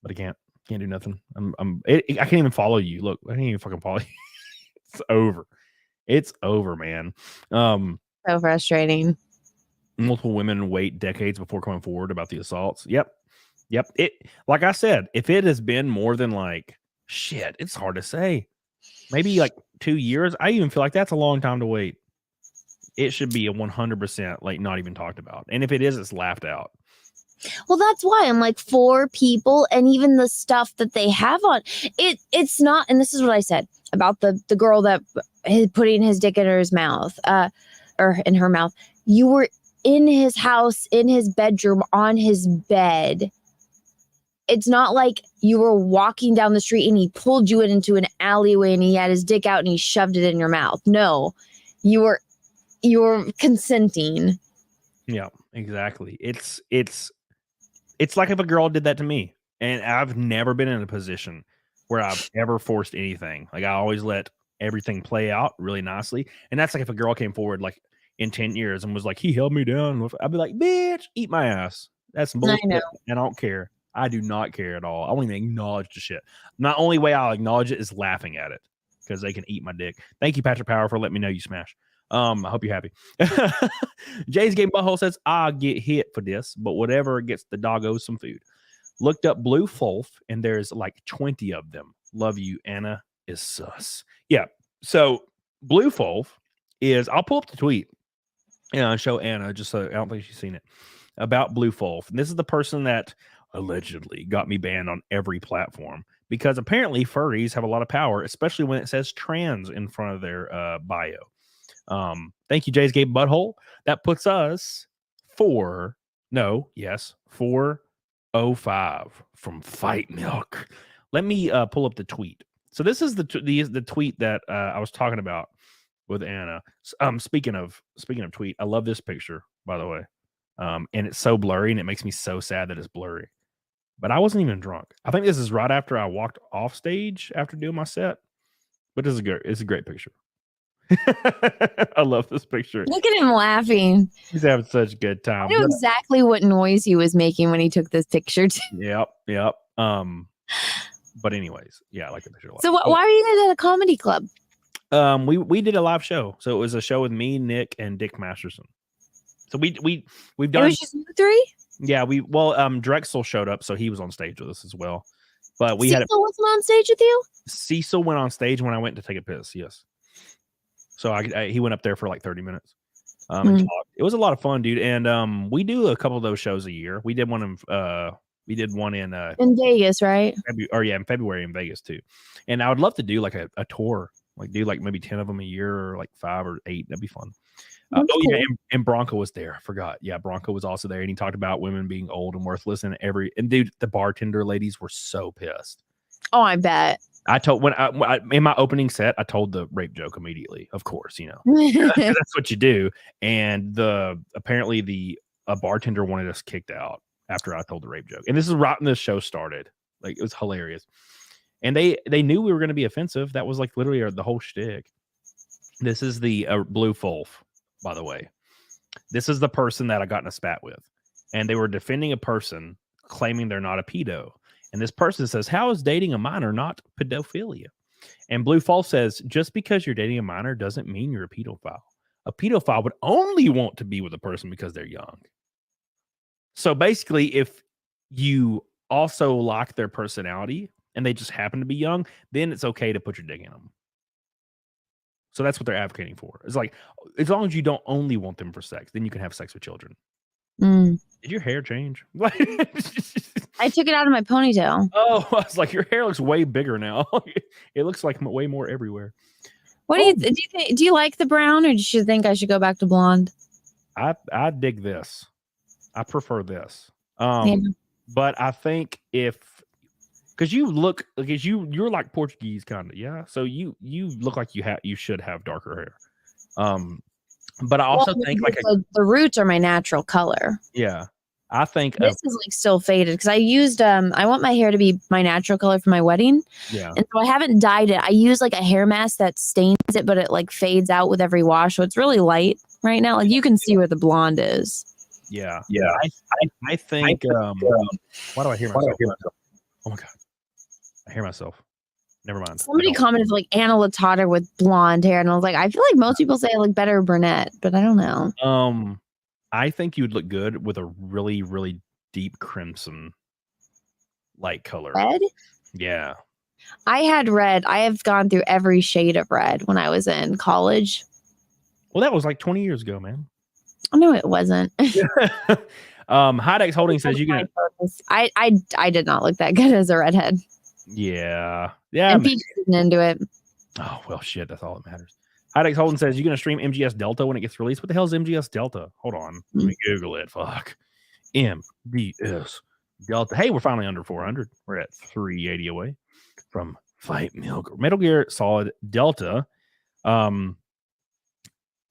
but I can't do nothing. I can't even follow you. Look, I can't even fucking follow you. It's over, man. So frustrating. Multiple women wait decades before coming forward about the assaults. Yep. It, like I said, if it has been more than like shit, it's hard to say. Maybe like 2 years. I even feel like that's a long time to wait. It should be a 100% like not even talked about. And if it is, it's laughed out. Well, that's why I'm like, 4 people, and even the stuff that they have on it's not. And this is what I said about the girl that putting his dick in her mouth, or in her mouth. You were in his house, in his bedroom, on his bed. It's not like you were walking down the street and he pulled you into an alleyway and he had his dick out and he shoved it in your mouth. No, you were consenting. Yeah, exactly. It's like if a girl did that to me, and I've never been in a position where I've ever forced anything. Like, I always let everything play out really nicely. And that's like if a girl came forward like in 10 years and was like, he held me down, I'd be like, bitch, eat my ass. That's some bullshit. I know. And I don't care. I do not care at all. I won't even acknowledge the shit. The only way I'll acknowledge it is laughing at it because they can eat my dick. Thank you, Patrick Power, for letting me know you smash. I hope you're happy. Jay's Game Butthole says, I get hit for this, but whatever gets the doggos some food. Looked up Blue Fulf, and there's like 20 of them. Love you, Anna is sus. Yeah. So Blue Fulf is, I'll pull up the tweet and show Anna, just so I don't think she's seen it, about Blue Fulf. And this is the person that allegedly got me banned on every platform because apparently furries have a lot of power, especially when it says trans in front of their bio. Thank you, Jay's Game Butthole. That puts us 405 from Fight Milk. Let me pull up the tweet. So this is the tweet that I was talking about with Anna. Speaking of tweet, I love this picture, by the way. And it's so blurry, and it makes me so sad that it's blurry. But I wasn't even drunk. I think this is right after I walked off stage after doing my set. But it's a great picture. I love this picture. Look at him laughing. He's having such a good time. I know exactly what noise he was making when he took this picture too. Yep. But anyways, yeah, I like the picture a lot. So why are you guys at a comedy club? We did a live show. So it was a show with me, Nick, and Dick Masterson. So we've done. It was just you three? Yeah, Drexel showed up, so he was on stage with us as well. But Cecil wasn't on stage with you? Cecil went on stage when I went to take a piss, yes. So he went up there for like 30 minutes. And talked. It was a lot of fun, dude. And we do a couple of those shows a year. We did one in Vegas, right? In February in Vegas too. And I would love to do like a tour, like do like maybe 10 of them a year or like 5 or 8. That'd be fun. Cool. And Bronco was there. I forgot. Yeah, Bronco was also there, and he talked about women being old and worthless. And dude, the bartender ladies were so pissed. Oh, I bet. I told in my opening set, I told the rape joke immediately. Of course, that's what you do. And apparently a bartender wanted us kicked out after I told the rape joke. And this is right when the show started. Like, it was hilarious. And they knew we were going to be offensive. That was like literally the whole shtick. This is the Blue Fulf, by the way. This is the person that I got in a spat with. And they were defending a person claiming they're not a pedo. And this person says, how is dating a minor not pedophilia? And Blue Fulf says, just because you're dating a minor doesn't mean you're a pedophile. A pedophile would only want to be with a person because they're young. So basically, if you also like their personality and they just happen to be young, then it's okay to put your dick in them. So that's what they're advocating for. It's like, as long as you don't only want them for sex, then you can have sex with children. Did your hair change? I took it out of my ponytail. Oh, I was like, your hair looks way bigger now. It looks like way more everywhere. What do you think? Do you like the brown, or do you think I should go back to blonde? I dig this. I prefer this. But I think because you're like Portuguese kind of, yeah. So you look like you should have darker hair. But I also think like the roots are my natural color. Yeah, I think this is like still faded because I used I want my hair to be my natural color for my wedding. Yeah, and so I haven't dyed it. I use like a hair mask that stains it, but it like fades out with every wash, so it's really light right now. Like you can see where the blonde is. Yeah. I think. Why do I hear myself? Oh my god, I hear myself. Never mind. Somebody commented like Anna Latata with blonde hair, and I was like, I feel like most people say I look better brunette, but I don't know. I think you'd look good with a really, really deep crimson light color. Red? Yeah. I had red. I have gone through every shade of red when I was in college. Well, that was like 20 years ago, man. Oh, no, it wasn't. Hydex Holding says you can. I did not look that good as a redhead. Yeah. And Peach isn't into it. Oh, well, shit. That's all that matters. Hydex Holden says, you're going to stream MGS Delta when it gets released. What the hell is MGS Delta? Hold on. Let me Google it. Fuck. MGS Delta. Hey, we're finally under 400. We're at 380 away from Fight Milk. Metal Gear Solid Delta.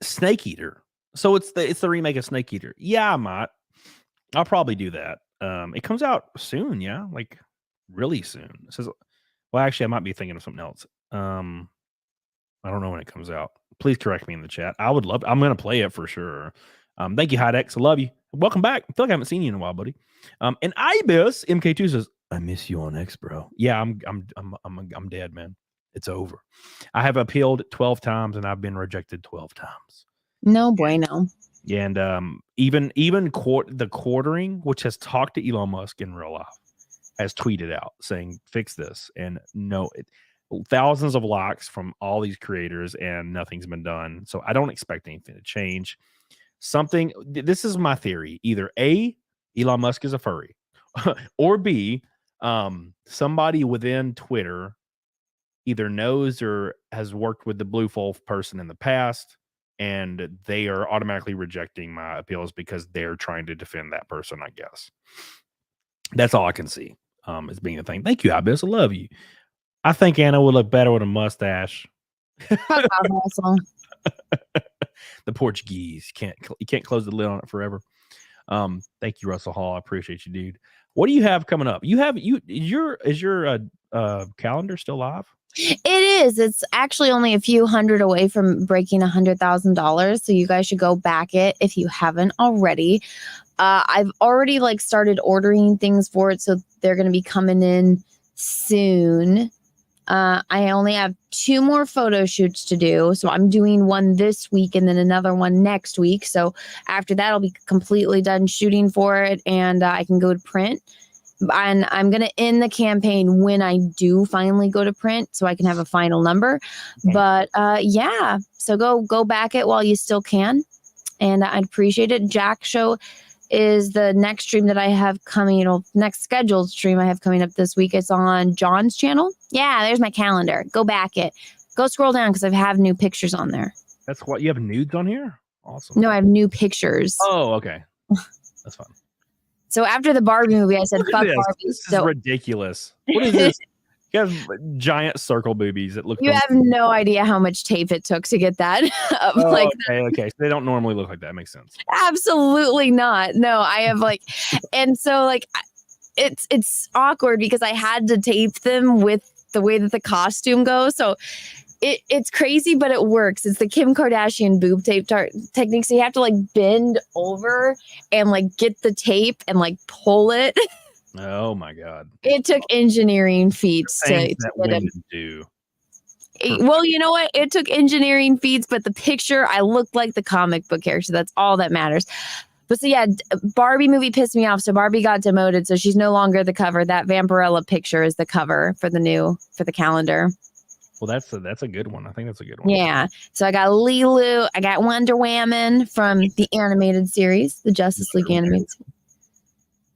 Snake Eater. So it's the remake of Snake Eater. Yeah, I might. I'll probably do that. It comes out soon, yeah? Like, really soon. It says, well, actually, I might be thinking of something else. I don't know when it comes out. Please correct me in the chat. I'm going to play it for sure. Thank you, Hydex. I love you. Welcome back. I feel like I haven't seen you in a while, buddy. And Ibis MK2 says, I miss you on X, bro. Yeah, I'm dead, man. It's over. I have appealed 12 times and I've been rejected 12 times. No bueno. And even the quartering, which has talked to Elon Musk in real life, has tweeted out saying fix this, and thousands of likes from all these creators, and nothing's been done. So I don't expect anything to change. This is my theory: either A, Elon Musk is a furry, or B, somebody within Twitter either knows or has worked with the blue wolf person in the past, and they are automatically rejecting my appeals because they're trying to defend that person, I guess. That's all I can see as being a thing. Thank you, Ibis. I love you. I think Anna would look better with a mustache. Fuck off, Russell. The Portuguese. You can't close the lid on it forever. Thank you, Russell Hall. I appreciate you, dude. What do you have coming up? Is your calendar still live? It is. It's actually only a few hundred away from breaking $100,000. So you guys should go back it if you haven't already. I've already started ordering things for it, so they're going to be coming in soon. I only have 2 more photo shoots to do. So I'm doing one this week and then another one next week. So after that, I'll be completely done shooting for it, and I can go to print. And I'm going to end the campaign when I do finally go to print, so I can have a final number. Okay. But yeah, so go back it while you still can. And I'd appreciate it. Jack Show is the next stream that I have coming, next scheduled stream I have coming up this week. It's on John's channel. Yeah, there's my calendar. Go back it. Go scroll down because I have new pictures on there. That's what you have nudes on here? Awesome. No, I have new pictures. Oh, okay. That's fun. So after the Barbie movie, I said, fuck Barbie. This is ridiculous. What is this? You have giant circle boobies that look. You have no idea how much tape it took to get that up. Okay. So they don't normally look like that. Makes sense. Absolutely not. No, I have and so it's awkward because I had to tape them with the way that the costume goes. So it's crazy, but it works. It's the Kim Kardashian boob tape technique. So you have to bend over and get the tape and pull it. Oh my God! It took engineering feats to get it. Do. Well, you know what? It took engineering feats, but the picture, I looked like the comic book character. That's all that matters. But so yeah, Barbie movie pissed me off. So Barbie got demoted, so she's no longer the cover. That Vampirella picture is the cover for the calendar. Well, that's a good one. I think that's a good one. Yeah. So I got Lilu. I got Wonder Woman from the animated series, the Justice League animated series.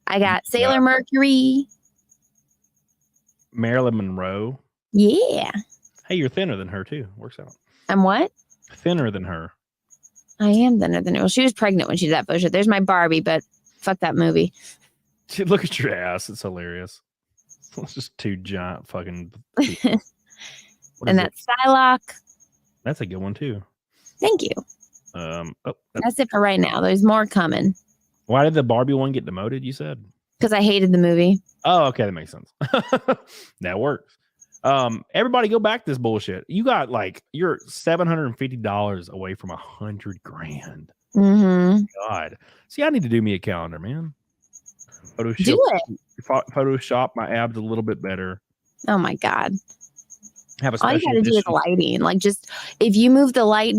I got Sailor Mercury. Marilyn Monroe. Yeah. Hey, you're thinner than her too. Works out. I'm what? Thinner than her. I am thinner than her. Well, she was pregnant when she did that photo. There's my Barbie, but fuck that movie. Look at your ass. It's hilarious. It's just 2 giant fucking. And that's Psylocke. That's a good one too. Thank you. That's it for right now. There's more coming. Why did the Barbie one get demoted, you said? Because I hated the movie. Oh, okay. That makes sense. That works. Everybody go back this bullshit. You got you're $750 away from $100,000. Mm-hmm. God. See, I need to do me a calendar, man. Do it. Photoshop my abs a little bit better. Oh my God. Have a special all you gotta do is lighting. Just if you move the light,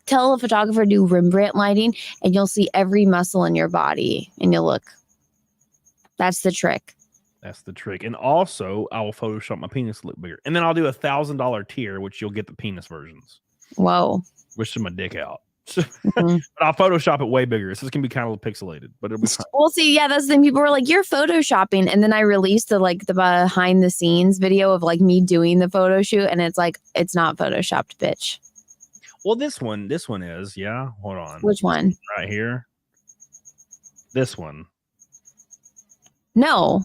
tell a photographer do Rembrandt lighting, and you'll see every muscle in your body, and you'll look. That's the trick. That's the trick. And also, I will Photoshop my penis to look bigger, and then I'll do $1,000 tier, which you'll get the penis versions. Whoa! Which is my dick out. Mm-hmm. But I'll Photoshop it way bigger, so it's gonna be kind of pixelated. But it'll be fine. We'll see. Yeah, that's the thing. People were like, "You're photoshopping," and then I released the behind the scenes video of me doing the photo shoot, and it's not photoshopped, bitch. Well, this one is. Yeah, hold on. Which one? Right here. This one. No.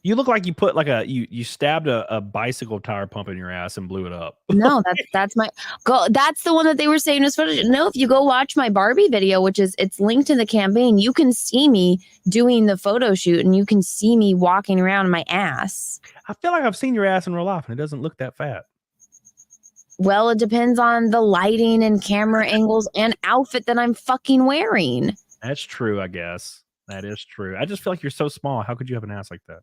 You look like you put you stabbed a bicycle tire pump in your ass and blew it up. No, that's my go. That's the one that they were saying was photo. No, if you go watch my Barbie video, it's linked in the campaign, you can see me doing the photo shoot, and you can see me walking around my ass. I feel like I've seen your ass in real life, and it doesn't look that fat. Well, it depends on the lighting and camera angles and outfit that I'm fucking wearing. That's true, I guess. That is true. I just feel like you're so small. How could you have an ass like that?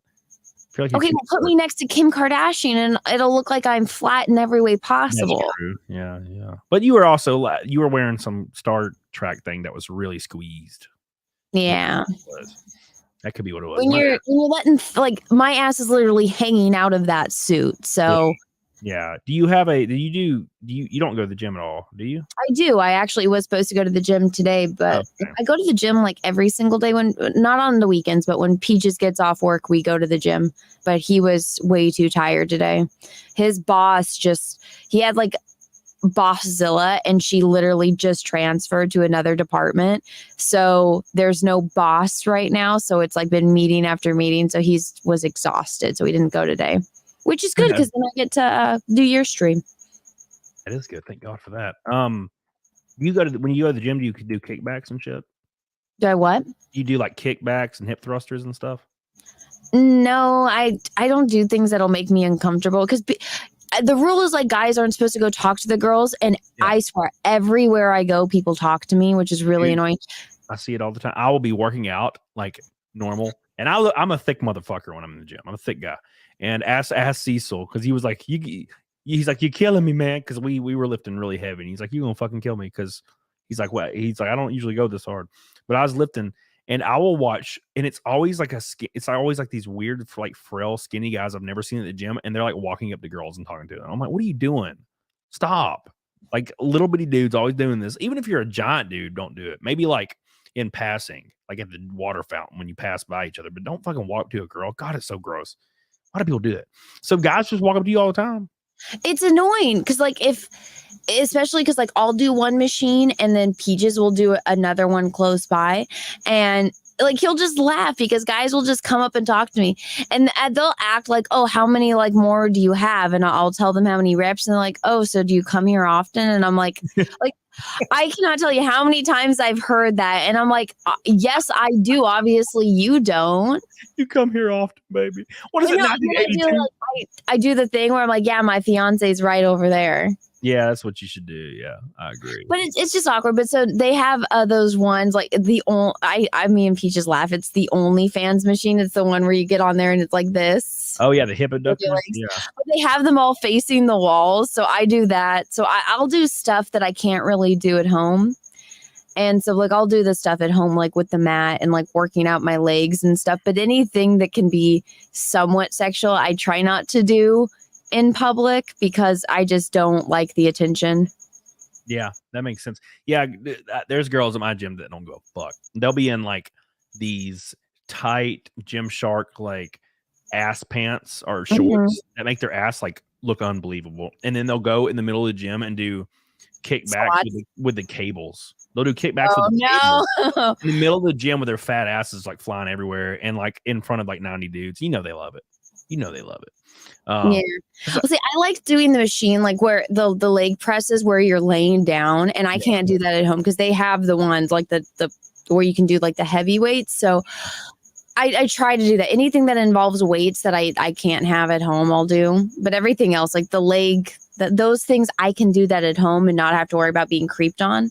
feel like Okay, well, put me next to Kim Kardashian and it'll look like I'm flat in every way possible. That's true. Yeah. But you were also wearing some Star Trek thing that was really squeezed. Yeah. That could be what it was. When you're letting my ass is literally hanging out of that suit. So yeah. Do you don't go to the gym at all, do you? I do. I actually was supposed to go to the gym today, but I go to the gym like every single day not on the weekends, but when Peaches gets off work, we go to the gym. But he was way too tired today. His boss he had like Bosszilla and she literally just transferred to another department. So there's no boss right now. So it's like been meeting after meeting. So was exhausted. So he didn't go today, which is good because then I get to do your stream. That is good. Thank God for that. When you go to the gym, do you do kickbacks and shit? Do I what? You do like kickbacks and hip thrusters and stuff? No, I don't do things that'll make me uncomfortable because the rule is like guys aren't supposed to go talk to the girls. And I swear everywhere I go, people talk to me, which is really annoying. I see it all the time. I will be working out like normal. And I'm a thick motherfucker when I'm in the gym. I'm a thick guy. And ask Cecil, because he was like, he's like, you're killing me, man. Because we were lifting really heavy. And he's like, you gonna fucking kill me. Because he's like, what? He's like, I don't usually go this hard. But I was lifting. And I will watch, and it's always like it's always like these weird, like frail, skinny guys I've never seen at the gym, and they're like walking up to girls and talking to them. I'm like, what are you doing? Stop! Like little bitty dudes always doing this. Even if you're a giant dude, don't do it. Maybe like in passing, like at the water fountain when you pass by each other, but don't fucking walk up to a girl. God, it's so gross. Why do people do it? So guys just walk up to you all the time. It's annoying because especially because like I'll do one machine and then Peaches will do another one close by, and like he'll just laugh because guys will just come up and talk to me and they'll act like, oh, how many like more do you have? And I'll tell them how many reps and they're like, oh, so do you come here often? And I'm like I cannot tell you how many times I've heard that. And I'm like, yes, I do. Obviously you don't. You come here often, baby. What is it? 1982? I do the thing where I'm like, yeah, my fiance's right over there. Yeah, that's what you should do. Yeah, I agree. But it's just awkward. But so they have those ones like I mean, Peaches laugh. It's the OnlyFans machine. It's the one where you get on there and it's like this. Oh yeah, the hip abductors. Yeah. But they have them all facing the walls. So I do that. So I'll do stuff that I can't really do at home. And so like I'll do the stuff at home, like with the mat and like working out my legs and stuff. But anything that can be somewhat sexual, I try not to do in public because I just don't like the attention. Yeah, that makes sense. Yeah, there's girls at my gym that don't go fuck. They'll be in like these tight Gymshark like ass pants or shorts that make their ass like look unbelievable, and then they'll go in the middle of the gym and do kickbacks with the cables. They'll do kickbacks cables in the middle of the gym with their fat asses like flying everywhere and like in front of like 90 dudes. You know they love it. Yeah. Well, see, I like doing the machine like where the leg presses where you're laying down, and I can't do that at home because they have the ones like the where you can do like the heavy weights. So I try to do that. Anything that involves weights that I can't have at home, I'll do. But everything else, like the leg, those things, I can do that at home and not have to worry about being creeped on.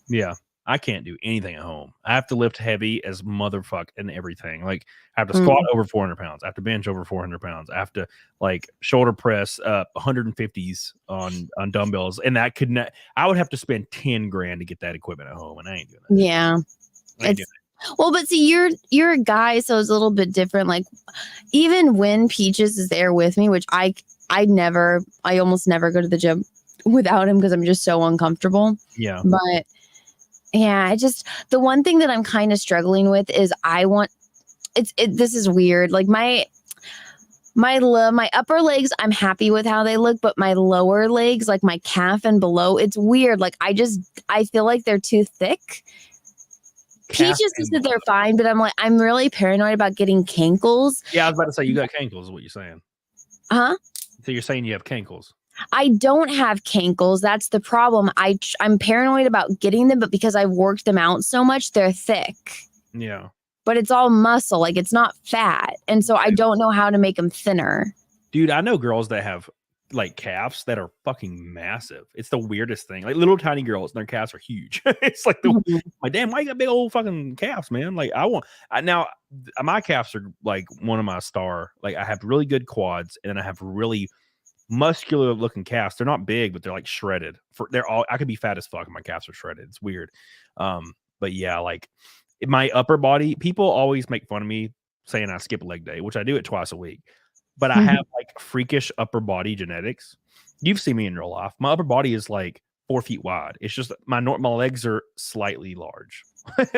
Yeah. I can't do anything at home. I have to lift heavy as motherfuck and everything. Like I have to squat over 400 pounds. I have to bench over 400 pounds. I have to like shoulder press 150s on dumbbells. And that could not, I would have to spend 10 grand to get that equipment at home. And I ain't doing that. Yeah. Well, but see, you're a guy, so it's a little bit different. Like even when Peaches is there with me, which I almost never go to the gym without him because I'm just so uncomfortable. Yeah. But yeah, the one thing that I'm kind of struggling with is this is weird. Like my upper legs, I'm happy with how they look, but my lower legs, like my calf and below, it's weird. Like I feel like they're too thick. Peaches says that they're fine, but I'm really paranoid about getting cankles. Yeah, I was about to say you got cankles is what you're saying. Huh? So you're saying you have cankles. I don't have cankles. That's the problem. I'm paranoid about getting them, but because I've worked them out so much, they're thick. Yeah. But it's all muscle. Like it's not fat. And so I don't know how to make them thinner. Dude, I know girls that have like calves that are fucking massive. It's the weirdest thing. Like little tiny girls, and their calves are huge. It's like my damn, why you got big old fucking calves, man? Like now my calves are like one of my star. Like I have really good quads, and then I have really muscular looking calves. They're not big, but they're like shredded. I could be fat as fuck, and my calves are shredded. It's weird. But yeah, like my upper body, people always make fun of me saying I skip leg day, which I do it twice a week. But I have like freakish upper body genetics. You've seen me in real life. My upper body is like 4 feet wide. It's just my legs are slightly large,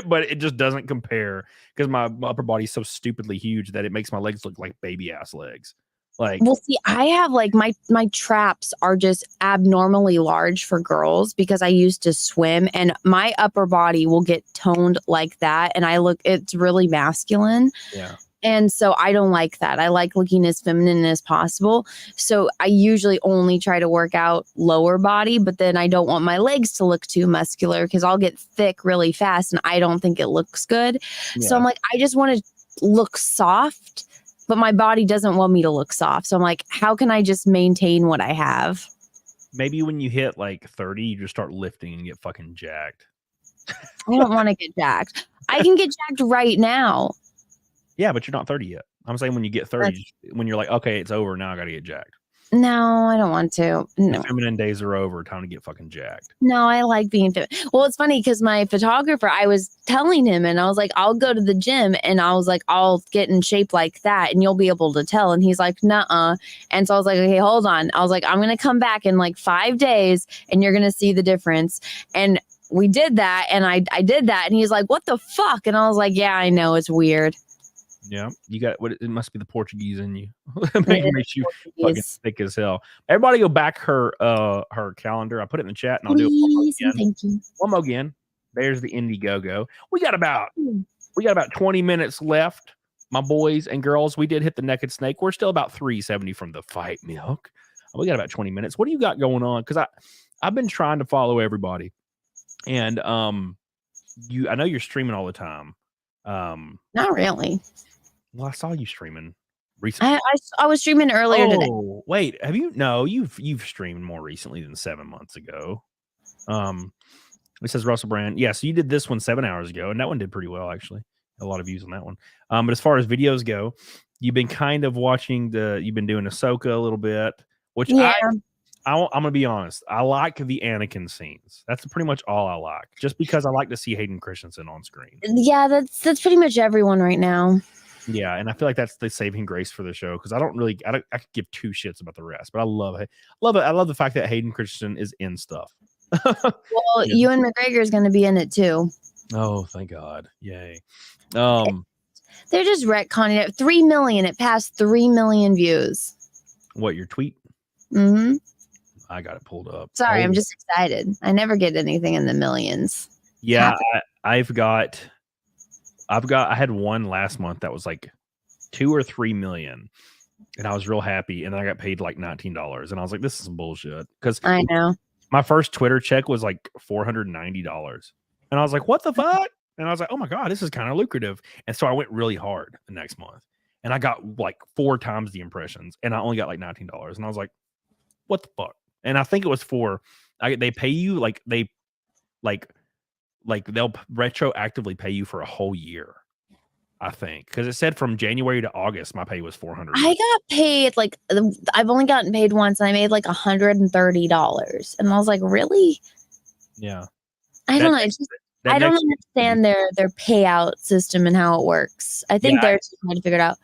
but it just doesn't compare because my upper body is so stupidly huge that it makes my legs look like baby ass legs. Like, well, see, I have like my traps are just abnormally large for girls because I used to swim, and my upper body will get toned like that, and it's really masculine. Yeah. And so I don't like that. I like looking as feminine as possible. So I usually only try to work out lower body, but then I don't want my legs to look too muscular because I'll get thick really fast and I don't think it looks good. Yeah. So I'm like, I just want to look soft, but my body doesn't want me to look soft. So I'm like, how can I just maintain what I have? Maybe when you hit like 30, you just start lifting and get fucking jacked. I don't want to get jacked. I can get jacked right now. Yeah, but you're not 30 yet. I'm saying when you get 30, when you're like, okay, it's over. Now I got to get jacked. No, I don't want to. No. The feminine days are over. Time to get fucking jacked. No, I like being fit. Well, it's funny because my photographer, I was telling him and I was like, I'll go to the gym and I was like, I'll get in shape like that and you'll be able to tell. And he's like, nuh-uh. And so I was like, okay, hold on. I was like, I'm going to come back in like 5 days and you're going to see the difference. And we did that. And I did that. And he's like, what the fuck? And I was like, yeah, I know. It's weird. Yeah, you got what? It must be the Portuguese in you. Makes you fucking thick as hell. Everybody, go back her calendar. I put it in the chat, and I'll do it one more again. Thank you. One more again. There's the Indiegogo. We got about 20 minutes left, my boys and girls. We did hit the naked snake. We're still about 370 from the fight milk. We got about 20 minutes. What do you got going on? Because I've been trying to follow everybody, and I know you're streaming all the time. Not really. Well, I saw you streaming recently. I was streaming earlier today. Wait, have you? No, you've streamed more recently than 7 months ago. It says Russell Brand. Yeah, so you did this one 7 hours ago, and that one did pretty well actually. A lot of views on that one. But as far as videos go, you've been kind of watching you've been doing Ahsoka a little bit, which I'm gonna be honest. I like the Anakin scenes. That's pretty much all I like, just because I like to see Hayden Christensen on screen. Yeah, that's pretty much everyone right now. Yeah, and I feel like that's the saving grace for the show because I could give two shits about the rest, but I love it. I love the fact that Hayden Christensen is in stuff. Well, Ewan McGregor is going to be in it too. Oh, thank God! Yay. They're just retconning it. 3 million. It passed 3 million views. What, your tweet? Mm-hmm. I got it pulled up. Sorry, I'm just excited. I never get anything in the millions. Yeah, I had one last month that was like 2 or 3 million, and I was real happy. And then I got paid like $19, and I was like, "This is some bullshit." Because I know my first Twitter check was like $490, and I was like, "What the fuck?" And I was like, "Oh my God, this is kind of lucrative." And so I went really hard the next month, and I got like 4 times the impressions, and I only got like $19. And I was like, "What the fuck?" And I think it was they pay you they'll retroactively pay you for a whole year. I think because it said from January to August, my pay was $400. I got paid I've only gotten paid once, and I made like $130, and I was like, really? Yeah, I don't know. I don't understand their payout system and how it works. I think they're trying to figure it out.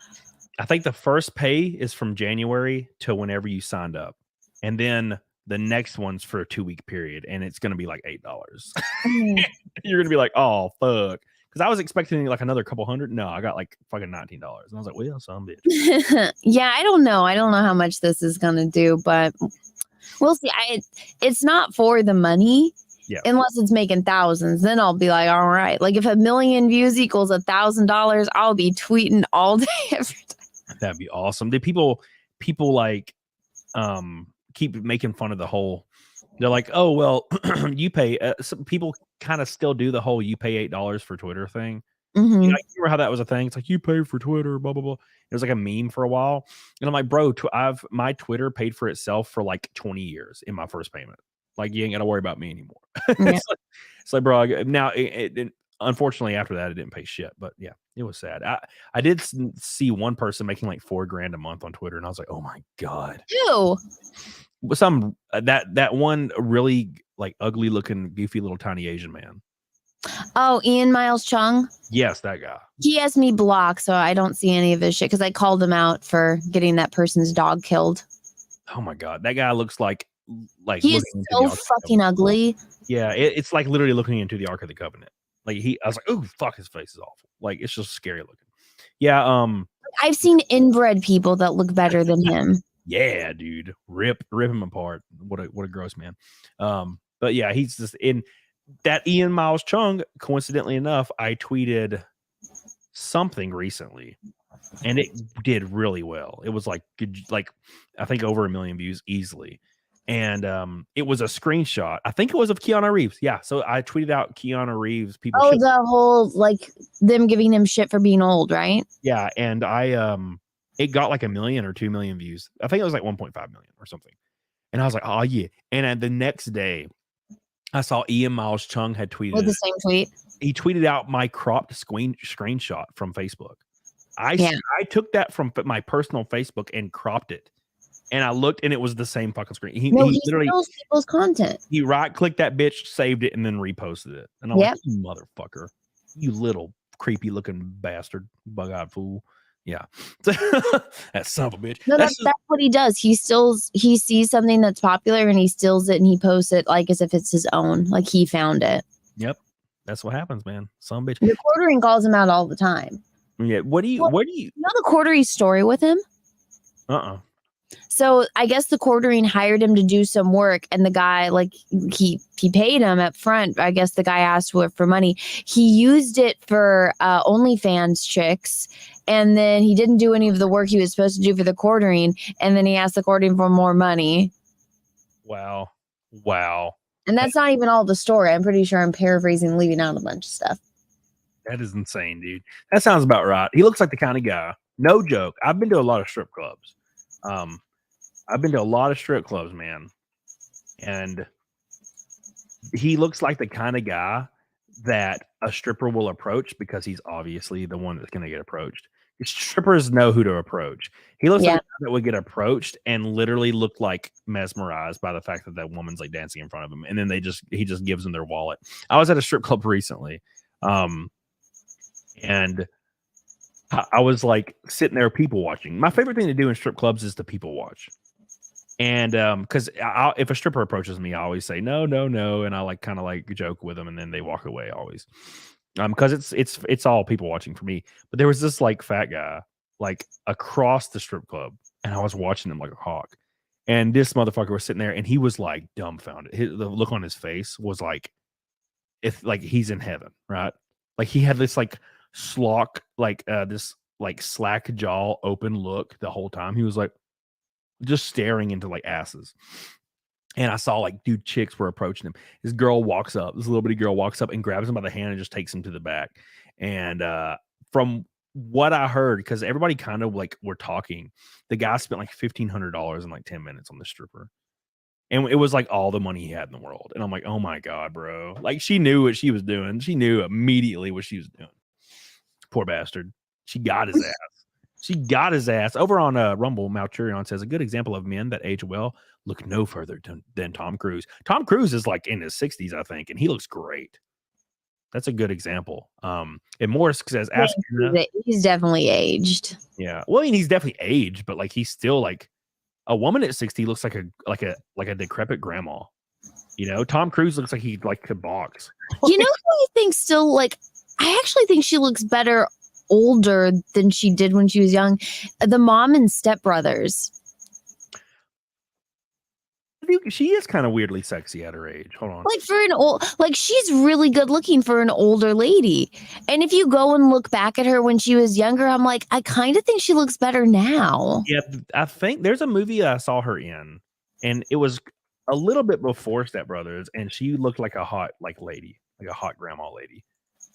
I think the first pay is from January to whenever you signed up, and then the next one's for a 2-week period, and it's going to be like $8. You're going to be like, oh, fuck. Because I was expecting like another couple hundred. No, I got like fucking $19. And I was like, well, some bitch. Yeah, I don't know. I don't know how much this is going to do, but we'll see. It's not for the money. Yeah. Unless it's making thousands, then I'll be like, all right. Like if 1 million views equals $1,000, I'll be tweeting all day every time. That'd be awesome. Did people like keep making fun of the whole? They're like, oh well, you pay. Some people kind of still do the whole you pay $8 for Twitter thing. Mhm. You remember how that was a thing? It's like you pay for Twitter, blah blah blah. It was like a meme for a while, and I'm like, bro, my Twitter paid for itself for like 20 years in my first payment. Like you ain't got to worry about me anymore. Yeah. It's like, bro. Now, unfortunately, after that, it didn't pay shit. But yeah, it was sad. I did see one person making like $4,000 a month on Twitter, and I was like, oh my god. Ew. Some that one really like ugly looking, goofy little tiny Asian man. Oh, Ian Miles Chung. Yes, that guy. He has me blocked, so I don't see any of his shit because I called him out for getting that person's dog killed. Oh my god, that guy looks like he is so fucking ugly. Yeah, it's like literally looking into the Ark of the Covenant. Like I was like, oh fuck, his face is awful. Like it's just scary looking. Yeah, I've seen inbred people that look better than him. Yeah, dude, rip him apart. What a gross man. But yeah, he's just in that Ian Miles Chung. Coincidentally enough, I tweeted something recently, and it did really well. It was like I think over 1 million views easily. And it was a screenshot. I think it was of Keanu Reeves. Yeah. So I tweeted out Keanu Reeves. People. Oh, the whole like them giving him shit for being old, right? Yeah. And it got like 1 million or 2 million views. I think it was like 1.5 million or something. And I was like, oh yeah. And the next day, I saw Ian Miles Chung had tweeted with the same tweet. He tweeted out my cropped screenshot from Facebook. I took that from my personal Facebook and cropped it. And I looked, and it was the same fucking screen. He literally steals people's content. He right-clicked that bitch, saved it, and then reposted it. And I'm like, you motherfucker, you little creepy-looking bastard, bug-eyed fool. Yeah, that son of a bitch. No, that's what he does. He sees something that's popular, and he steals it, and he posts it like as if it's his own, like he found it. Yep, that's what happens, man. Son of a bitch. The Quartering calls him out all the time. Yeah, where do you know the Quartering story with him? So I guess the Quartering hired him to do some work, and the guy, like, he paid him up front. I guess the guy asked for money. He used it for OnlyFans chicks, and then he didn't do any of the work he was supposed to do for the Quartering, and then he asked the Quartering for more money. Wow. And that's not even all the story. I'm pretty sure I'm paraphrasing, leaving out a bunch of stuff. That is insane, dude. That sounds about right. He looks like the kind of guy. No joke. I've been to a lot of strip clubs. Man. And he looks like the kind of guy that a stripper will approach because he's obviously the one that's going to get approached. Strippers know who to approach. He looks like a guy that would get approached and literally look like mesmerized by the fact that woman's like dancing in front of him. And then he just gives them their wallet. I was at a strip club recently. And I was like sitting there people watching. My favorite thing to do in strip clubs is to people watch. And because if a stripper approaches me, I always say no, and I like kind of like joke with them, and then they walk away always. Because it's all people watching for me. But there was this like fat guy like across the strip club, and I was watching him like a hawk. And this motherfucker was sitting there, and he was like dumbfounded. The look on his face was like, if like he's in heaven, right? Like he had this like this slack jaw open look the whole time. He was like just staring into like asses. And I saw like chicks were approaching him. This little bitty girl walks up and grabs him by the hand and just takes him to the back. And from what I heard, because everybody kind of like were talking, the guy spent like $1,500 in like 10 minutes on the stripper. And it was like all the money he had in the world. And I'm like, oh my God, bro. Like she knew what she was doing. She knew immediately what she was doing. Poor bastard. She got his ass. Over on Rumble, Malchurion says, a good example of men that age well look no further than Tom Cruise. Tom Cruise is like in his 60s, I think, and he looks great. That's a good example. And Morris says, he's definitely aged. Yeah. Well, I mean, he's definitely aged, but like he's still like a woman at 60 looks like a decrepit grandma. You know, Tom Cruise looks like he like could box. You know who I think still like I actually think she looks better older than she did when she was young. The mom and Step Brothers. She is kind of weirdly sexy at her age. Hold on. Like for an old, like she's really good looking for an older lady. And if you go and look back at her when she was younger, I'm like, I kind of think she looks better now. Yeah, I think there's a movie I saw her in, and it was a little bit before Step Brothers, and she looked like a hot lady, like a hot grandma lady.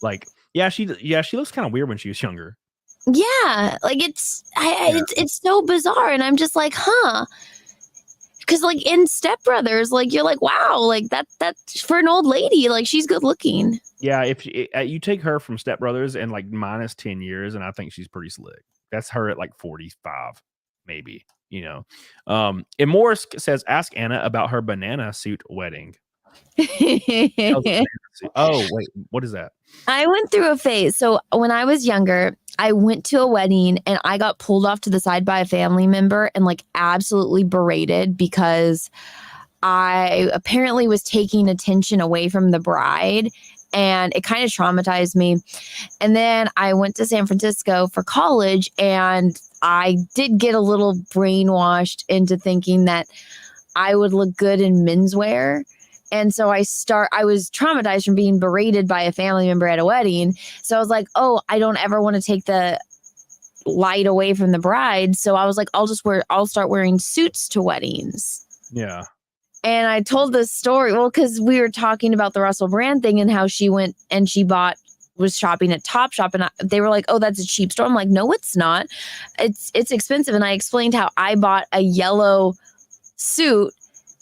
Like, yeah, she looks kind of weird when she was younger. Yeah, like it's so bizarre, and I'm just like, huh? Because like in Step Brothers, like you're like, wow, like that's for an old lady, like she's good looking. Yeah, if you take her from Step Brothers and like minus 10 years, and I think she's pretty slick. That's her at like 45, maybe. You know, and Morris says, ask Anna about her banana suit wedding. Oh, wait, what is that? I went through a phase. So when I was younger, I went to a wedding and I got pulled off to the side by a family member and like absolutely berated because I apparently was taking attention away from the bride, and it kind of traumatized me. And then I went to San Francisco for college, and I did get a little brainwashed into thinking that I would look good in menswear. And so I was traumatized from being berated by a family member at a wedding. So I was like, oh, I don't ever want to take the light away from the bride. So I was like, I'll start wearing suits to weddings. Yeah. And I told this story, well, because we were talking about the Russell Brand thing and how she went and she was shopping at Topshop, and they were like, oh, that's a cheap store. I'm like, no, it's not. It's expensive. And I explained how I bought a yellow suit,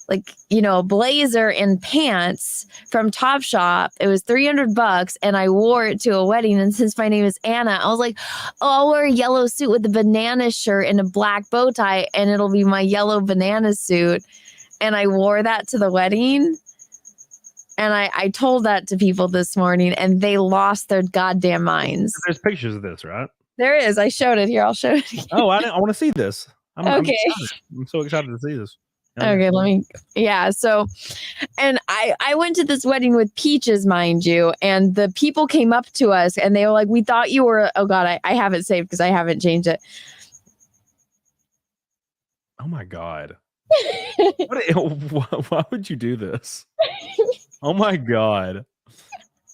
like, you know, a blazer and pants from Topshop. It was $300 and I wore it to a wedding. And since my name is Anna, I was like, oh, I'll wear a yellow suit with a banana shirt and a black bow tie, and it'll be my yellow banana suit. And I wore that to the wedding. And I told that to people this morning, and they lost their goddamn minds. There's pictures of this, right? There is. I showed it here. I'll show it again. Oh, I want to see this. Okay. I'm so excited to see this. Okay, so, and I went to this wedding with Peaches, mind you, and the people came up to us and they were like, we thought you were, oh God, I have it saved because I haven't changed it. Oh my God. Why would you do this? Oh my God.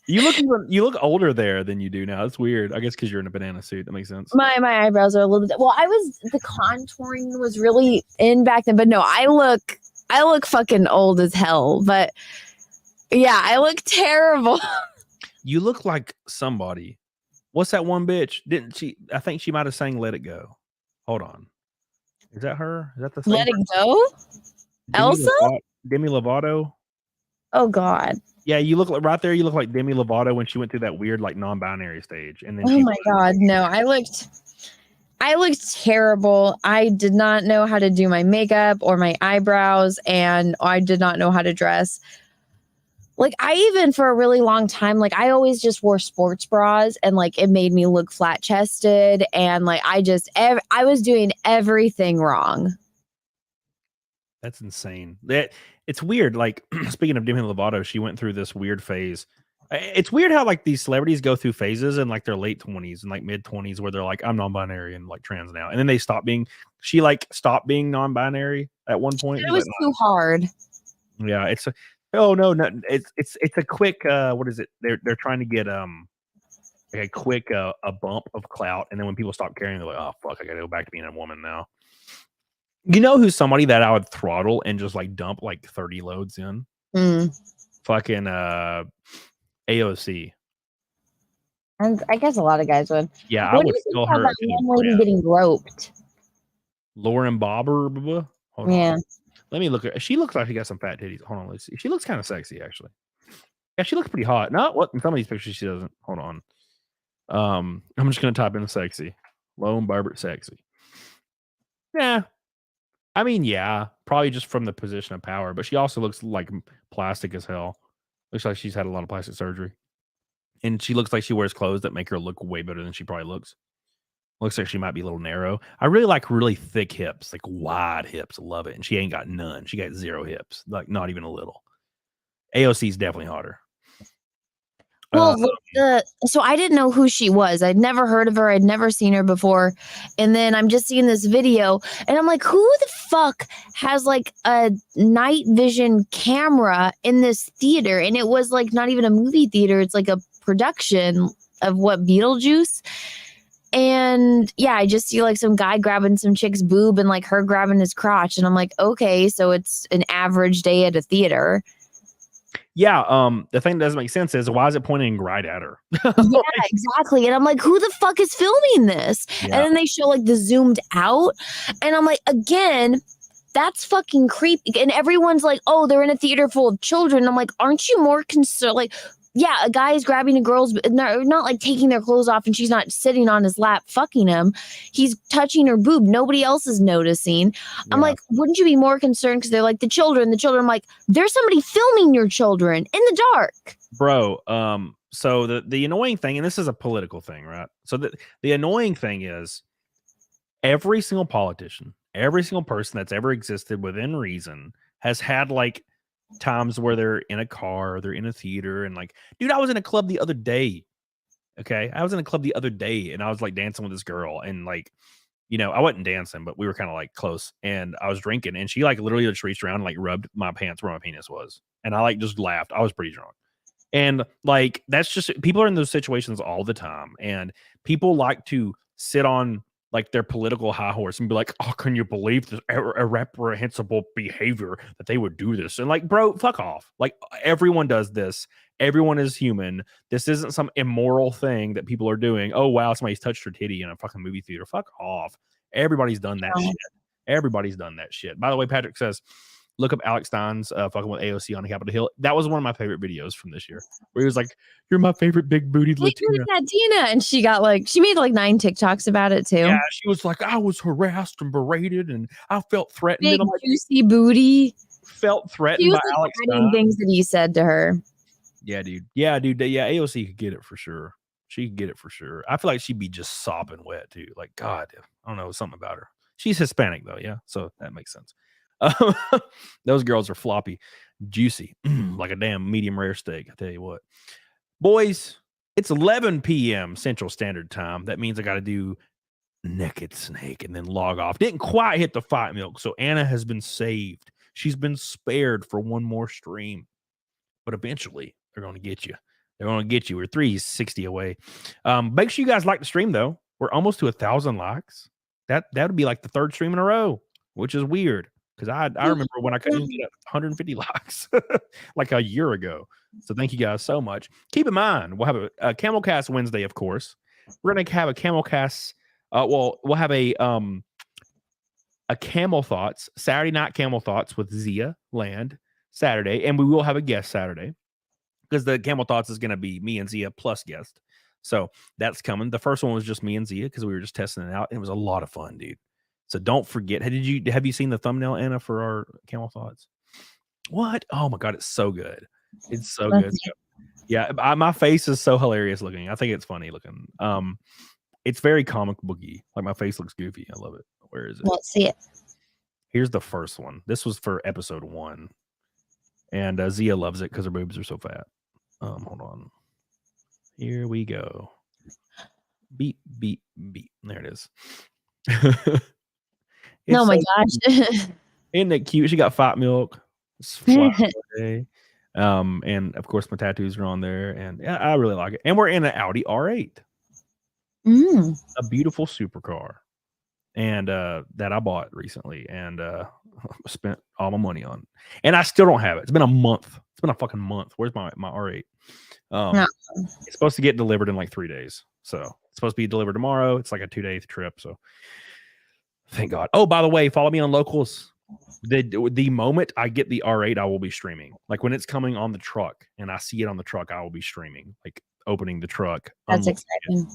You look older there than you do now. It's weird. I guess because you're in a banana suit. That makes sense. My eyebrows are a little bit. Well, the contouring was really in back then, but no, I look fucking old as hell. But yeah, I look terrible. You look like somebody. What's that one bitch? Didn't she? I think she might have sang "Let It Go." Hold on. Is that her? Is that the same Let It Go? Elsa? Demi Lovato? Oh God. Yeah, you look like right there. You look like Demi Lovato when she went through that weird like non-binary stage, and then oh my God, no! I looked terrible. I did not know how to do my makeup or my eyebrows, and I did not know how to dress. Like I even for a really long time, like I always just wore sports bras, and like it made me look flat chested, and like I was doing everything wrong. That's insane. It's weird. Like speaking of Demi Lovato, she went through this weird phase. It's weird how like these celebrities go through phases in like their late 20s and like mid 20s where they're like, I'm non-binary and like trans now, and then they stop being. She like stopped being non-binary at one point. It was too hard. Yeah, it's a quick. What is it? They're trying to get like a quick a bump of clout, and then when people stop caring, they're like, oh fuck, I gotta go back to being a woman now. You know who's somebody that I would throttle and just like dump like 30 loads in? Fucking AOC. I guess a lot of guys would. Yeah, what I would steal her. That one lady getting groped. Lauren Bobber. Hold yeah. On. Let me look at. She looks like she got some fat titties. Hold on, let's see. She looks kind of sexy, actually. Yeah, she looks pretty hot. Not what in some of these pictures she doesn't. Hold on. I'm just gonna type in sexy. Lauren Bobber sexy. Yeah. I mean, yeah, probably just from the position of power, but she also looks like plastic as hell. Looks like she's had a lot of plastic surgery. And she looks like she wears clothes that make her look way better than she probably looks. Looks like she might be a little narrow. I really like really thick hips, like wide hips. Love it. And she ain't got none. She got 0 hips, like not even a little. AOC is definitely hotter. Well, so I didn't know who she was. I'd never heard of her. I'd never seen her before. And then I'm just seeing this video and I'm like, who the fuck has like a night vision camera in this theater? And it was like not even a movie theater. It's like a production of what, Beetlejuice? And yeah, I just see like some guy grabbing some chick's boob and like her grabbing his crotch. And I'm like, okay, so it's an average day at a theater. Yeah. The thing that doesn't make sense is why is it pointing right at her? Yeah, exactly. And I'm like, who the fuck is filming this? Yeah. And then they show like the zoomed out. And I'm like, again, that's fucking creepy. And everyone's like, oh, they're in a theater full of children. I'm like, aren't you more concerned? Like, yeah, a guy is grabbing a girl's, not like taking their clothes off and she's not sitting on his lap fucking him. He's touching her boob. Nobody else is noticing. I'm Yeah. like, wouldn't you be more concerned? Because they're like, the children. I'm like, there's somebody filming your children in the dark. Bro, so the annoying thing, and this is a political thing, right? So the annoying thing is every single politician, every single person that's ever existed within reason has had like times where they're in a car, or they're in a theater, and like, dude, I was in a club the other day. Okay. I was in a club the other day and I was like dancing with this girl, and like, you know, I wasn't dancing, but we were kind of like close, and I was drinking, and she like literally just reached around and like rubbed my pants where my penis was. And I like just laughed. I was pretty drunk. And like, that's just, people are in those situations all the time. And people like to sit on like their political high horse and be like, oh, can you believe this irreprehensible behavior that they would do this? And like, bro, fuck off. Like, everyone does this. Everyone is human. This isn't some immoral thing that people are doing. Oh, wow, somebody's touched her titty in a fucking movie theater. Fuck off. Everybody's done that shit. Everybody's done that shit. By the way, Patrick says, look up Alex Stein's fucking with AOC on Capitol Hill. That was one of my favorite videos from this year, where he was like, you're my favorite big bootied Latina. And she got like, she made like 9 TikToks about it too. Yeah, she was like, I was harassed and berated and I felt threatened. Big And I'm like, juicy booty. Felt threatened She was by like Alex adding Stein. things that he said to her. Yeah, dude. Yeah, dude. Yeah, AOC could get it for sure. She could get it for sure. I feel like she'd be just sopping wet too. Like, God, I don't know, something about her. She's Hispanic though, yeah, so that makes sense. Those girls are floppy, juicy, like a damn medium rare steak. I tell you what, boys, it's 11 p.m. Central Standard Time. That means I got to do Naked Snake and then log off. Didn't quite hit the fight milk, so Anna has been saved. She's been spared for one more stream, but eventually they're going to get you. They're going to get you. We're 360 away. Make sure you guys like the stream though. We're almost to 1,000 likes. That would be like the 3rd stream in a row, which is weird. Because I remember when I couldn't get 150 likes like a year ago. So thank you guys so much. Keep in mind, we'll have a CAMELCAST Wednesday, of course. We're going to have a CAMELCAST. We'll have a Camel Thoughts, Saturday night Camel Thoughts with Zia Land Saturday. And we will have a guest Saturday because the Camel Thoughts is going to be me and Zia plus guest. So that's coming. The first one was just me and Zia because we were just testing it out. And it was a lot of fun, dude. So don't forget. Have you seen the thumbnail, Anna, for our Camel Thoughts? What? Oh my God, it's so good. It's so good. Yeah, my face is so hilarious looking. I think it's funny looking. It's very comic booky. Like my face looks goofy. I love it. Where is it? Let's see it. Here's the first one. This was for episode 1, and Zia loves it because her boobs are so fat. Hold on. Here we go. Beep beep beep. There it is. Oh my gosh. Isn't it cute? She got fat milk. It's flat today. And of course my tattoos are on there, and yeah, I really like it. And we're in an Audi R8. A beautiful supercar. And that I bought recently and spent all my money on. And I still don't have it. It's been a month. It's been a fucking month. Where's my R8? No. It's supposed to get delivered in like 3 days. So it's supposed to be delivered tomorrow. It's like a 2-day trip. So thank God. Oh, by the way, follow me on Locals. The moment I get the R8, I will be streaming. Like when it's coming on the truck and I see it on the truck, I will be streaming. Like opening the truck. That's exciting.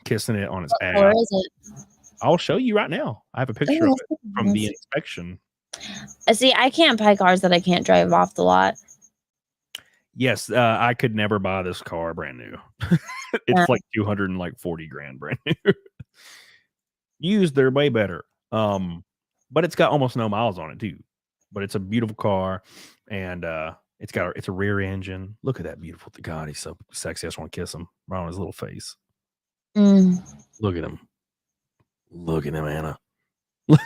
Kissing it on its ass. Where is it? I'll show you right now. I have a picture of it from the inspection. See, I can't buy cars that I can't drive off the lot. Yes, I could never buy this car brand new. It's like $240,000 brand new. Used, they're way better. But it's got almost no miles on it too. But it's a beautiful car, and it's a rear engine. Look at that beautiful. God, he's so sexy. I just want to kiss him right on his little face. Look at him. Look at him, Anna. Look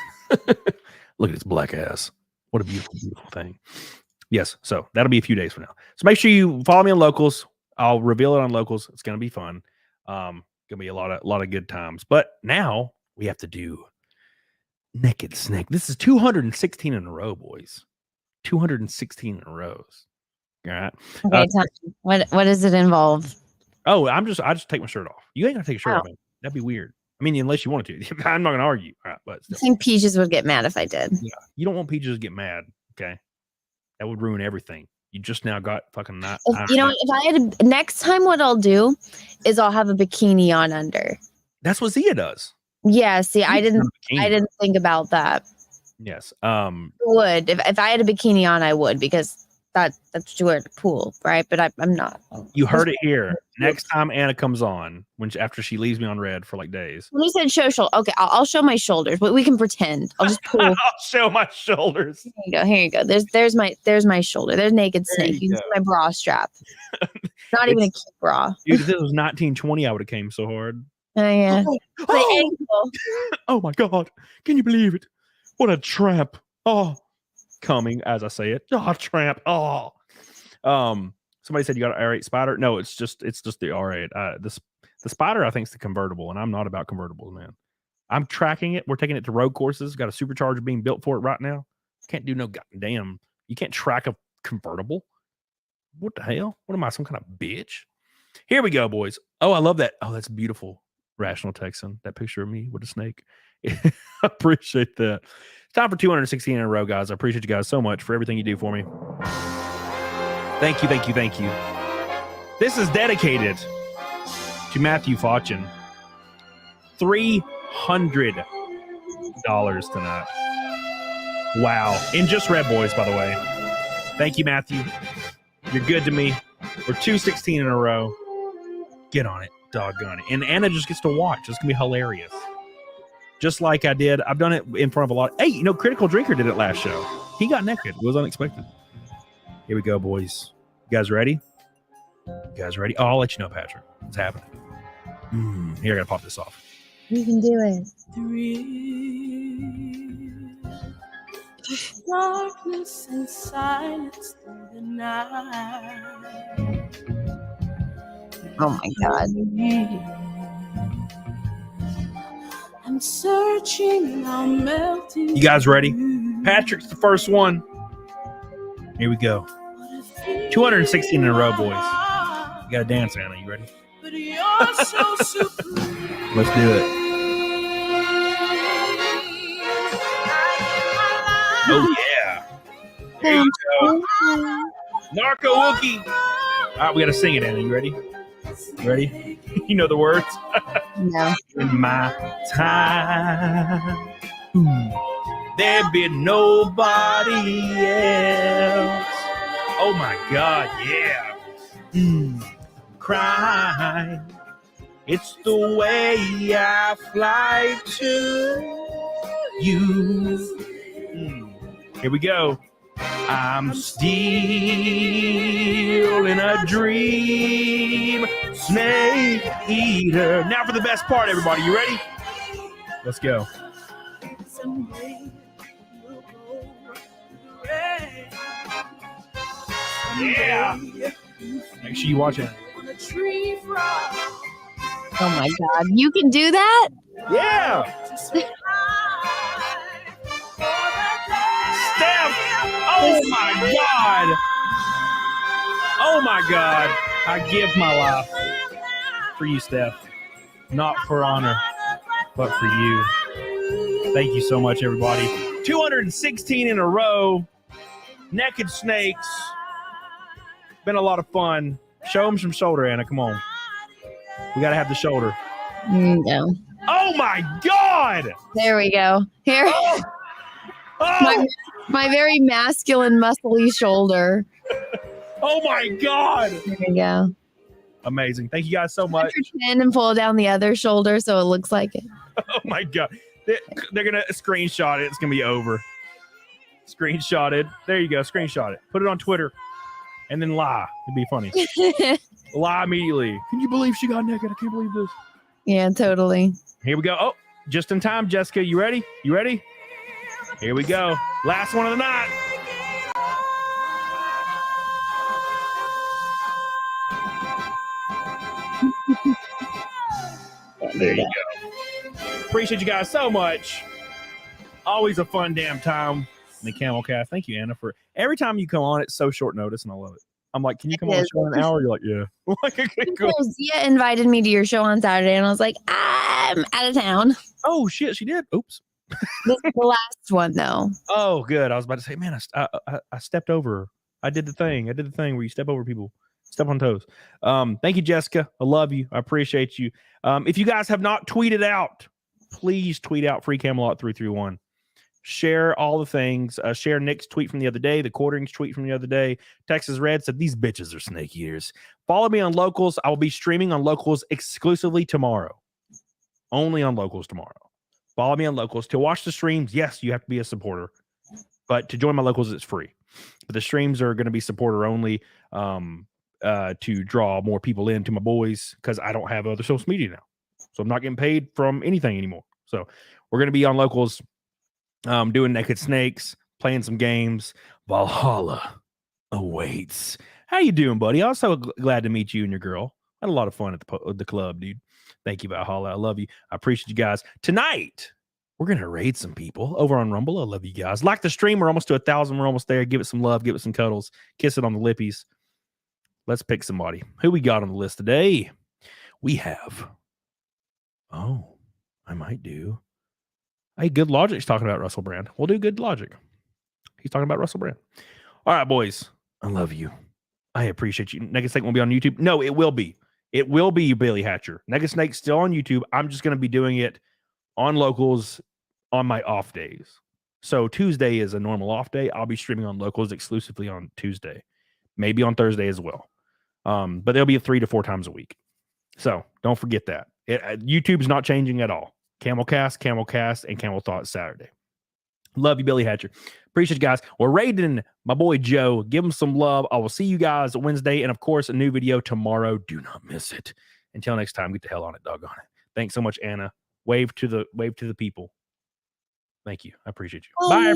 at his black ass. What a beautiful, beautiful thing. Yes, so that'll be a few days from now. So make sure you follow me on Locals. I'll reveal it on Locals. It's gonna be fun. Gonna be a lot of good times. But now we have to do Naked Snake. This is 216 in a row, boys. 216 in a row. All right. Okay, tell me, what does it involve? Oh, I just take my shirt off. You ain't gonna take a shirt Oh. off, man. That'd be weird. I mean, unless you wanted to. I'm not gonna argue. All right, but I still. think Peaches would get mad if I did. Yeah, you don't want Peaches to get mad. Okay, that would ruin everything. You just now got fucking not. If I had next time, what I'll do is I'll have a bikini on under. That's what Zia does. Yeah. See, I didn't Bikini. think about that. Yes. Would if I had a bikini on, I would, because that's what you wear at the pool, right? But I'm not. You heard it here. Next time Anna comes on, after she leaves me on red for like days. When you said show shoulder, okay, I'll show my shoulders, but we can pretend. I'll just pull. I'll show my shoulders. Here you go. Here you go. There's my shoulder. There's naked snake. You can see my bra strap. Not even a cute bra. Dude, if this was 1920, I would have came so hard. Oh yeah. Oh, Ankle. oh my God. Can you believe it? What a tramp. Oh, coming as I say it. Oh, tramp. Oh. Somebody said you got an R8 Spider. No, it's just the R8. The Spider, I think, is the convertible, and I'm not about convertibles, man. I'm tracking it. We're taking it to road courses. Got a supercharger being built for it right now. Can't do no goddamn. You can't track a convertible. What the hell? What am I, some kind of bitch? Here we go, boys. Oh, I love that. Oh, that's beautiful. Rational Texan. That picture of me with a snake. I appreciate that. It's time for 216 in a row, guys. I appreciate you guys so much for everything you do for me. Thank you, thank you, thank you. This is dedicated to Matthew Fauchin. $300 tonight. Wow. In just Red Boys, by the way. Thank you, Matthew. You're good to me. We're 216 in a row. Get on it. Doggone it. And Anna just gets to watch. It's going to be hilarious. Just like I did. I've done it in front of a lot. Hey, Critical Drinker did it last show. He got naked. It was unexpected. Here we go, boys. You guys ready? Oh, I'll let you know, Patrick. What's happening? Here, I got to pop this off. You can do it. Darkness and silence through the night. Oh my God. I'm searching, I'm melting. You guys ready? Patrick's the first one. Here we go. 216 in a row, boys. You gotta dance, Anna. You ready? But you're so supreme. Let's do it. Oh, yeah. There you go. Narco Wookie. All right, we got to sing it, Anna. You ready? You ready? You know the words? No. In my time, there be nobody else. Oh, my God, yeah. Cry. It's the way I fly to you. Here we go. I'm still in a dream, snake eater. Now for the best part, everybody. You ready? Let's go. Yeah. Make sure you watch it. Oh my God. You can do that? Yeah. Steph. Oh my God. Oh my God. I give my life for you, Steph. Not for honor, but for you. Thank you so much, everybody. 216 in a row. Naked snakes. Been a lot of fun. Show them some shoulder, Anna. Come on. We got to have the shoulder. No. Oh, my God. There we go. Here. Oh. My very masculine, muscly shoulder. Oh, my God. There we go. Amazing. Thank you guys so much. Put your chin and pull down the other shoulder so it looks like it. Oh, my God. They're going to screenshot it. It's going to be over. Screenshotted. There you go. Screenshot it. Put it on Twitter. And then lie. It'd be funny. Lie immediately. Can you believe she got naked? I can't believe this. Yeah, totally. Here we go. Oh, just in time, Jessica. You ready? You ready? Here we go. Last one of the night. There you go. Appreciate you guys so much. Always a fun damn time in the CAMELCAST. Thank you, Anna, for every time you come on. It's so short notice, and I love it. I'm like, can you come It on the is. show in an hour? You're like, yeah. I'm like, okay, cool. Zia invited me to your show on Saturday, and I was like, I'm out of town. Oh shit, she did. Oops. This is the last one, though. Oh, good. I was about to say, man, I stepped over. I did the thing where you step over people, step on toes. Thank you, Jessica. I love you. I appreciate you. If you guys have not tweeted out, please tweet out Free Camelot 331. Share all the things. Share Nick's tweet from the other day, the Quarterings tweet from the other day. Texas Red said, these bitches are snake eaters. Follow me on Locals. I will be streaming on Locals exclusively tomorrow. Only on Locals tomorrow. Follow me on Locals. To watch the streams, yes, you have to be a supporter. But to join my Locals, it's free. But the streams are going to be supporter only to draw more people into my boys because I don't have other social media now. So I'm not getting paid from anything anymore. So we're going to be on Locals doing Naked Snakes, playing some games. Valhalla awaits. How you doing, buddy? I was so glad to meet you and your girl. I had a lot of fun at the club, dude. Thank you, Valhalla. I love you. I appreciate you guys. Tonight, we're going to raid some people over on Rumble. I love you guys. Like the stream, we're almost to 1,000. We're almost there. Give it some love. Give it some cuddles. Kiss it on the lippies. Let's pick somebody. Who we got on the list today? We have. Oh, I might do. Hey, Good Logic's talking about Russell Brand. We'll do Good Logic. He's talking about Russell Brand. All right, boys. I love you. I appreciate you. Naked Snake won't be on YouTube. No, it will be. It will be Billy Hatcher. Naked Snake's still on YouTube. I'm just going to be doing it on Locals on my off days. So Tuesday is a normal off day. I'll be streaming on Locals exclusively on Tuesday. Maybe on Thursday as well. But there'll be 3 to 4 times a week. So don't forget that. YouTube's not changing at all. CAMELCAST, and Camel Thoughts Saturday. Love you, Billy Hatcher. Appreciate you guys. We're raiding my boy Joe. Give him some love. I will see you guys Wednesday. And of course, a new video tomorrow. Do not miss it. Until next time, get the hell on it, doggone it. Thanks so much, Anna. Wave to the people. Thank you. I appreciate you. Bye, everybody.